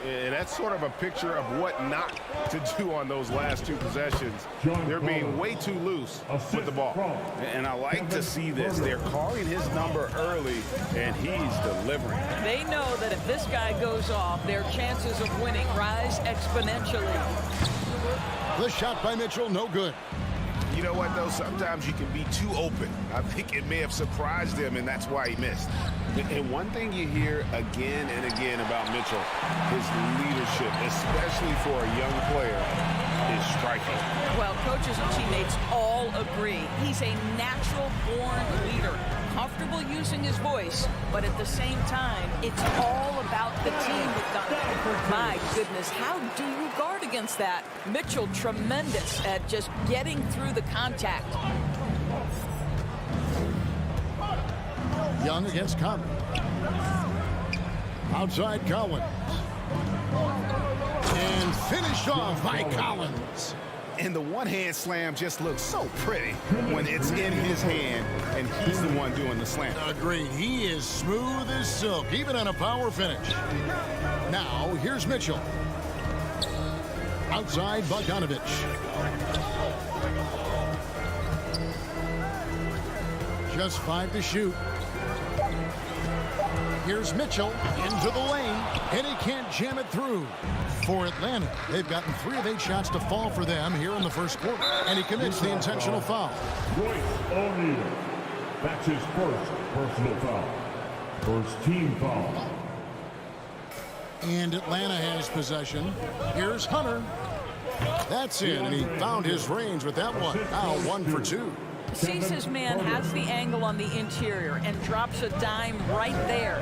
And that's sort of a picture of what not to do on those last two possessions. They're being way too loose with the ball. And I like to see this. They're calling his number early, and he's delivering. They know that if this guy goes off, their chances of winning rise exponentially. The shot by Mitchell, no good. You know what, though? Sometimes you can be too open. I think it may have surprised him, and that's why he missed. And one thing you hear again and again about Mitchell, his leadership, especially for a young player, is striking. Well, coaches and teammates all agree. He's a natural-born leader, comfortable using his voice, but at the same time, it's all about the team with Duncan. My goodness, how do you guard against that? Mitchell, tremendous at just getting through the contact. Young against Conley. Outside Collins. And finished off by Collins. And the one-hand slam just looks so pretty when it's in his hand and he's the one doing the slam. Agreed. He is smooth as silk, even on a power finish. Now, here's Mitchell. Outside Bogdanovich. Just 5 to shoot. Here's Mitchell into the lane, and he can't jam it through. For Atlanta, they've gotten 3 of 8 shots to fall for them here in the first quarter, and he commits the intentional foul. Royce O'Neal. That's his first personal foul. First team foul. And Atlanta has possession. Here's Hunter. That's in, and he found his range with that one. Now 1 for 2. Sees his man, has the angle on the interior, and drops a dime right there.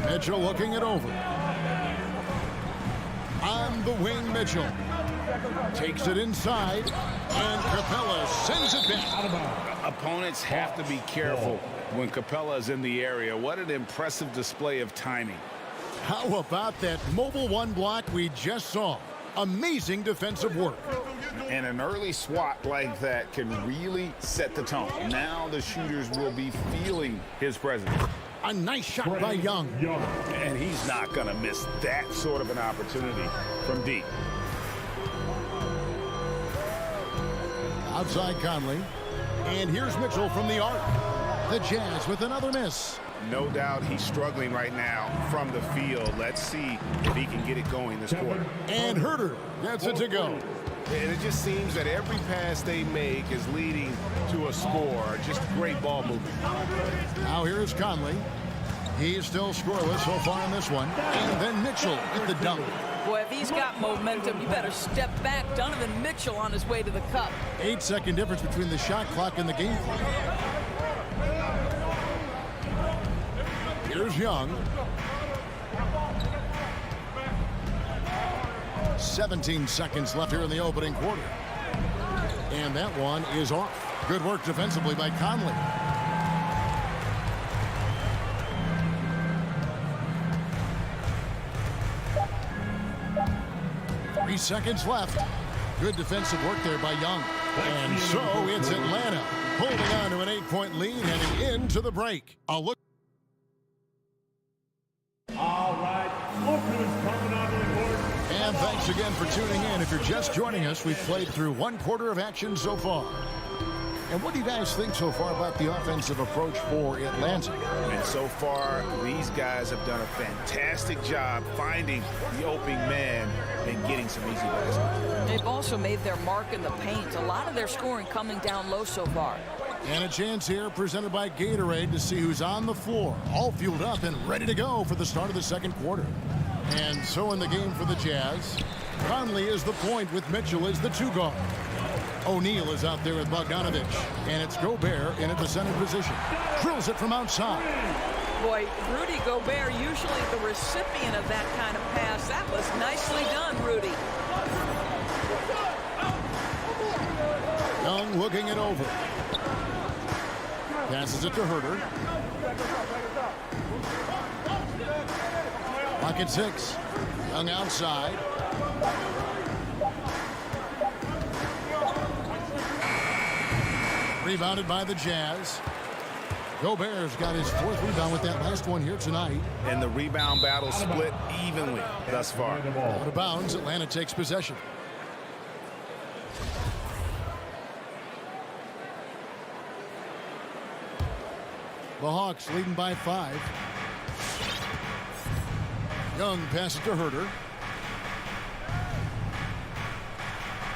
Mitchell looking it over. On the wing, Mitchell. Takes it inside, and Capella sends it back. Opponents have to be careful when Capella is in the area. What an impressive display of timing. How about that mobile one block we just saw? Amazing defensive work. And an early swat like that can really set the tone. Now the shooters will be feeling his presence. A nice shot by Young. And he's not going to miss that sort of an opportunity from deep. Outside Conley. And here's Mitchell from the arc. The Jazz with another miss. No doubt he's struggling right now from the field. Let's see if he can get it going this quarter. And Herder gets it to go. And it just seems that every pass they make is leading to a score. Just great ball movement. Now here's Conley. He's still scoreless so far in this one. And then Mitchell with the dunk. Boy, if he's got momentum, you better step back. Donovan Mitchell on his way to the cup. 8-second difference between the shot clock and the game clock. Here's Young. 17 seconds left here in the opening quarter. And that one is off. Good work defensively by Conley. 3 seconds left. Good defensive work there by Young. And so it's Atlanta holding on to an 8-point lead heading into the break. A look. All right, offense coming onto the court. And thanks again for tuning in. If you're just joining us, we've played through 1 quarter of action so far. And what do you guys think so far about the offensive approach for Atlanta? And so far, these guys have done a fantastic job finding the opening man and getting some easy baskets. They've also made their mark in the paint. A lot of their scoring coming down low so far. And a chance here presented by Gatorade to see who's on the floor, all fueled up and ready to go for the start of the second quarter. And so in the game for the Jazz, Conley is the point with Mitchell as the 2 guard. O'Neal is out there with Bogdanovich, and it's Gobert in at the center position. Drills it from outside. Boy, Rudy Gobert, usually the recipient of that kind of pass. That was nicely done, Rudy. Young looking it over. Passes it to Herter. Pocket 6. Young outside. Rebounded by the Jazz. Gobert's got his 4th rebound with that last one here tonight. And the rebound battle split evenly thus far. Out of bounds, Atlanta takes possession. The Hawks leading by 5. Young passes to Herter.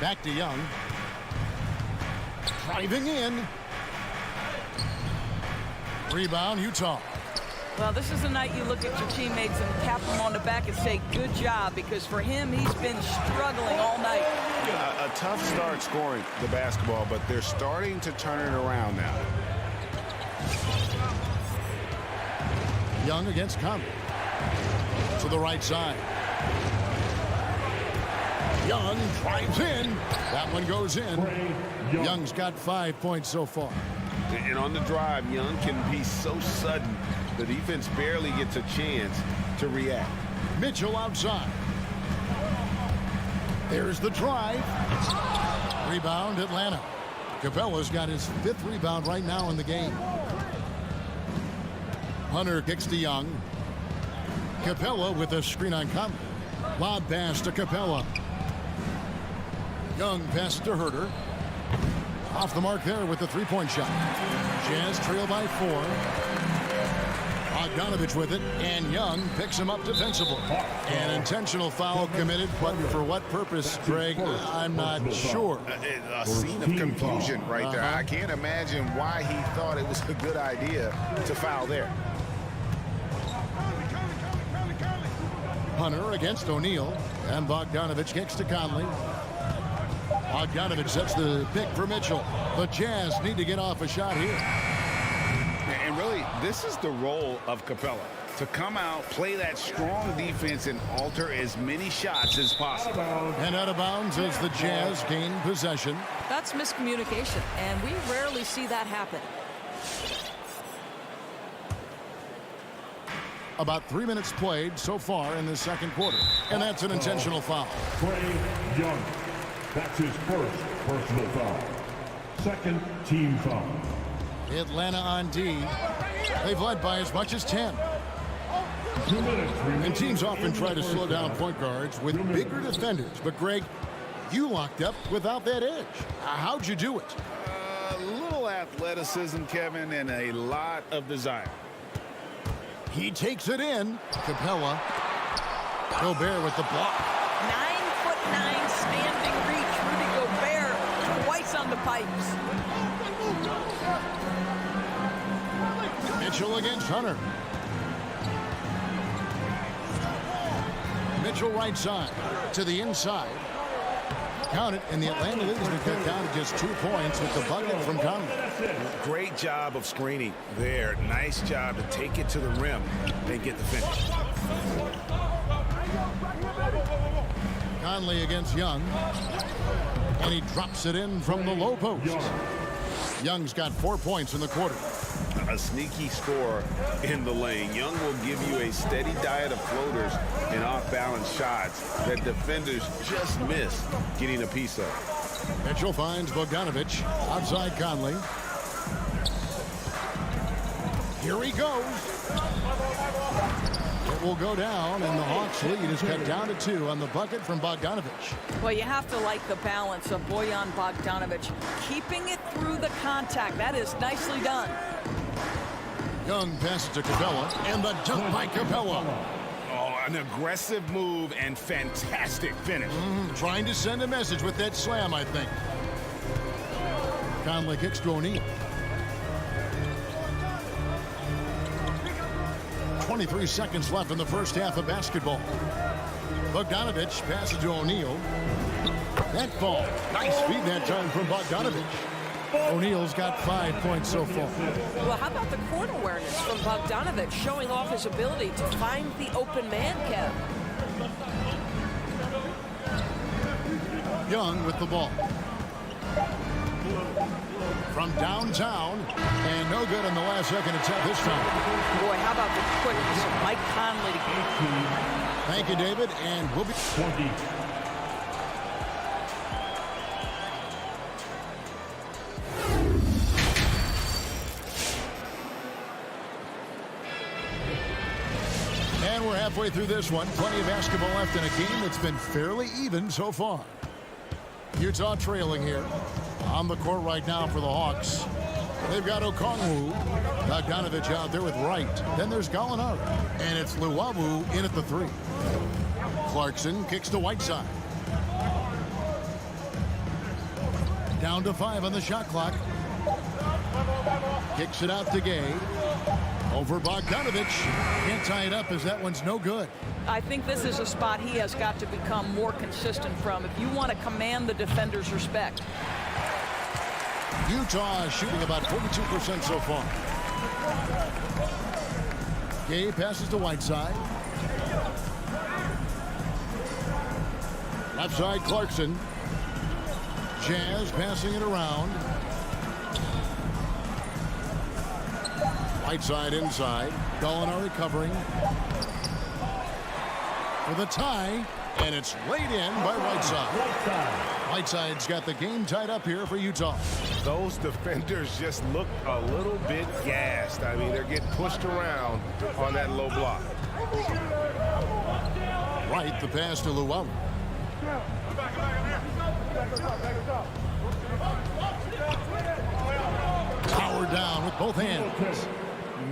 Back to Young. Driving in. Rebound, Utah. Well, this is the night you look at your teammates and tap them on the back and say, good job, because for him, he's been struggling all night. A tough start scoring the basketball, but they're starting to turn it around now. Young against Conley. To the right side. Young drives in. That one goes in. Young's got 5 points so far. And on the drive, Young can be so sudden, the defense barely gets a chance to react. Mitchell outside. There's the drive. Rebound, Atlanta. Capella's got his 5th rebound right now in the game. Hunter kicks to Young. Capella with a screen on Conley. Lob pass to Capella. Young passes to Herter. Off the mark there with the 3-point shot. Jazz trail by 4. Bogdanovich with it, and Young picks him up defensively. An intentional foul committed, but for what purpose, Greg, I'm not sure. A scene of confusion right there. I can't imagine why he thought it was a good idea to foul there. Hunter against O'Neal, and Bogdanovich kicks to Conley. Bogdanovich sets the pick for Mitchell. The Jazz need to get off a shot here. And really, this is the role of Capella, to come out, play that strong defense, and alter as many shots as possible. And out of bounds as the Jazz gain possession. That's miscommunication, and we rarely see that happen. About 3 minutes played so far in the second quarter. And that's an intentional foul. Trae Young. That's his 1st personal foul. 2nd team foul. Atlanta on D. They've led by as much as 10. 2 minutes. And teams often try to slow down point guards with bigger defenders. But, Greg, you locked up without that edge. How'd you do it? A little athleticism, Kevin, and a lot of desire. He takes it in. Capella. Gobert with the block. 9'9" standing reach. Rudy Gobert twice on the pipes. Mitchell against Hunter. Mitchell right side to the inside. Count it, and the Atlanta Leagues have cut down to just 2 points with the bucket from Conley. Great job of screening there. Nice job to take it to the rim and get the finish. Conley against Young, and he drops it in from the low post. Young's got 4 points in the quarter. A sneaky score in the lane. Young will give you a steady diet of floaters and off-balance shots that defenders just miss getting a piece of. Mitchell finds Bogdanovich outside Conley. Here he goes. It will go down, and the Hawks lead is cut down to 2 on the bucket from Bogdanovich. Well, you have to like the balance of Bojan Bogdanovich keeping it through the contact. That is nicely done. Young passes to Capella, and the dunk by Capella. Oh, an aggressive move and fantastic finish. Trying to send a message with that slam, I think. Conley kicks to O'Neal. 23 seconds left in the first half of basketball. Bogdanovich passes to O'Neal. That ball. Nice feed that time from Bogdanovich. O'Neal's got 5 points so far. Well, how about the court awareness from Bogdanovich, showing off his ability to find the open man, Kev? Young with the ball. From downtown, and no good in the last second attempt this time. Boy, how about the quickness of Mike Conley to get. Thank you, David, and we'll be... 20. And we're halfway through this one. Plenty of basketball left in a game that's been fairly even so far. Utah trailing here. On the court right now for the Hawks. They've got Okongwu. Bogdanovich out there with Wright. Then there's Gallinari. And it's Luwawu in at the 3. Clarkson kicks to Whiteside. Down to 5 on the shot clock. Kicks it out to Gay. Over Bogdanovich. Can't tie it up as that one's no good. I think this is a spot he has got to become more consistent from if you want to command the defender's respect. Utah is shooting about 42% so far. Gay passes to Whiteside. Left side, Clarkson. Jazz passing it around. Whiteside inside. Gallinari covering. For the tie, and it's laid in by Whiteside. Whiteside's got the game tied up here for Utah. Those defenders just look a little bit gassed. I mean, they're getting pushed around on that low block. Right, the pass to Luwawu. Power down with both hands.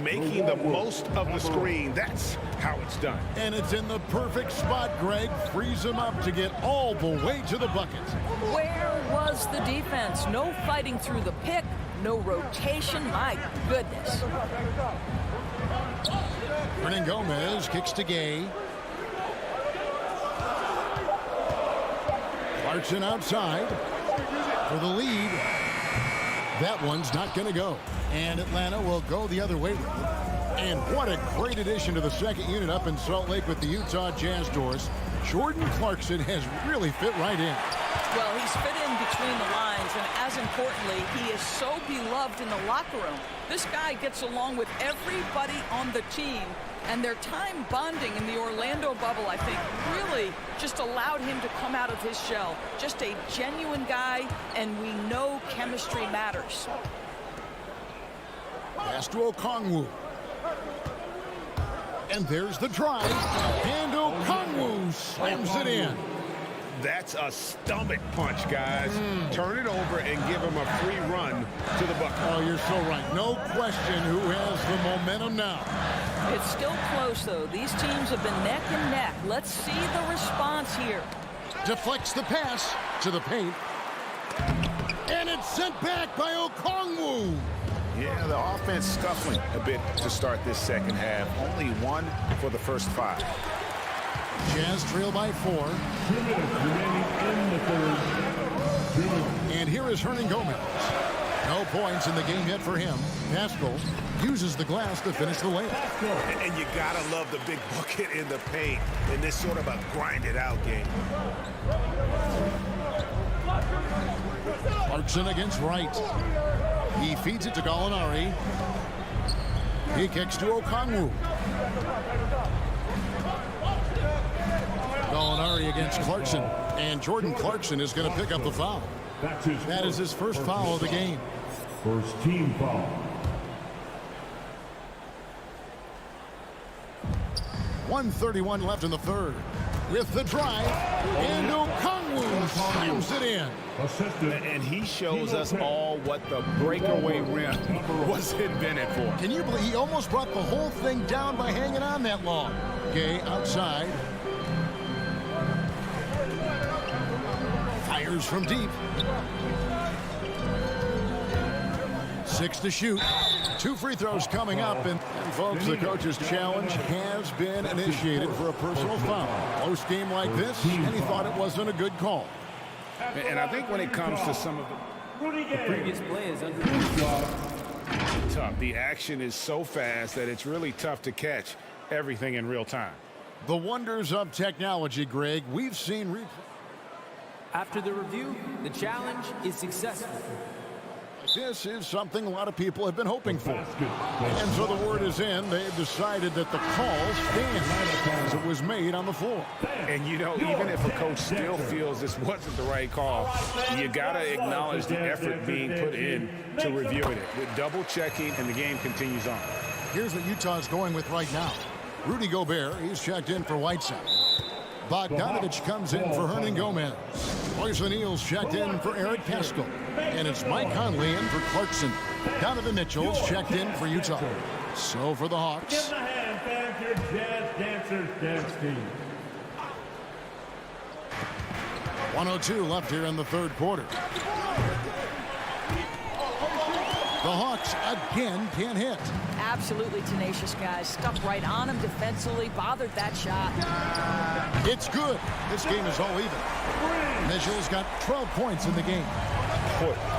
Making the most of the screen. That's how it's done. And it's in the perfect spot, Greg. Frees him up to get all the way to the bucket. Where was the defense? No fighting through the pick, no rotation. My goodness. Hernan Gomez kicks to Gay. Clarkson outside for the lead. That one's not going to go. And Atlanta will go the other way with it. And what a great addition to the second unit up in Salt Lake with the Utah Jazz doors. Jordan Clarkson has really fit right in. Well, he's fit in between the lines, and as importantly, he is so beloved in the locker room. This guy gets along with everybody on the team, and their time bonding in the Orlando bubble, I think, really just allowed him to come out of his shell. Just a genuine guy, and we know chemistry matters. Pass to Okongwu. And there's the drive. And Okongwu slams it in. That's a stomach punch, guys. Turn it over and give him a free run to the bucket. Oh, you're so right. No question who has the momentum now. It's still close, though. These teams have been neck and neck. Let's see the response here. Deflects the pass to the paint. And it's sent back by Okongwu. Yeah, the offense scuffling a bit to start this second half. Only 1 for the first 5. Jazz trail by 4. 2 minutes remaining in the third. 2 minutes. And here is Hernan Gomez. No points in the game yet for him. Pascal uses the glass to finish the layup. And you gotta love the big bucket in the paint in this sort of a grind-it-out game. Clarkson against Wright. He feeds it to Gallinari. He kicks to Okongwu. Gallinari against Clarkson. And Jordan Clarkson is going to pick up the foul. That is his first foul of the game. First team foul. 1:31 left in the third. With the drive, and Okongwu slams it in. And he shows us all what the breakaway rim was invented for. Can you believe he almost brought the whole thing down by hanging on that long? Gay outside. Fires from deep. 6 to shoot. 2 free throws coming up. And folks, the coach's challenge has been initiated for a personal foul. Close game like this, and he thought it wasn't a good call. And I think when it comes to some of The previous play is under tough, the action is so fast that it's really tough to catch everything in real time. The wonders of technology, Greg. We've seen replay. After the review, the challenge is successful. This is something a lot of people have been hoping for. And so the word is in. They've decided that the call stands as it was made on the floor. And, you know, even if a coach still feels this wasn't the right call, you got to acknowledge the effort being put in to reviewing it with double checking, and the game continues on. Here's what Utah's going with right now. Rudy Gobert, he's checked in for Whiteside. Bogdanovich comes in for Hernan Gomez. Royce O'Neal's checked in for Eric Pascal. And it's Mike Conley in for Clarkson. Donovan Mitchell's checked in for Utah. So for the Hawks. Give them a hand, fans, your Jazz Dancers dance team. 1:02 left here in the third quarter. The Hawks again can't hit. Absolutely tenacious guys. Stuck right on him defensively. Bothered that shot. It's good. This game is all even. Mitchell's got 12 points in the game.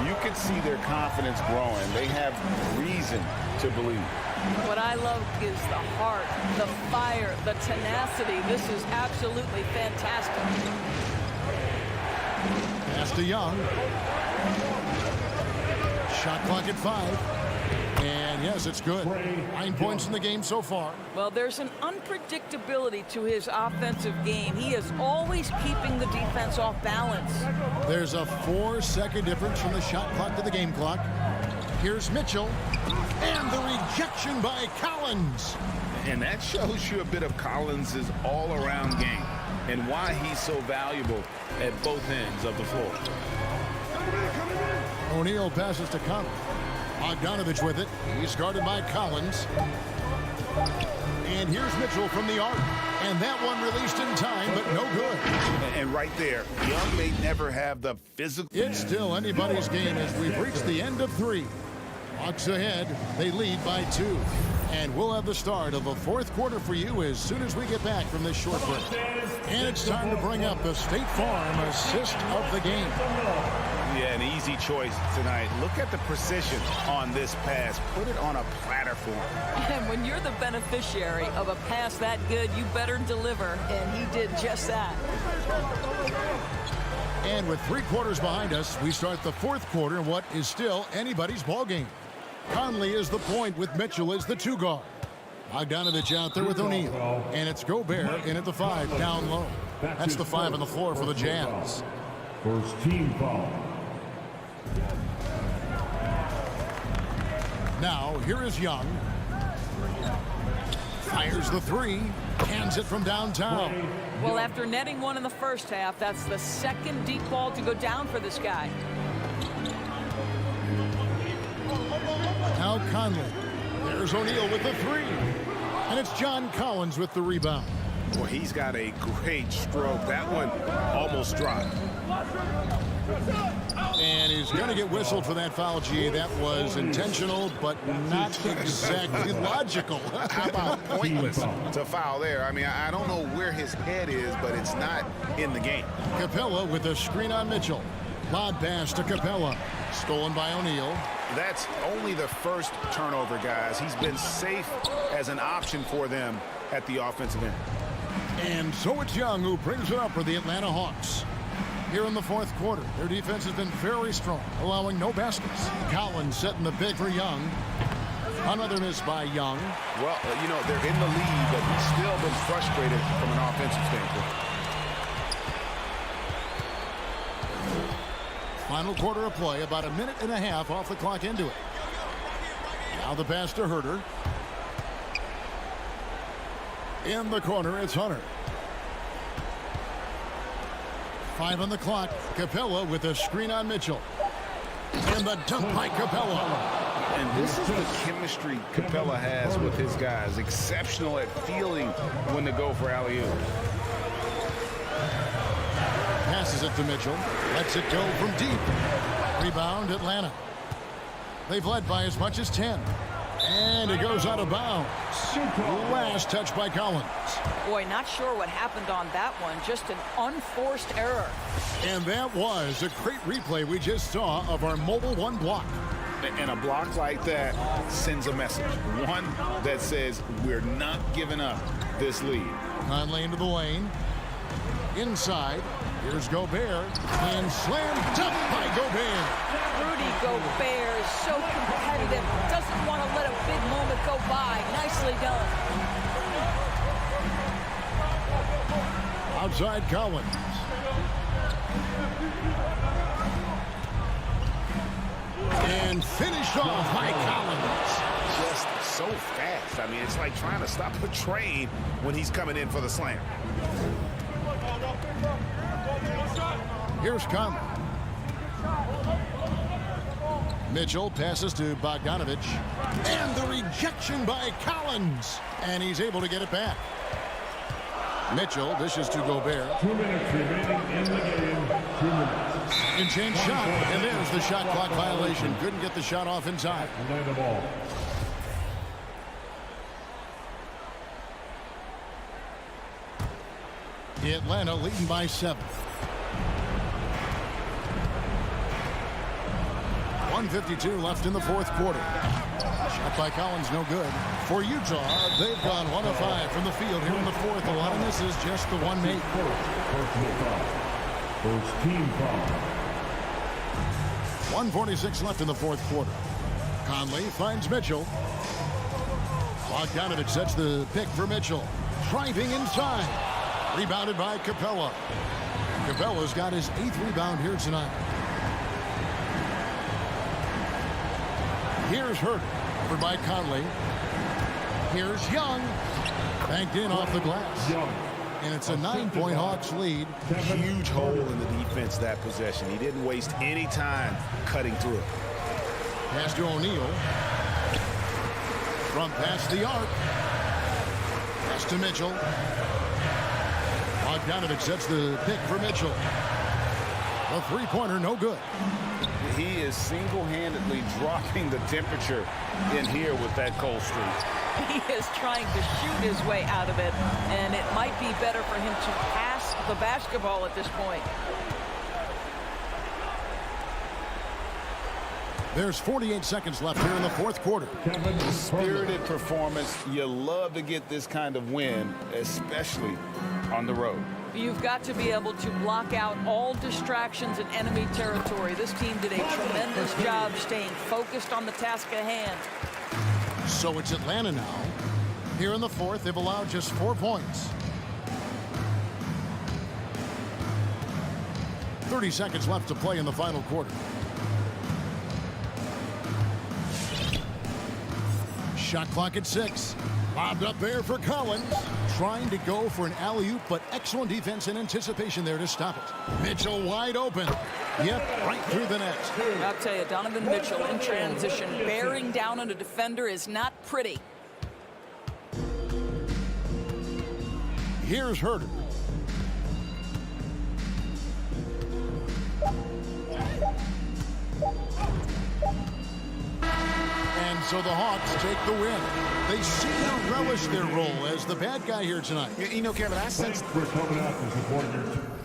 You can see their confidence growing. They have reason to believe. What I love is the heart, the fire, the tenacity. This is absolutely fantastic. Pass to Young. Shot clock at 5. And yes, it's good. 9 points in the game so far. Well, there's an unpredictability to his offensive game. He is always keeping the defense off balance. There's a 4-second difference from the shot clock to the game clock. Here's Mitchell. And the rejection by Collins. And that shows you a bit of Collins' all-around game and why he's so valuable at both ends of the floor. O'Neal passes to Collins. Bogdanovich with it. He's guarded by Collins. And here's Mitchell from the arc. And that one released in time, but no good. And right there, Young may never have the physical. It's still anybody's game as we've reached the end of 3. Hawks ahead. They lead by 2. And we'll have the start of the fourth quarter for you as soon as we get back from this short break. And it's time to bring up the State Farm assist of the game. Yeah, an easy choice tonight. Look at the precision on this pass. Put it on a platter for him. And when you're the beneficiary of a pass that good, you better deliver. And he did just that. And with 3 quarters behind us, we start the fourth quarter in what is still anybody's ball game. Conley is the point with Mitchell as the 2 guard. Bogdanovich out there with O'Neal. And it's Gobert in at the 5, down low. That's the 5 on the floor for the Jazz. First team foul. Now, here is Young. Fires the 3. Hands it from downtown. Well, after netting one in the first half, that's the second deep ball to go down for this guy. Now Conley. There's O'Neal with the 3. And it's John Collins with the rebound. Well, he's got a great stroke. That one almost dropped. And he's going to get whistled for that foul, G. That was intentional, but not exactly logical. How about pointless to foul there? I mean, I don't know where his head is, but it's not in the game. Capella with a screen on Mitchell. Lob pass to Capella. Stolen by O'Neal. That's only the first turnover, guys. He's been safe as an option for them at the offensive end. And so it's Young who brings it up for the Atlanta Hawks. Here in the fourth quarter, their defense has been very strong, allowing no baskets. Collins setting the pick for Young. Another miss by Young. Well, you know, they're in the lead, but he's still been frustrated from an offensive standpoint. Final quarter of play, about a minute and a half off the clock into it. Now the pass to Herter. In the corner, it's Hunter. 5 on the clock. Capella with a screen on Mitchell. And the dunk by Capella. And this is the chemistry Capella has with his guys. Exceptional at feeling when to go for alley-oop. Passes it to Mitchell. Lets it go from deep. Rebound, Atlanta. They've led by as much as 10. And it goes out of bounds. Last touch by Collins. Boy, not sure what happened on that one. Just an unforced error. And that was a great replay we just saw of our Mobile One block. And a block like that sends a message. One that says we're not giving up this lead. Conley into the lane. Inside. Here's Gobert. And slam dunk by Gobert. Rudy Gobert is so competitive. Doesn't want to let a big moment go by. Nicely done. Outside Collins. And finished off by Collins. Just so fast. I mean, it's like trying to stop a train when he's coming in for the slam. Here's Conley. Mitchell passes to Bogdanovich. And the rejection by Collins. And he's able to get it back. Mitchell dishes to Gobert. 2 minutes remaining in the game. 2 minutes. Second chance shot. And there's the shot clock violation. Couldn't get the shot off in time. Atlanta ball. Atlanta leading by 7. 1:52 left in the fourth quarter. Shot by Collins, no good. For Utah, they've gone 1 of 5 from the field here in the fourth. A lot of misses, just the one made. Personal foul. First team foul. 1:46 left in the fourth quarter. Conley finds Mitchell. Bogdanovich sets the pick for Mitchell. Driving inside. Rebounded by Capella. Capella's got his 8th rebound here tonight. Here's Hurt. Over by Conley. Here's Young. Banked in off the glass. And it's a 9-point Hawks lead. Huge hole in the defense that possession. He didn't waste any time cutting through it. Pass to O'Neal. From past the arc. Pass to Mitchell. Bogdanovich sets the pick for Mitchell. A three-pointer, no good. He is single-handedly dropping the temperature in here with that cold streak. He is trying to shoot his way out of it, and it might be better for him to pass the basketball at this point. There's 48 seconds left here in the fourth quarter. Spirited performance. You love to get this kind of win, especially on the road. You've got to be able to block out all distractions in enemy territory. This team did a tremendous job staying focused on the task at hand. So it's Atlanta now. Here in the fourth, they've allowed just 4 points. 30 seconds left to play in the final quarter. Shot clock at 6. Lobbed up there for Collins. Trying to go for an alley-oop, but excellent defense and anticipation there to stop it. Mitchell wide open. Yep, right through the net. I'll tell you, Donovan Mitchell in transition, bearing down on a defender is not pretty. Here's Herder. And so the Hawks take the win. They seem to relish their role as the bad guy here tonight. You know, Kevin, I sense... We're coming up and supporting your